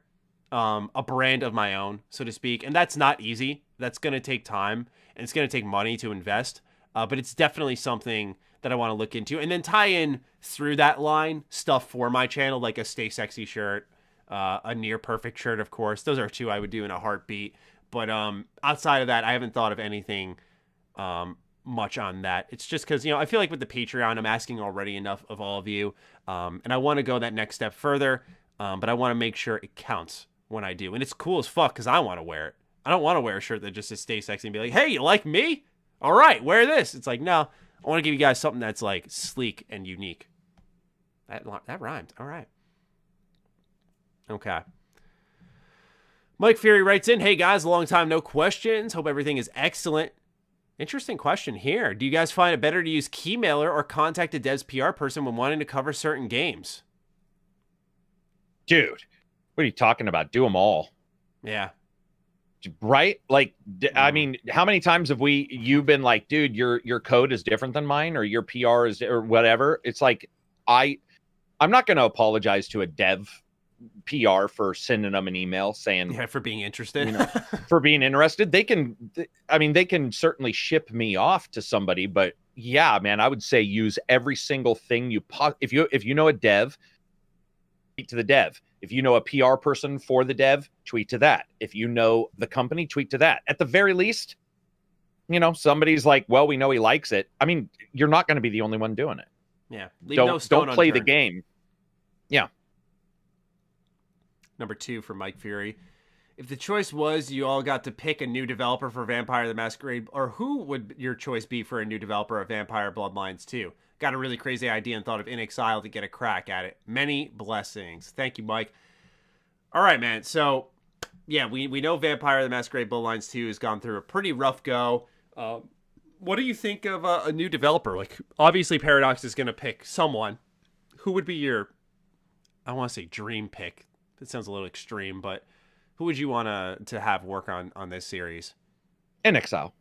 [SPEAKER 1] a brand of my own, so to speak. And that's not easy. That's going to take time, and it's going to take money to invest. But it's definitely something that I want to look into, and then tie in through that line stuff for my channel, like a Stay Sexy shirt, a Near Perfect shirt, of course. Those are 2 I would do in a heartbeat. But outside of that, I haven't thought of anything much on that. It's just because, you know, I feel like with the Patreon, I'm asking already enough of all of you, and I want to go that next step further, but I want to make sure it counts when I do. And it's cool as fuck because I want to wear it. I don't want to wear a shirt that just says Stay Sexy and be like, hey, you like me? All right, wear this. It's like, no. I want to give you guys something that's like sleek and unique. That rhymed. All right. Okay. Mike Fury writes in, hey guys, long time no questions. Hope everything is excellent. Interesting question here. Do you guys find it better to use Keymailer or contact a dev's PR person when wanting to cover certain games?
[SPEAKER 2] Dude, what are you talking about? Do them all.
[SPEAKER 1] Yeah.
[SPEAKER 2] Right? Like, I mean, how many times have you been like, dude, your code is different than mine, or your PR is, or whatever. It's like, I'm not going to apologize to a dev PR for sending them an email saying,
[SPEAKER 1] yeah, for being interested,
[SPEAKER 2] you know, for being interested. They can certainly ship me off to somebody, but yeah, man, I would say use every single thing if you know a dev, tweet to the dev. If you know a PR person for the dev, tweet to that. If you know the company, tweet to that. At the very least, you know, somebody's like, well, we know he likes it. I mean, you're not going to be the only one doing it.
[SPEAKER 1] Yeah.
[SPEAKER 2] Don't play the game. Yeah.
[SPEAKER 1] Number 2 from Mike Fury. If the choice was you all got to pick a new developer for Vampire the Masquerade, or who would your choice be for a new developer of Vampire Bloodlines 2? Got a really crazy idea and thought of In Exile to get a crack at it. Many blessings. Thank you, Mike. All right, man. So, yeah, we know Vampire the Masquerade Bloodlines 2 has gone through a pretty rough go. What do you think of a new developer? Like, obviously, Paradox is going to pick someone. Who would be your, I want to say dream pick. It sounds a little extreme, but who would you want to have work on this series?
[SPEAKER 2] In Exile.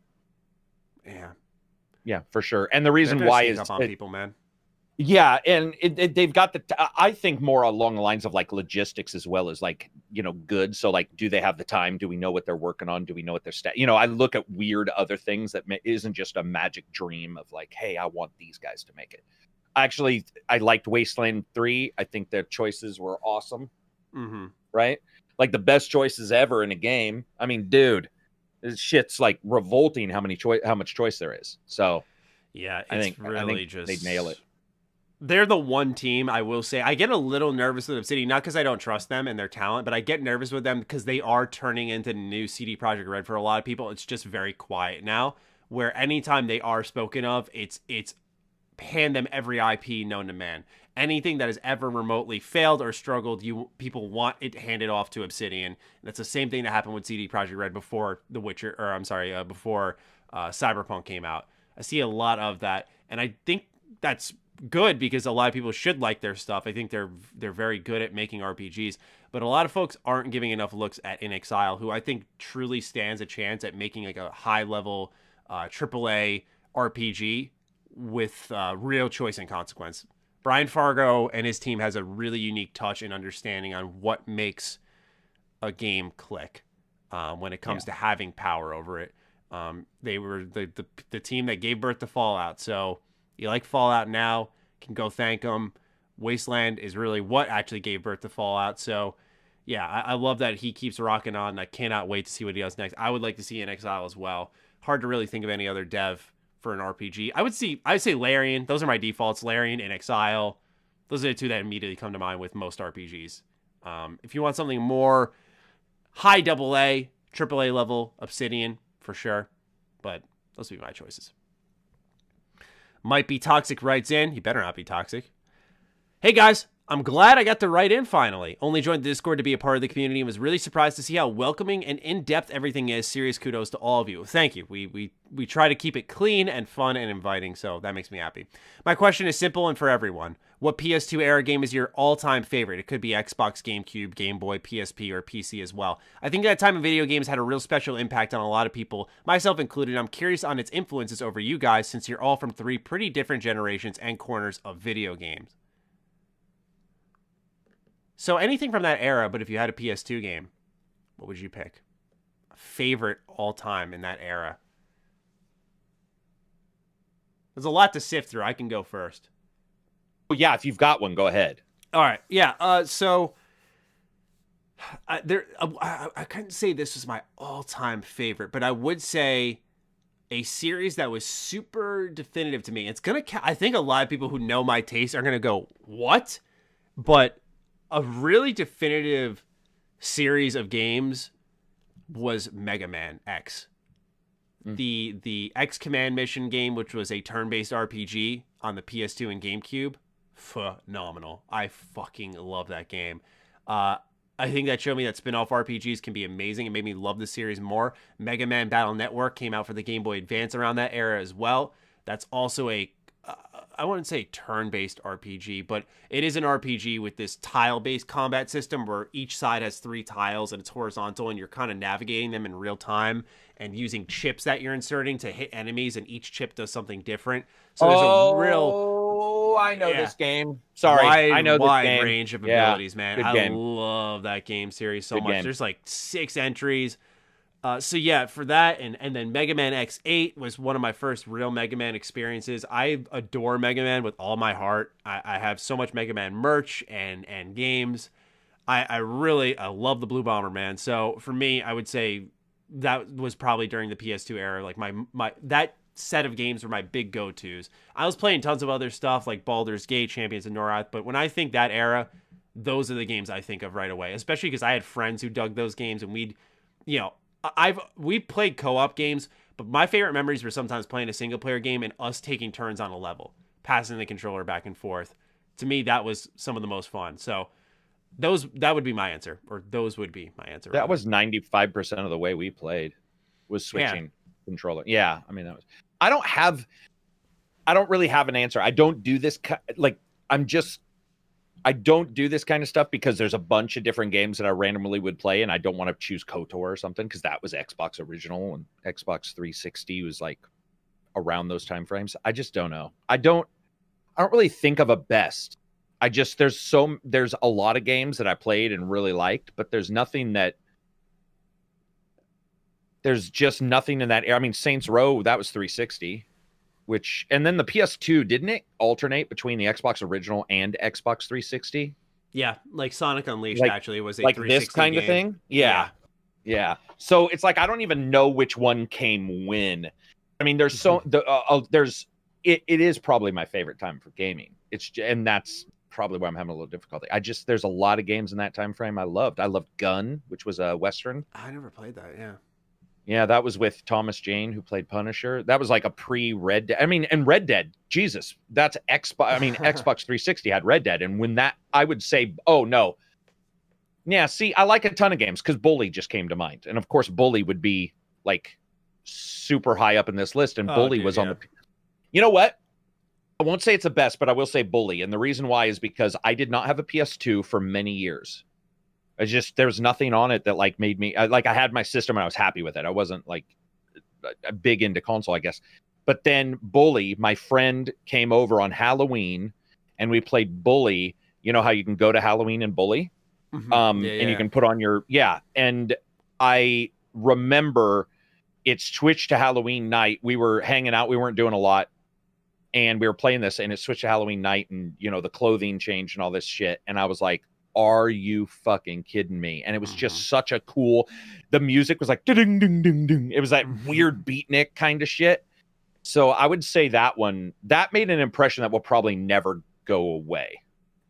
[SPEAKER 1] Yeah,
[SPEAKER 2] for sure. And the reason why is
[SPEAKER 1] up on people, man.
[SPEAKER 2] Yeah, and they've got I think more along the lines of like logistics as well as like, you know, good. So like, do they have the time? Do we know what they're working on? Do we know what they're you know, I look at weird other things that isn't just a magic dream of like, hey, I want these guys to make it. Actually, I liked Wasteland 3. I think their choices were awesome.
[SPEAKER 1] Mm-hmm.
[SPEAKER 2] Right? Like the best choices ever in a game. I mean, dude, this shit's like revolting how much choice there is. So
[SPEAKER 1] yeah,
[SPEAKER 2] I think
[SPEAKER 1] just
[SPEAKER 2] they nail it.
[SPEAKER 1] They're the one team, I will say. I get a little nervous with Obsidian, not because I don't trust them and their talent, but I get nervous with them because they are turning into new CD Projekt Red for a lot of people. It's just very quiet now, where anytime they are spoken of, it's hand them every IP known to man. Anything that has ever remotely failed or struggled, people want it handed off to Obsidian. And that's the same thing that happened with CD Projekt Red before before Cyberpunk came out. I see a lot of that, and I think that's good because a lot of people should like their stuff. I think they're very good at making RPGs, but a lot of folks aren't giving enough looks at In Exile, who I think truly stands a chance at making like a high level AAA RPG with real choice and consequence. Brian Fargo and his team has a really unique touch and understanding on what makes a game click when it comes to having power over it. They were the team that gave birth to Fallout. So you like Fallout now, can go thank them. Wasteland is really what actually gave birth to Fallout. So yeah, I love that he keeps rocking on. I cannot wait to see what he does next. I would like to see In Exile as well. Hard to really think of any other dev for an RPG. I would say Larian. Those are my defaults. Larian and Exile. Those are the two that immediately come to mind with most RPGs. If you want something more high AA, AAA level, Obsidian for sure. But those would be my choices. Might Be Toxic writes in. He better not be toxic. Hey guys, I'm glad I got to write in finally. Only joined the Discord to be a part of the community and was really surprised to see how welcoming and in-depth everything is. Serious kudos to all of you. Thank you. We try to keep it clean and fun and inviting, so that makes me happy. My question is simple and for everyone. What PS2 era game is your all-time favorite? It could be Xbox, GameCube, Game Boy, PSP, or PC as well. I think that time of video games had a real special impact on a lot of people, myself included. I'm curious on its influences over you guys since you're all from 3 pretty different generations and corners of video games. So anything from that era, but if you had a PS2 game, what would you pick? A favorite all time in that era? There's a lot to sift through. I can go first.
[SPEAKER 2] Well, yeah, if you've got one, go ahead.
[SPEAKER 1] All right. Yeah. So I couldn't say this was my all-time favorite, but I would say a series that was super definitive to me. It's gonna. I think a lot of people who know my taste are gonna go, "What?" But a really definitive series of games was Mega Man X. The X Command Mission game, which was a turn-based RPG on the PS2 and GameCube, phenomenal. I fucking love that game. I think that showed me that spin-off RPGs can be amazing. It made me love the series more. Mega Man Battle Network came out for the Game Boy Advance around that era as well. That's also I wouldn't say turn-based RPG, but it is an RPG with this tile-based combat system where each side has 3 tiles and it's horizontal and you're kind of navigating them in real time and using chips that you're inserting to hit enemies, and each chip does something different. So there's a real...
[SPEAKER 2] I know this game. Sorry, I know this game.
[SPEAKER 1] Wide range of abilities, man. I love that game series so much. There's like 6 entries. So yeah, for that, and then Mega Man X8 was one of my first real Mega Man experiences. I adore Mega Man with all my heart. I have so much Mega Man merch and games. I love the Blue Bomber, man. So for me, I would say that was probably during the PS2 era. Like my that set of games were my big go-tos. I was playing tons of other stuff like Baldur's Gate, Champions of Norath, but when I think that era, those are the games I think of right away, especially because I had friends who dug those games, and we played co-op games, but my favorite memories were sometimes playing a single player game and us taking turns on a level, passing the controller back and forth. To me, that was some of the most fun. So that would be my answer, or those would be my answer.
[SPEAKER 2] That was 95% of the way we played, was switching controller. Yeah, I mean, I don't really have an answer. I don't do this I don't do this kind of stuff because there's a bunch of different games that I randomly would play, and I don't want to choose KOTOR or something because that was Xbox original and Xbox 360 was like around those time frames. I just don't know. I don't really think of a best. There's a lot of games that I played and really liked, but there's just nothing in that era. I mean, Saints Row, that was 360. And then the PS2, didn't it alternate between the Xbox original and Xbox 360?
[SPEAKER 1] Yeah, like Sonic Unleashed actually was a
[SPEAKER 2] like
[SPEAKER 1] 360
[SPEAKER 2] this kind
[SPEAKER 1] game.
[SPEAKER 2] of thing. Yeah. So it's like I don't even know which one came when. I mean, it is probably my favorite time for gaming. And that's probably why I'm having a little difficulty. There's a lot of games in that time frame I loved. I loved Gun, which was a Western.
[SPEAKER 1] I never played that. Yeah.
[SPEAKER 2] Yeah, that was with Thomas Jane, who played Punisher. That was like a pre-Red Dead. I mean, and Red Dead, Jesus, that's Xbox. I mean, Xbox 360 had Red Dead. And when I would say, oh, no. Yeah, see, I like a ton of games because Bully just came to mind. And of course, Bully would be like super high up in this list. And Bully was on the... You know what? I won't say it's the best, but I will say Bully. And the reason why is because I did not have a PS2 for many years. There's nothing on it that like made me I had my system and I was happy with it. I wasn't like a big into console, I guess. But then Bully, my friend came over on Halloween and we played Bully. You know how you can go to Halloween and Bully? Mm-hmm. And you can put on your, and I remember it switched to Halloween night. We were hanging out. We weren't doing a lot. And we were playing this and it switched to Halloween night and, the clothing changed and all this shit. And I was like, are you fucking kidding me? And it was just such a cool, the music was like, ding, ding, ding, ding. It was that weird beatnik kind of shit. So I would say that one, that made an impression that will probably never go away.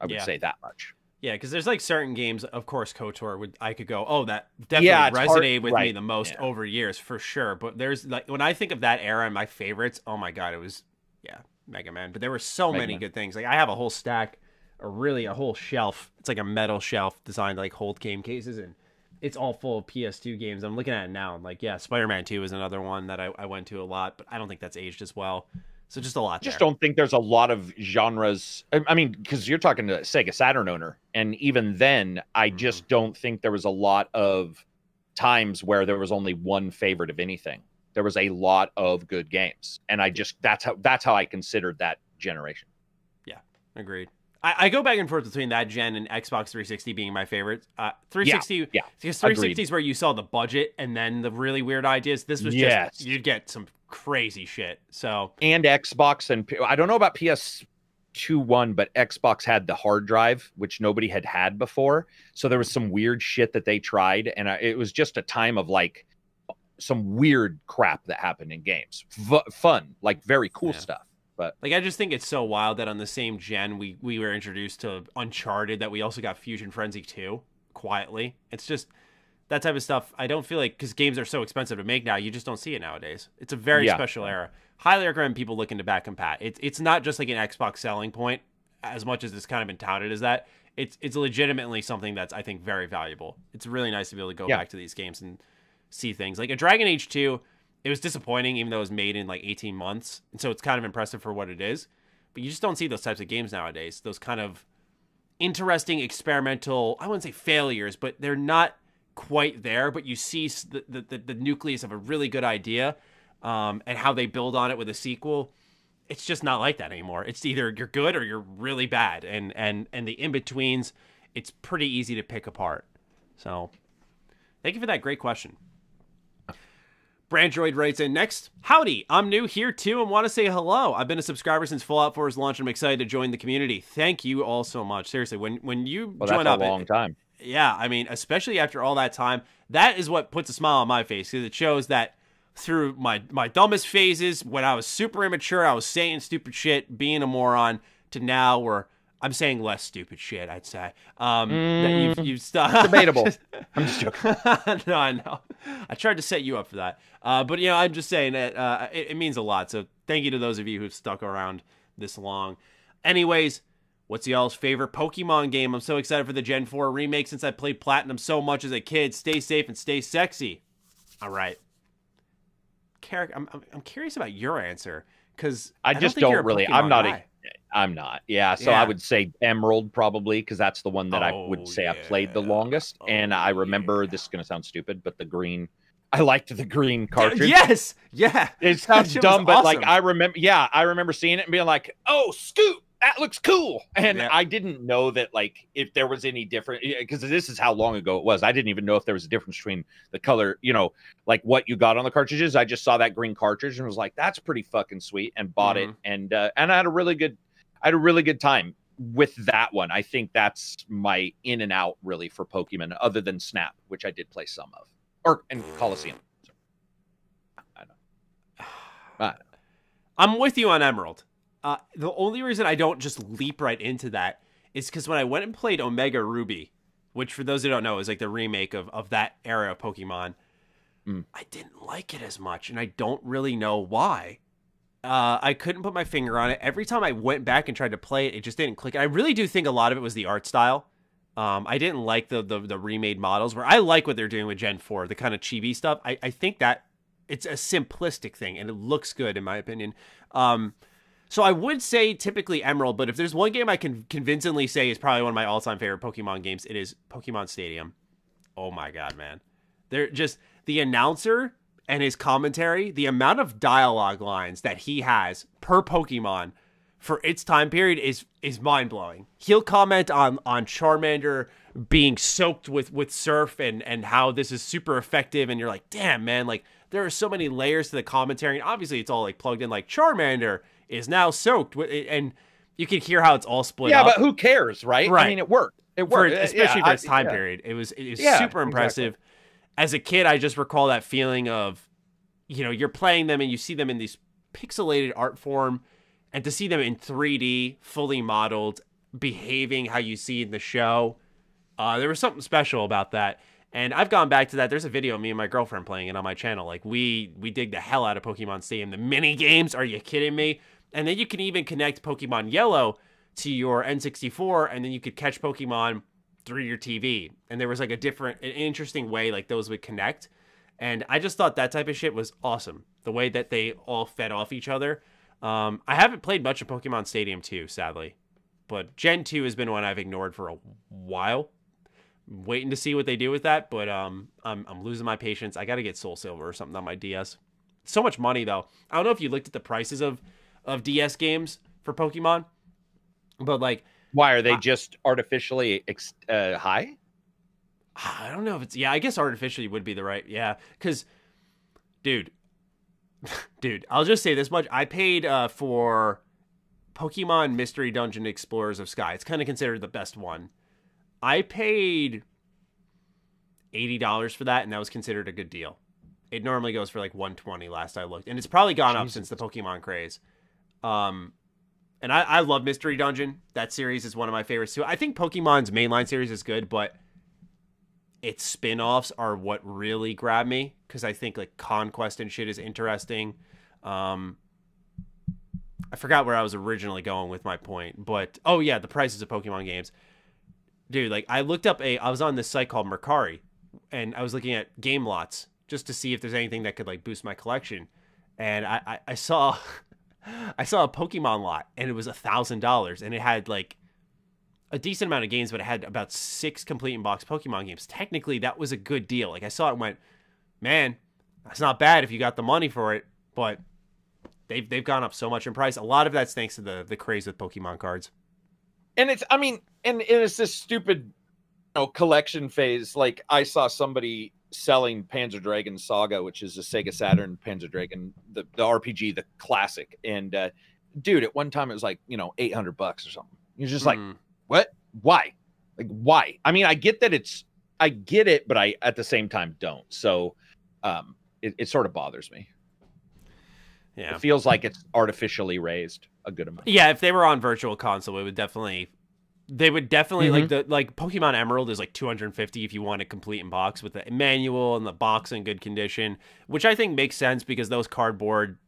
[SPEAKER 2] I would say that much.
[SPEAKER 1] Yeah, because there's like certain games, of course, KOTOR, I could go, oh, that definitely resonated with me the most over years, for sure. But there's like, when I think of that era and my favorites, oh my God, it was, Mega Man. But there were so many good things. Like I have a whole stack, a whole shelf. It's like a metal shelf designed to like hold game cases, and it's all full of PS2 games. I'm looking at it now. I'm like, Spider-Man 2 is another one that I went to a lot, but I don't think that's aged as well. So just a lot.
[SPEAKER 2] I don't think there's a lot of genres. I mean, because you're talking to a Sega Saturn owner, and even then, I just don't think there was a lot of times where there was only one favorite of anything. There was a lot of good games, and that's how I considered that generation.
[SPEAKER 1] Yeah, agreed. I go back and forth between that gen and Xbox 360 being my favorite. 360, because 360 is where you saw the budget and then the really weird ideas. This was just, you'd get some crazy shit. So, and
[SPEAKER 2] Xbox, and I don't know about PS2 one, but Xbox had the hard drive, which nobody had before. So there was some weird shit that they tried, and it was just a time of like some weird crap that happened in games. Fun, like very cool stuff. But
[SPEAKER 1] like, I just think it's so wild that on the same gen we were introduced to Uncharted, that we also got Fusion Frenzy 2 quietly. It's just that type of stuff. I don't feel like, because games are so expensive to make now, you just don't see it nowadays. It's a very special era. Highly recommend people looking to back compat. It's not just like an Xbox selling point as much as it's kind of been touted as that. It's legitimately something that's, I think, very valuable. It's really nice to be able to go back to these games and see things like a Dragon Age 2. It was disappointing, even though it was made in like 18 months. And so it's kind of impressive for what it is. But you just don't see those types of games nowadays. Those kind of interesting, experimental, I wouldn't say failures, but they're not quite there. But you see the nucleus of a really good idea, and how they build on it with a sequel. It's just not like that anymore. It's either you're good or you're really bad. And the in-betweens, it's pretty easy to pick apart. So thank you for that great question. Brandroid writes in next. Howdy, I'm new here too and want to say hello. I've been a subscriber since Fallout 4's launch and I'm excited to join the community. Thank you all so much. Seriously, when you join up,
[SPEAKER 2] that's a long time.
[SPEAKER 1] Yeah, I mean, especially after all that time, that is what puts a smile on my face, because it shows that through my dumbest phases, when I was super immature, I was saying stupid shit, being a moron, to now where I'm saying less stupid shit, I'd say. That you've stopped.
[SPEAKER 2] Debatable. I'm just joking.
[SPEAKER 1] No, I know. I tried to set you up for that. But, you know, I'm just saying that it means a lot. So thank you to those of you who've stuck around this long. Anyways, what's y'all's favorite Pokemon game? I'm so excited for the Gen 4 remake since I played Platinum so much as a kid. Stay safe and stay sexy. All right. Karak, I'm curious about your answer because
[SPEAKER 2] I just don't really. I'm not. Yeah. So I would say Emerald probably because that's the one that I would say I played the longest. And I remember this is going to sound stupid, but the green. I liked the green cartridge.
[SPEAKER 1] Yes. Yeah.
[SPEAKER 2] It sounds dumb, but like I remember seeing it and being like, "Oh, Scoot, that looks cool." And I didn't know that like if there was any different because this is how long ago it was. I didn't even know if there was a difference between the color, you know, like what you got on the cartridges. I just saw that green cartridge and was like, "That's pretty fucking sweet," and bought it. And I had a really good time with that one. I think that's my in and out really for Pokemon, other than Snap, which I did play some of. And Coliseum. So, I know.
[SPEAKER 1] I'm with you on Emerald. The only reason I don't just leap right into that is because when I went and played Omega Ruby, which for those who don't know is like the remake of that era of Pokemon, I didn't like it as much, and I don't really know why. I couldn't put my finger on it. Every time I went back and tried to play it, it just didn't click. I really do think a lot of it was the art style. I didn't like the remade models where I like what they're doing with Gen 4, the kind of chibi stuff. I think that it's a simplistic thing and it looks good in my opinion. So I would say typically Emerald, but if there's one game I can convincingly say is probably one of my all-time favorite Pokemon games, it is Pokemon Stadium. Oh my God, man. They're just the announcer and his commentary, the amount of dialogue lines that he has per Pokemon for its time period is mind-blowing. He'll comment on Charmander being soaked with surf and how this is super effective, and you're like, damn, man, like there are so many layers to the commentary, and obviously it's all like plugged in, like Charmander is now soaked, and you can hear how it's all split up.
[SPEAKER 2] Yeah, but who cares, right? I mean, it worked. It worked.
[SPEAKER 1] Especially for its time period. It was super impressive. Exactly. As a kid, I just recall that feeling of, you know, you're playing them and you see them in these pixelated art form, and to see them in 3D, fully modeled, behaving how you see in the show, there was something special about that. And I've gone back to that. There's a video of me and my girlfriend playing it on my channel. Like, we dig the hell out of Pokemon Stadium. The mini games, are you kidding me? And then you can even connect Pokemon Yellow to your N64, and then you could catch Pokemon through your TV. And there was like an interesting way like those would connect. And I just thought that type of shit was awesome. The way that they all fed off each other. I haven't played much of Pokemon Stadium 2, sadly. But Gen 2 has been one I've ignored for a while. I'm waiting to see what they do with that, but I'm losing my patience. I got to get Soul Silver or something on my DS. So much money, though. I don't know if you looked at the prices of DS games for Pokemon, but like...
[SPEAKER 2] Why, are they just artificially high?
[SPEAKER 1] I don't know if it's... Yeah, I guess artificially would be the right... Yeah, because, dude, I'll just say this much. I paid for Pokemon Mystery Dungeon Explorers of Sky. It's kind of considered the best one. I paid $80 for that, and that was considered a good deal. It normally goes for like $120 last I looked, and it's probably gone up since the Pokemon craze. And I love Mystery Dungeon. That series is one of my favorites too. I think Pokemon's mainline series is good, but its spin-offs are what really grab me, because I think like Conquest and shit is interesting. I forgot where I was originally going with my point, but oh yeah, the prices of Pokemon games. Dude, like I was on this site called Mercari, and I was looking at game lots just to see if there's anything that could like boost my collection. And I saw a Pokemon lot, and it was $1,000, and it had like a decent amount of games, but it had about 6 complete in-box Pokemon games. Technically, that was a good deal. Like I saw it and went, man, that's not bad if you got the money for it, but they've gone up so much in price. A lot of that's thanks to the craze with Pokemon cards.
[SPEAKER 2] And it's this stupid, collection phase. Like I saw somebody selling Panzer Dragoon Saga, which is a Sega Saturn Panzer Dragoon, the RPG, the classic. And dude, at one time it was like, $800 or something. You're just like, what? Why? Like, why? I mean, I get it, but I at the same time don't. So it sort of bothers me. Yeah. It feels like it's artificially raised a good amount.
[SPEAKER 1] Yeah, if they were on Virtual Console, it would definitely They would definitely like Pokemon Emerald is like $250 if you want it complete in box with the manual and the box in good condition, which I think makes sense because those cardboard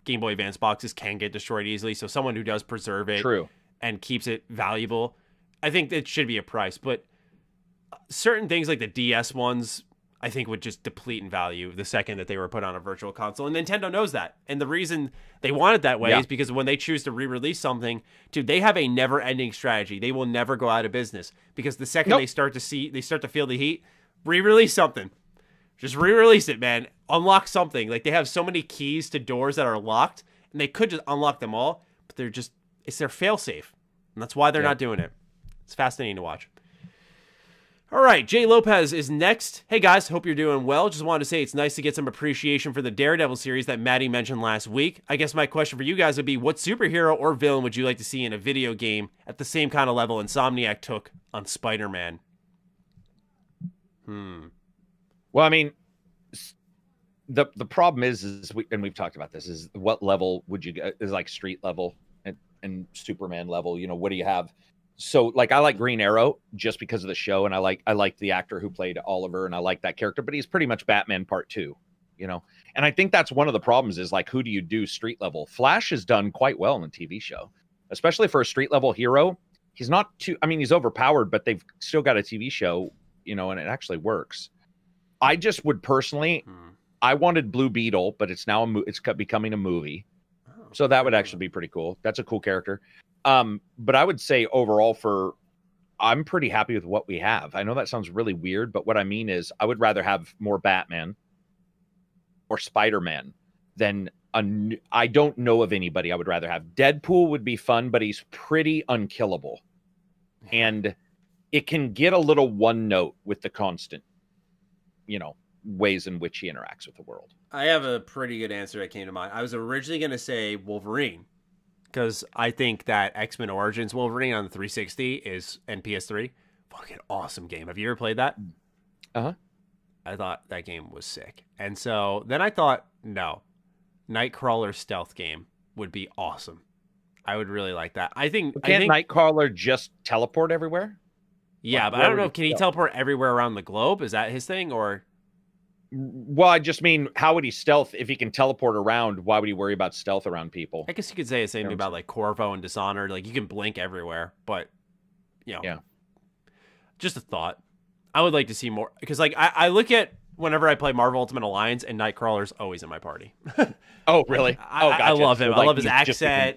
[SPEAKER 1] Game Boy Advance boxes can get destroyed easily. So someone who does preserve it and keeps it valuable, I think it should be a price. But certain things like the DS ones, I think would just deplete in value the second that they were put on a virtual console. And Nintendo knows that. And the reason they want it that way is because when they choose to re-release something, dude, they have a never-ending strategy. They will never go out of business because the second they start to feel the heat, re-release something. Just re-release it, man. Unlock something. Like, they have so many keys to doors that are locked, and they could just unlock them all, but it's their fail-safe. And that's why they're not doing it. It's fascinating to watch. All right, Jay Lopez is next. Hey, guys, hope you're doing well. Just wanted to say it's nice to get some appreciation for the Daredevil series that Maddie mentioned last week. I guess my question for you guys would be, what superhero or villain would you like to see in a video game at the same kind of level Insomniac took on Spider-Man?
[SPEAKER 2] Well, I mean, the problem is we've talked about this, is what level would you get? Is like street level and Superman level, you know, what do you have? So, like, I like Green Arrow just because of the show, and I like the actor who played Oliver, and I like that character, but he's pretty much Batman Part 2, you know? And I think that's one of the problems is, like, who do you do street level? Flash has done quite well in the TV show, especially for a street level hero. He's not too, I mean, he's overpowered, but they've still got a TV show, you know, and it actually works. I just would personally, I wanted Blue Beetle, but it's now it's becoming a movie. So that would actually be pretty cool. That's a cool character. But I would say overall I'm pretty happy with what we have. I know that sounds really weird, but what I mean is I would rather have more Batman or Spider-Man than I don't know of anybody I would rather have. Deadpool would be fun, but he's pretty unkillable. And it can get a little one note with the constant, you know, ways in which he interacts with the world.
[SPEAKER 1] I have a pretty good answer that came to mind. I was originally going to say Wolverine, because I think that X-Men Origins Wolverine on the 360 and PS3, fucking awesome game. Have you ever played that?
[SPEAKER 2] Uh-huh.
[SPEAKER 1] I thought that game was sick. And so then I thought, no, Nightcrawler stealth game would be awesome. I would really like that. Can't
[SPEAKER 2] Nightcrawler just teleport everywhere?
[SPEAKER 1] Yeah, but I don't know. Can he teleport everywhere around the globe? Is that his thing, or?
[SPEAKER 2] Well, I just mean, how would he stealth if he can teleport around? Why would he worry about stealth around people?
[SPEAKER 1] I guess you could say the same thing about like Corvo and Dishonored. Like, you can blink everywhere, but you know, just a thought. I would like to see more, because like I look at whenever I play Marvel Ultimate Alliance, and Nightcrawler's always in my party.
[SPEAKER 2] Oh, really?
[SPEAKER 1] I love him.
[SPEAKER 2] So,
[SPEAKER 1] I love his accent.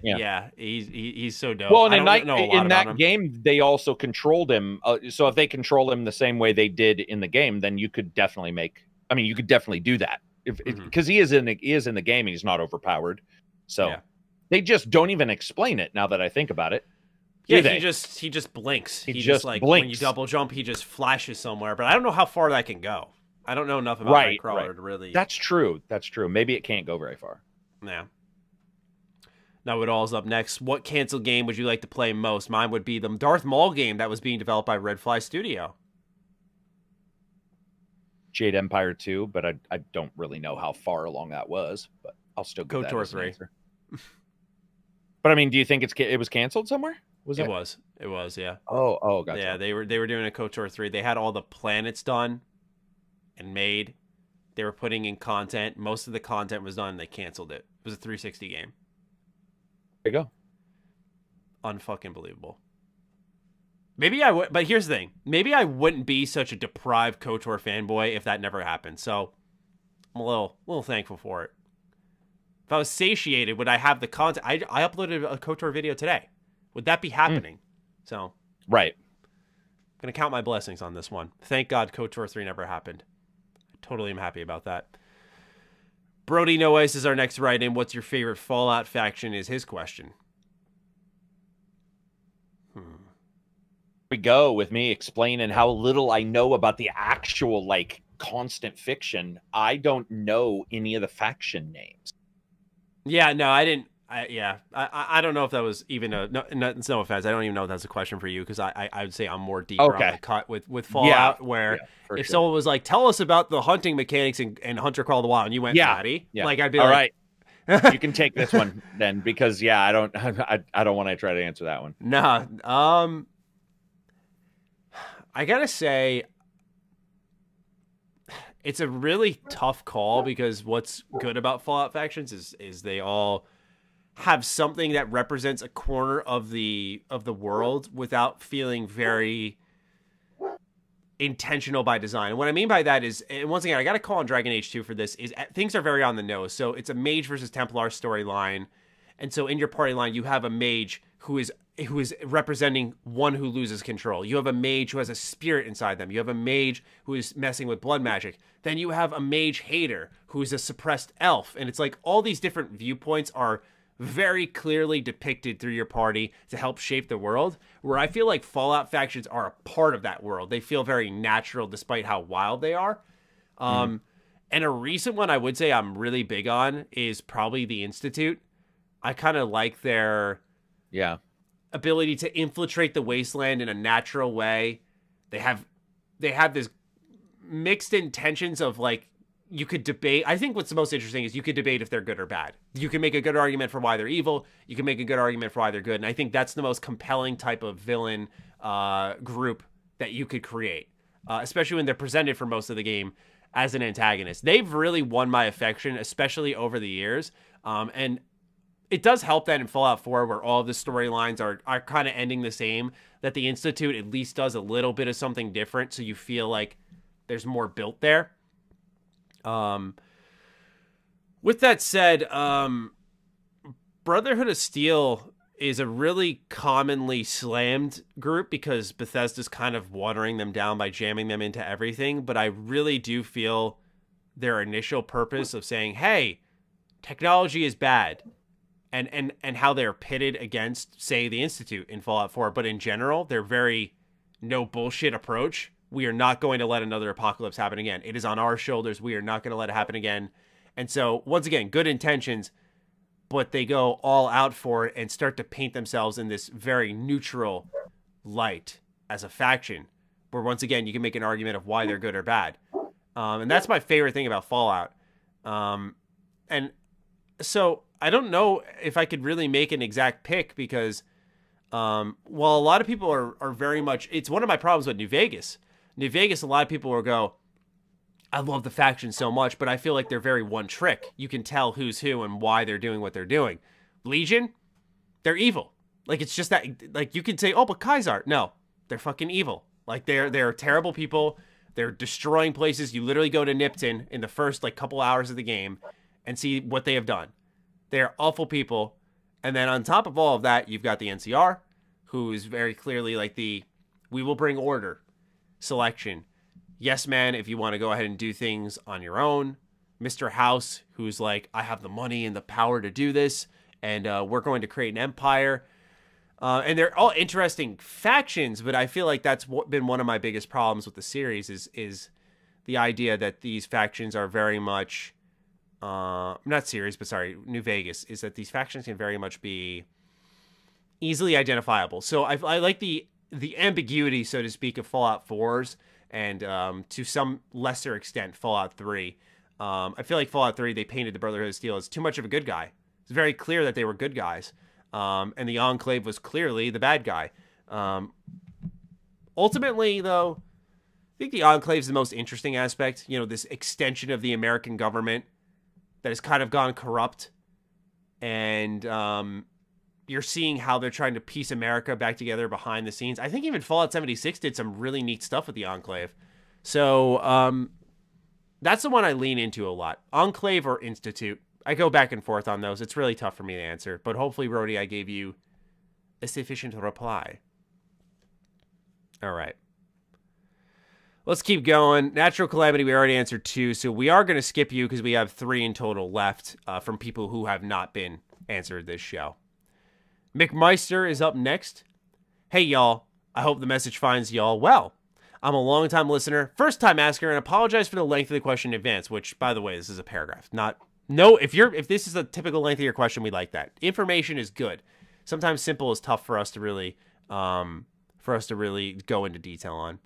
[SPEAKER 1] He's so dope.
[SPEAKER 2] Well, and in that game, they also controlled him. So if they control him the same way they did in the game, then you could definitely you could definitely do that, because he is in the game and he's not overpowered. So they just don't even explain it now that I think about it.
[SPEAKER 1] Yeah, he just blinks. He just like blinks. When you double jump, he just flashes somewhere. But I don't know how far that can go. I don't know enough about Nightcrawler to really.
[SPEAKER 2] That's true. Maybe it can't go very far.
[SPEAKER 1] Yeah. Now it all's up next. What canceled game would you like to play most? Mine would be the Darth Maul game that was being developed by Red Fly Studio.
[SPEAKER 2] Jade Empire 2, but I don't really know how far along that was, but I'll still go
[SPEAKER 1] KOTOR 3.
[SPEAKER 2] But I mean, do you think it was canceled somewhere?
[SPEAKER 1] It was, yeah.
[SPEAKER 2] Oh, gotcha.
[SPEAKER 1] Yeah, they were doing a KOTOR 3. They had all the planets done and made. They were putting in content. Most of the content was done, and they canceled it. It was a 360 game.
[SPEAKER 2] There you go.
[SPEAKER 1] Unfucking believable. Maybe I would, but here's the thing. Maybe I wouldn't be such a deprived KOTOR fanboy if that never happened. So I'm a little thankful for it. If I was satiated, would I have the content? I uploaded a KOTOR video today. Would that be happening? So
[SPEAKER 2] right.
[SPEAKER 1] I'm going to count my blessings on this one. Thank God KOTOR 3 never happened. I totally am happy about that. Brody No Ice is our next write-in. What's your favorite Fallout faction is his question.
[SPEAKER 2] We go with me explaining how little I know about the actual, like, constant fiction. I don't know any of the faction names.
[SPEAKER 1] Yeah, no, I didn't. I don't know if that was even no offense. I don't even know if that's a question for you, because I would say I'm more deeper on the cut with Fallout, where if someone was like, tell us about the hunting mechanics in Hunter Call of the Wild, and you went, Maddie, like, I'd be
[SPEAKER 2] all
[SPEAKER 1] like,
[SPEAKER 2] right. You can take this one then, because I don't want to try to answer that one.
[SPEAKER 1] Nah, I gotta say, it's a really tough call because what's good about Fallout factions is they all have something that represents a corner of the world without feeling very intentional by design. And what I mean by that is, and once again, I got to call on Dragon Age 2 for this, is things are very on the nose. So it's a mage versus Templar storyline. And so in your party line, you have a mage who is representing one who loses control. You have a mage who has a spirit inside them. You have a mage who is messing with blood magic. Then you have a mage hater who is a suppressed elf. And it's like all these different viewpoints are very clearly depicted through your party to help shape the world, where I feel like Fallout factions are a part of that world. They feel very natural despite how wild they are. And a recent one I would say I'm really big on is probably the Institute. I kind of like their ability to infiltrate the wasteland in a natural way. They have this mixed intentions of like, you could debate. I think what's the most interesting is you could debate if they're good or bad. You can make a good argument for why they're evil. You can make a good argument for why they're good. And I think that's the most compelling type of villain group that you could create, especially when they're presented for most of the game as an antagonist. They've really won my affection, especially over the years. And it does help that in Fallout 4, where all of the storylines are kind of ending the same, that the Institute at least does a little bit of something different, so you feel like there's more built there. With that said, Brotherhood of Steel is a really commonly slammed group because Bethesda's kind of watering them down by jamming them into everything. But I really do feel their initial purpose of saying, hey, technology is bad, and how they're pitted against, say, the Institute in Fallout 4. But in general, they're very no bullshit approach. We are not going to let another apocalypse happen again. It is on our shoulders. We are not going to let it happen again. And so, once again, good intentions, but they go all out for it and start to paint themselves in this very neutral light as a faction, where, once again, you can make an argument of why they're good or bad. And that's my favorite thing about Fallout. And so, I don't know if I could really make an exact pick because, while a lot of people are very much... It's one of my problems with New Vegas. New Vegas, a lot of people will go, I love the faction so much, but I feel like they're very one trick. You can tell who's who and why they're doing what they're doing. Legion, they're evil. Like, it's just that, like, you can say, oh, but Kaiser. No, they're fucking evil. Like, they're terrible people. They're destroying places. You literally go to Nipton in the first, like, couple hours of the game and see what they have done. They're awful people. And then on top of all of that, you've got the NCR, who is very clearly like we will bring order selection. Yes, man, if you want to go ahead and do things on your own. Mr. House, who's like, I have the money and the power to do this, and we're going to create an empire. And they're all interesting factions, but I feel like that's been one of my biggest problems with the series is the idea that these factions are very much, not series, but sorry, New Vegas, is that these factions can very much be easily identifiable. So I like the ambiguity, so to speak, of Fallout 4's and to some lesser extent Fallout 3. I feel like Fallout 3, they painted the Brotherhood of Steel as too much of a good guy. It's very clear that they were good guys. And the Enclave was clearly the bad guy. Ultimately, though, I think the Enclave is the most interesting aspect. You know, this extension of the American government that has kind of gone corrupt. And you're seeing how they're trying to piece America back together behind the scenes. I think even Fallout 76 did some really neat stuff with the Enclave. So that's the one I lean into a lot. Enclave or Institute. I go back and forth on those. It's really tough for me to answer. But hopefully, Rody, I gave you a sufficient reply. All right. Let's keep going. Natural Calamity, we already answered 2. So we are going to skip you because we have 3 in total left from people who have not been answered this show. McMeister is up next. Hey, y'all. I hope the message finds y'all well. I'm a long-time listener, first-time asker, and apologize for the length of the question in advance, which, by the way, this is a paragraph. If this is a typical length of your question, we like that. Information is good. Sometimes simple is tough for us to really go into detail on.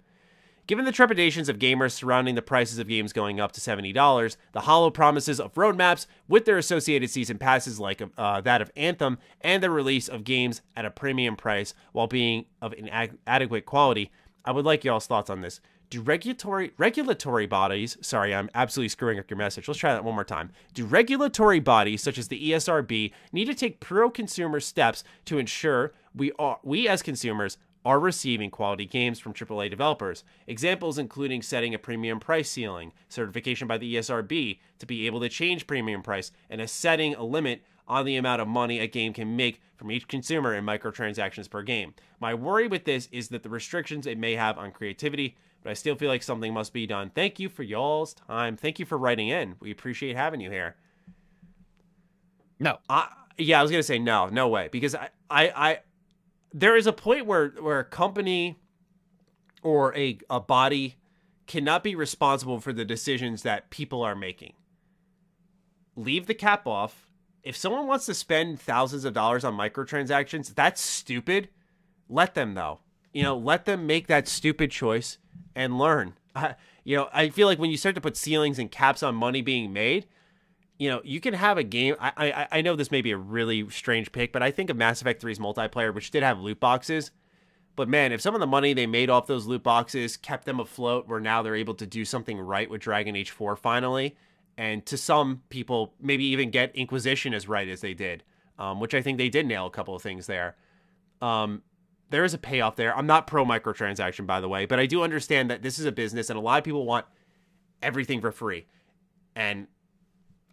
[SPEAKER 1] Given the trepidations of gamers surrounding the prices of games going up to $70, the hollow promises of roadmaps with their associated season passes like that of Anthem, and the release of games at a premium price while being of inadequate quality, I would like y'all's thoughts on this. Do regulatory bodies, sorry, I'm absolutely screwing up your message. Let's try that one more time. Do regulatory bodies such as the ESRB need to take pro-consumer steps to ensure we as consumers are receiving quality games from AAA developers? Examples including setting a premium price ceiling, certification by the ESRB to be able to change premium price, and setting a limit on the amount of money a game can make from each consumer in microtransactions per game. My worry with this is that the restrictions it may have on creativity, but I still feel like something must be done. Thank you for y'all's time. Thank you for writing in. We appreciate having you here.
[SPEAKER 2] No.
[SPEAKER 1] Yeah, I was going to say no way. Because I there is a point where a company or a body cannot be responsible for the decisions that people are making. Leave the cap off. If someone wants to spend thousands of dollars on microtransactions, that's stupid. Let them, though. Let them make that stupid choice and learn. I feel like when you start to put ceilings and caps on money being made, you can have a game. I know this may be a really strange pick, but I think of Mass Effect 3's multiplayer, which did have loot boxes. But man, if some of the money they made off those loot boxes kept them afloat, where now they're able to do something right with Dragon Age 4 finally, and to some people, maybe even get Inquisition as right as they did, which I think they did nail a couple of things there. There is a payoff there. I'm not pro microtransaction, by the way, but I do understand that this is a business and a lot of people want everything for free. And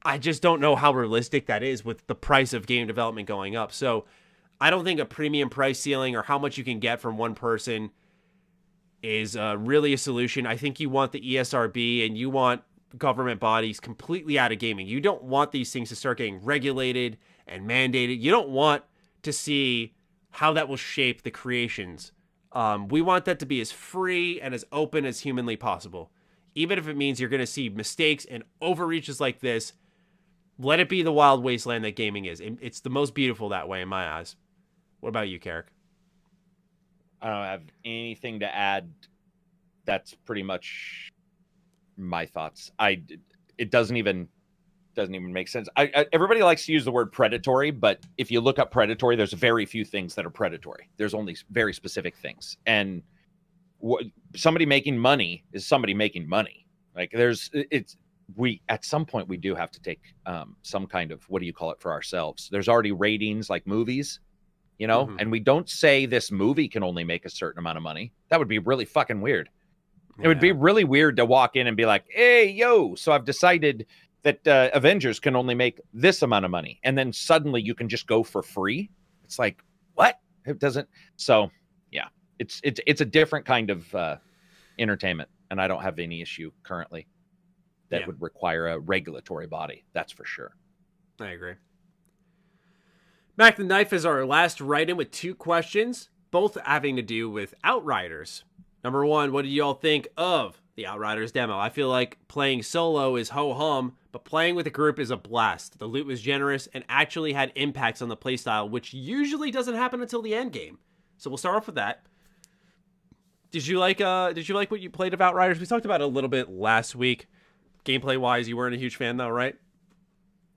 [SPEAKER 1] I just don't know how realistic that is with the price of game development going up. So I don't think a premium price ceiling or how much you can get from one person is really a solution. I think you want the ESRB and you want government bodies completely out of gaming. You don't want these things to start getting regulated and mandated. You don't want to see how that will shape the creations. We want that to be as free and as open as humanly possible. Even if it means you're going to see mistakes and overreaches like this, let it be the wild wasteland that gaming is. It's the most beautiful that way in my eyes. What about you, Karak?
[SPEAKER 2] I don't have anything to add. That's pretty much my thoughts. It doesn't even make sense. Everybody likes to use the word predatory, but if you look up predatory, there's very few things that are predatory. There's only very specific things. And somebody making money is somebody making money. Like at some point we do have to take some kind of, what do you call it, for ourselves. There's already ratings like movies, and we don't say this movie can only make a certain amount of money. That would be really fucking weird. Yeah. It would be really weird to walk in and be like, hey, yo, so I've decided that Avengers can only make this amount of money. And then suddenly you can just go for free. It's like, what? It doesn't. So yeah, it's a different kind of entertainment. And I don't have any issue currently that would require a regulatory body. That's for sure.
[SPEAKER 1] I agree. Mac the Knife is our last write-in with 2 questions, both having to do with Outriders. Number 1, what do y'all think of the Outriders demo? I feel like playing solo is ho-hum, but playing with a group is a blast. The loot was generous and actually had impacts on the playstyle, which usually doesn't happen until the end game. So we'll start off with that. Did you like what you played of Outriders? We talked about it a little bit last week. Gameplay-wise, you weren't a huge fan, though, right?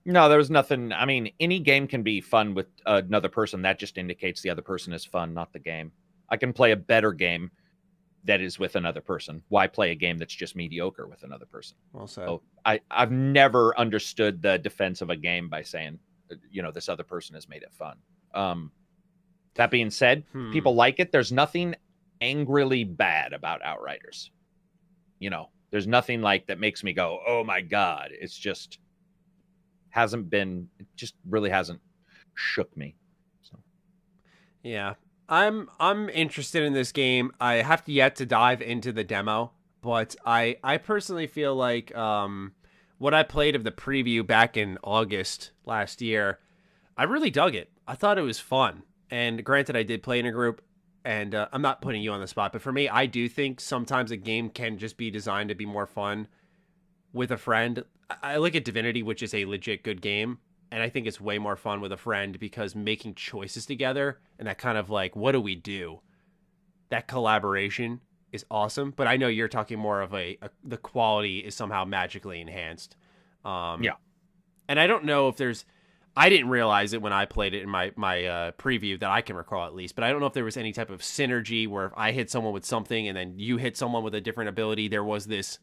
[SPEAKER 2] No, there was nothing. I mean, any game can be fun with another person. That just indicates the other person is fun, not the game. I can play a better game that is with another person. Why play a game that's just mediocre with another person?
[SPEAKER 1] Well said.
[SPEAKER 2] So I've never understood the defense of a game by saying, this other person has made it fun. That being said, people like it. There's nothing angrily bad about Outriders. There's nothing like that makes me go, oh my God. It's just really hasn't shook me. So
[SPEAKER 1] yeah. I'm interested in this game. I have yet to dive into the demo, but I personally feel like what I played of the preview back in August last year, I really dug it. I thought it was fun. And granted, I did play in a group, and I'm not putting you on the spot, but for me, I do think sometimes a game can just be designed to be more fun with a friend. I look at Divinity, which is a legit good game, and I think it's way more fun with a friend because making choices together and that kind of like, what do we do? That collaboration is awesome. But I know you're talking more of the quality is somehow magically enhanced.
[SPEAKER 2] Yeah.
[SPEAKER 1] And I don't know if I didn't realize it when I played it in my preview that I can recall at least, but I don't know if there was any type of synergy where if I hit someone with something and then you hit someone with a different ability, there was this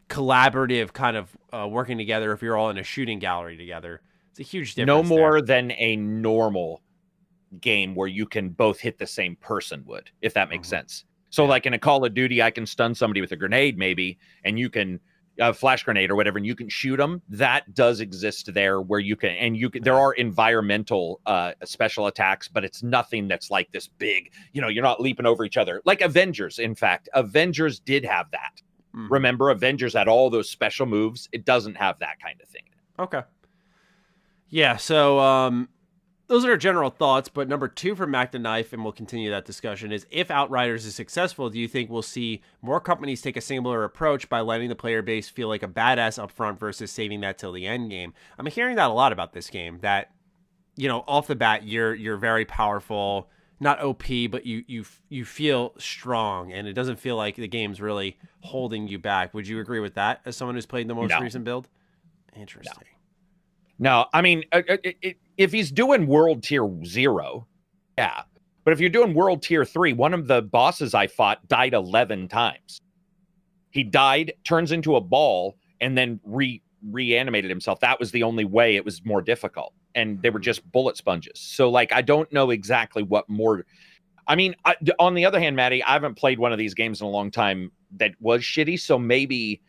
[SPEAKER 1] collaborative kind of working together if you're all in a shooting gallery together. It's a huge difference.
[SPEAKER 2] No more than a normal game where you can both hit the same person would, if that makes sense. So like in a Call of Duty, I can stun somebody with a grenade maybe, and you can flash grenade or whatever, and you can shoot them. That does exist there where you can, and you can, there are environmental special attacks, but it's nothing that's like this big, you know, you're not leaping over each other. Like Avengers, in fact, Avengers did have that. Remember, Avengers had all those special moves. It doesn't have that kind of thing.
[SPEAKER 1] Okay. Yeah, so those are our general thoughts, but number 2 from Mac the Knife, and we'll continue that discussion, is if Outriders is successful, do you think we'll see more companies take a similar approach by letting the player base feel like a badass up front versus saving that till the end game? I'm hearing that a lot about this game, that, you know, off the bat, you're very powerful, not OP, but you feel strong, and it doesn't feel like the game's really holding you back. Would you agree with that as someone who's played the most recent build? Interesting.
[SPEAKER 2] No, I mean, if he's doing World Tier 0, yeah. But if you're doing World Tier 3, one of the bosses I fought died 11 times. He died, turns into a ball, and then reanimated himself. That was the only way. It was more difficult. And they were just bullet sponges. So, like, I don't know exactly what more... I mean, on the other hand, Matty, I haven't played one of these games in a long time that was shitty, so maybe...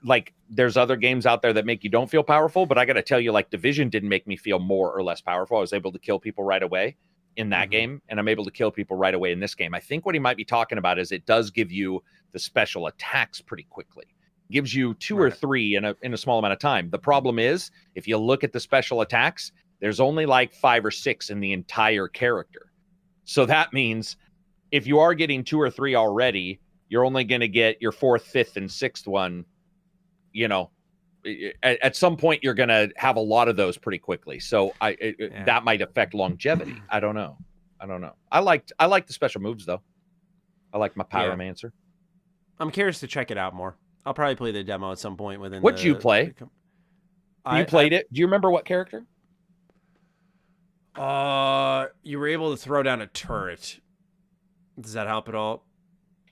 [SPEAKER 2] like there's other games out there that make you don't feel powerful, but I got to tell you, like Division didn't make me feel more or less powerful. I was able to kill people right away in that game, and I'm able to kill people right away in this game. I think what he might be talking about is it does give you the special attacks pretty quickly. It gives you 2 or 3 in a small amount of time. The problem is, if you look at the special attacks, there's only like 5 or 6 in the entire character. So that means if you are getting 2 or 3 already, you're only going to get your 4th, 5th, and 6th one. You know, at some point you're going to have a lot of those pretty quickly. So that might affect longevity. I don't know. I liked the special moves though. I like my Pyromancer.
[SPEAKER 1] I'm curious to check it out more. I'll probably play the demo at some point within.
[SPEAKER 2] What'd you play? You played it. Do you remember what character?
[SPEAKER 1] You were able to throw down a turret. Does that help at all?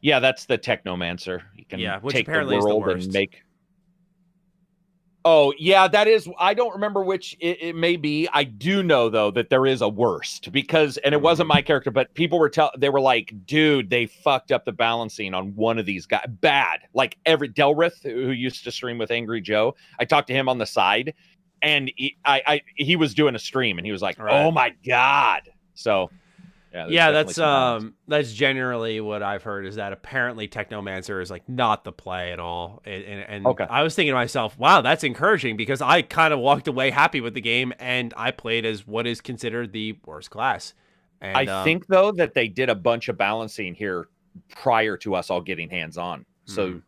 [SPEAKER 2] Yeah, that's the Technomancer. You can
[SPEAKER 1] which
[SPEAKER 2] take
[SPEAKER 1] apparently
[SPEAKER 2] the world
[SPEAKER 1] is the worst.
[SPEAKER 2] and make. Oh, yeah, that is. I don't remember which it may be. I do know, though, that there is a worst because, and it wasn't my character, but people were they were like, dude, they fucked up the balancing on one of these guys. Bad. Like Delrith, who used to stream with Angry Joe. I talked to him on the side, and he was doing a stream, and he was like, oh, my God. So...
[SPEAKER 1] yeah, that's generally what I've heard, is that apparently Technomancer is like not the play at all. And I was thinking to myself, wow, that's encouraging, because I kind of walked away happy with the game and I played as what is considered the worst class. And,
[SPEAKER 2] I think though that they did a bunch of balancing here prior to us all getting hands on. So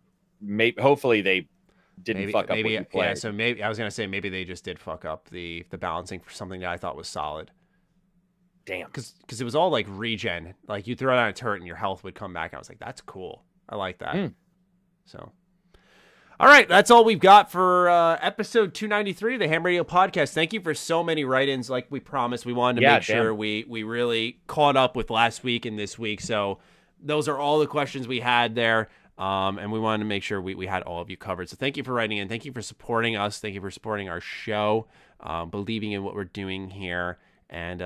[SPEAKER 2] hopefully they didn't fuck up what you played.
[SPEAKER 1] Yeah, so maybe I was going to say maybe they just did fuck up the balancing for something that I thought was solid.
[SPEAKER 2] Damn.
[SPEAKER 1] Because it was all like regen. Like you throw down a turret and your health would come back. I was like, that's cool. I like that. So, all right. That's all we've got for episode 293 of the H.A.M Radio Podcast. Thank you for so many write-ins. Like we promised, we wanted to make sure we really caught up with last week and this week. So those are all the questions we had there. And we wanted to make sure we had all of you covered. So thank you for writing in. Thank you for supporting us. Thank you for supporting our show, believing in what we're doing here. And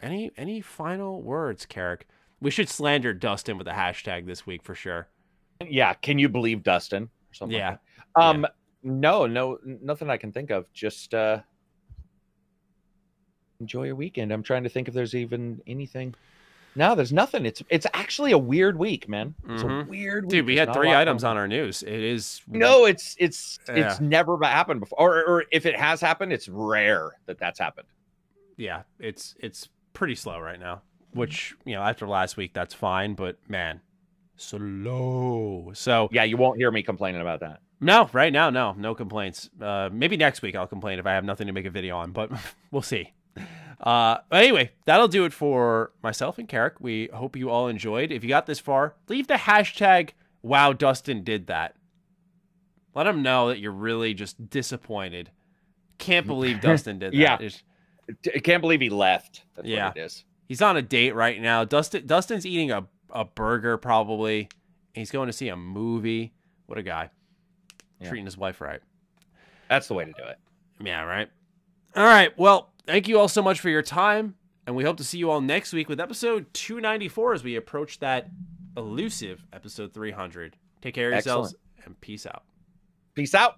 [SPEAKER 1] any final words, Karak? We should slander Dustin with a hashtag this week for sure.
[SPEAKER 2] Yeah, can you believe Dustin? Or something like that. No, nothing I can think of. Just enjoy your weekend. I'm trying to think if there's even anything. No, there's nothing. It's actually a weird week, man. It's a weird week.
[SPEAKER 1] Dude, we had 3 items on our news. It is
[SPEAKER 2] it's never happened before, or if it has happened, it's rare that that's happened.
[SPEAKER 1] Yeah, it's pretty slow right now, which, after last week, that's fine, but man, slow. So
[SPEAKER 2] yeah, you won't hear me complaining about that.
[SPEAKER 1] No, right now, no complaints. Maybe next week I'll complain if I have nothing to make a video on, but we'll see. But anyway, that'll do it for myself and Karak. We hope you all enjoyed. If you got this far, leave the hashtag wow, Dustin did that. Let them know that you're really just disappointed. Can't believe Dustin did that.
[SPEAKER 2] Yeah.
[SPEAKER 1] It's-
[SPEAKER 2] I can't believe he left. That's
[SPEAKER 1] Yeah.
[SPEAKER 2] what it is.
[SPEAKER 1] He's on a date right now. Dustin's eating a burger probably. He's going to see a movie. What a guy.
[SPEAKER 2] Yeah.
[SPEAKER 1] Treating his wife right.
[SPEAKER 2] That's the way to do it.
[SPEAKER 1] Yeah, right. All right. Well, thank you all so much for your time. And we hope to see you all next week with episode 294 as we approach that elusive episode 300. Take care of yourselves and peace out.
[SPEAKER 2] Peace out.